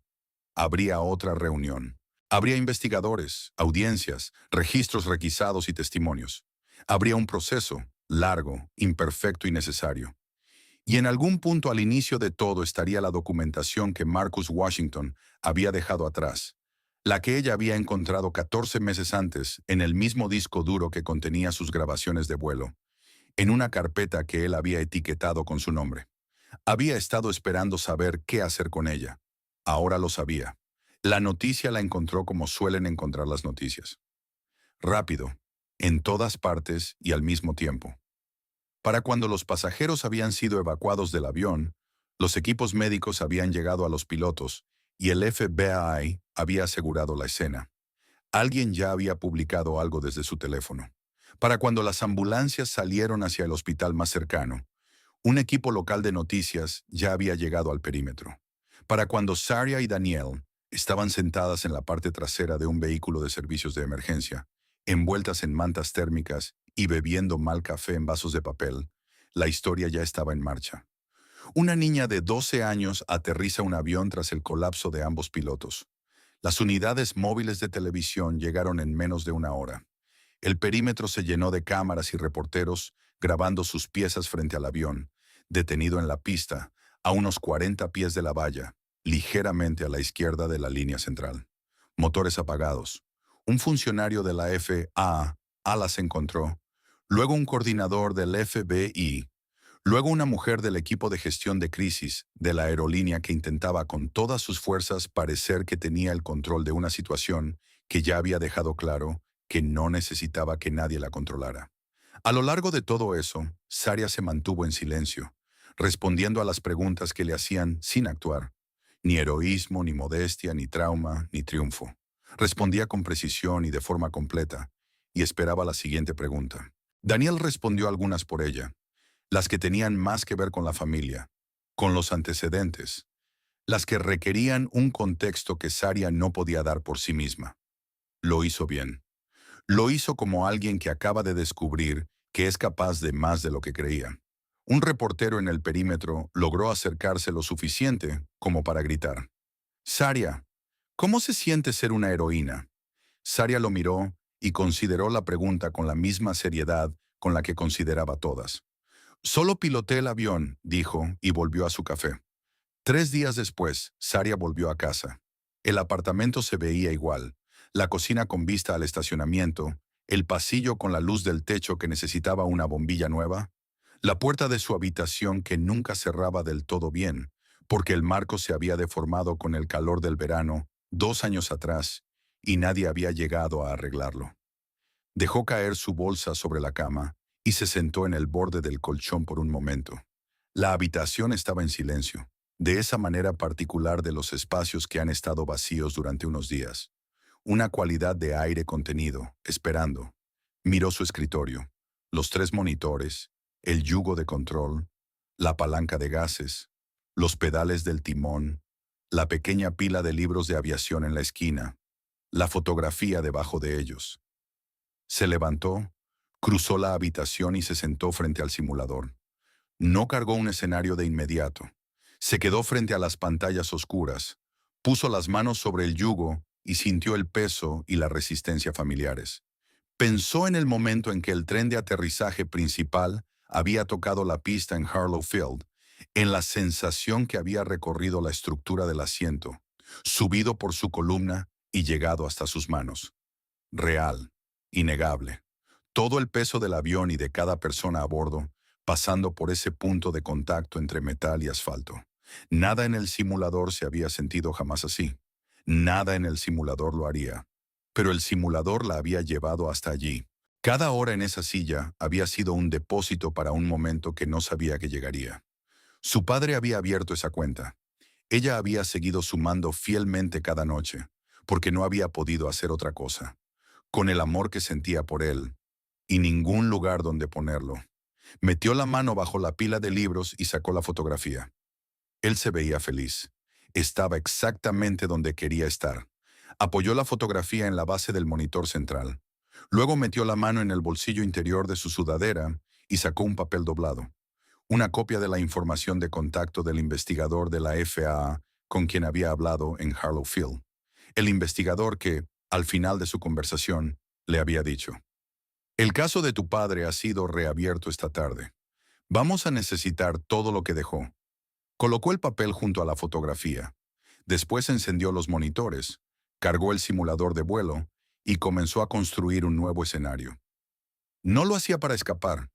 Habría otra reunión. Habría investigadores, audiencias, registros requisados y testimonios. Habría un proceso, largo, imperfecto y necesario. Y en algún punto al inicio de todo estaría la documentación que Marcus Washington había dejado atrás, la que ella había encontrado 14 meses antes en el mismo disco duro que contenía sus grabaciones de vuelo, en una carpeta que él había etiquetado con su nombre. Había estado esperando saber qué hacer con ella. Ahora lo sabía. La noticia la encontró como suelen encontrar las noticias. Rápido, en todas partes y al mismo tiempo. Para cuando los pasajeros habían sido evacuados del avión, los equipos médicos habían llegado a los pilotos y el FBI había asegurado la escena. Alguien ya había publicado algo desde su teléfono. Para cuando las ambulancias salieron hacia el hospital más cercano, un equipo local de noticias ya había llegado al perímetro. Para cuando Saria y Danielle estaban sentadas en la parte trasera de un vehículo de servicios de emergencia, envueltas en mantas térmicas y bebiendo mal café en vasos de papel, la historia ya estaba en marcha. Una niña de 12 años aterriza un avión tras el colapso de ambos pilotos. Las unidades móviles de televisión llegaron en menos de una hora. El perímetro se llenó de cámaras y reporteros grabando sus piezas frente al avión, detenido en la pista, a unos 40 pies de la valla, ligeramente a la izquierda de la línea central. Motores apagados. Un funcionario de la FAA las encontró, luego un coordinador del FBI, luego una mujer del equipo de gestión de crisis de la aerolínea que intentaba con todas sus fuerzas parecer que tenía el control de una situación que ya había dejado claro que no necesitaba que nadie la controlara. A lo largo de todo eso, Saria se mantuvo en silencio, respondiendo a las preguntas que le hacían sin actuar. Ni heroísmo, ni modestia, ni trauma, ni triunfo. Respondía con precisión y de forma completa, y esperaba la siguiente pregunta. Daniel respondió algunas por ella, las que tenían más que ver con la familia, con los antecedentes, las que requerían un contexto que Saria no podía dar por sí misma. Lo hizo bien. Lo hizo como alguien que acaba de descubrir que es capaz de más de lo que creía. Un reportero en el perímetro logró acercarse lo suficiente como para gritar. Saria, ¿cómo se siente ser una heroína? Saria lo miró y consideró la pregunta con la misma seriedad con la que consideraba todas. Solo piloté el avión, dijo, y volvió a su café. 3 días después, Saria volvió a casa. El apartamento se veía igual, la cocina con vista al estacionamiento, el pasillo con la luz del techo que necesitaba una bombilla nueva, la puerta de su habitación que nunca cerraba del todo bien, porque el marco se había deformado con el calor del verano 2 años atrás y nadie había llegado a arreglarlo. Dejó caer su bolsa sobre la cama y se sentó en el borde del colchón por un momento. La habitación estaba en silencio, de esa manera particular de los espacios que han estado vacíos durante unos días. Una cualidad de aire contenido, esperando. Miró su escritorio, los 3 monitores, el yugo de control, la palanca de gases, los pedales del timón, la pequeña pila de libros de aviación en la esquina, la fotografía debajo de ellos. Se levantó, cruzó la habitación y se sentó frente al simulador. No cargó un escenario de inmediato. Se quedó frente a las pantallas oscuras, puso las manos sobre el yugo y sintió el peso y la resistencia familiares. Pensó en el momento en que el tren de aterrizaje principal había tocado la pista en Harlow Field, en la sensación que había recorrido la estructura del asiento, subido por su columna y llegado hasta sus manos. Real, innegable. Todo el peso del avión y de cada persona a bordo, pasando por ese punto de contacto entre metal y asfalto. Nada en el simulador se había sentido jamás así. Nada en el simulador lo haría. Pero el simulador la había llevado hasta allí. Cada hora en esa silla había sido un depósito para un momento que no sabía que llegaría. Su padre había abierto esa cuenta. Ella había seguido sumando fielmente cada noche, porque no había podido hacer otra cosa. Con el amor que sentía por él, y ningún lugar donde ponerlo. Metió la mano bajo la pila de libros y sacó la fotografía. Él se veía feliz. Estaba exactamente donde quería estar. Apoyó la fotografía en la base del monitor central. Luego metió la mano en el bolsillo interior de su sudadera y sacó un papel doblado. Una copia de la información de contacto del investigador de la FAA con quien había hablado en Harlow Field. El investigador que, al final de su conversación, le había dicho: el caso de tu padre ha sido reabierto esta tarde. Vamos a necesitar todo lo que dejó. Colocó el papel junto a la fotografía. Después encendió los monitores, cargó el simulador de vuelo y comenzó a construir un nuevo escenario. No lo hacía para escapar.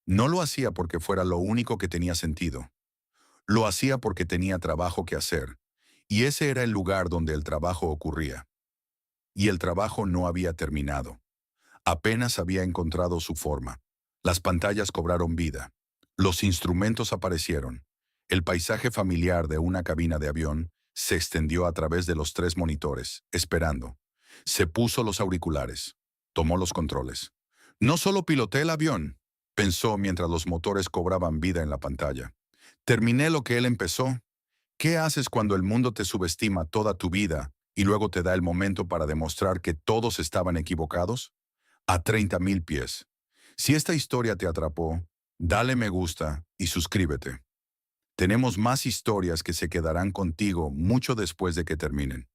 No lo hacía porque fuera lo único que tenía sentido. Lo hacía porque tenía trabajo que hacer, y ese era el lugar donde el trabajo ocurría. Y el trabajo no había terminado. Apenas había encontrado su forma. Las pantallas cobraron vida. Los instrumentos aparecieron. El paisaje familiar de una cabina de avión se extendió a través de los 3 monitores, esperando. Se puso los auriculares. Tomó los controles. No solo piloté el avión, pensó mientras los motores cobraban vida en la pantalla. Terminé lo que él empezó. ¿Qué haces cuando el mundo te subestima toda tu vida y luego te da el momento para demostrar que todos estaban equivocados? A 30.000 pies. Si esta historia te atrapó, dale me gusta y suscríbete. Tenemos más historias que se quedarán contigo mucho después de que terminen.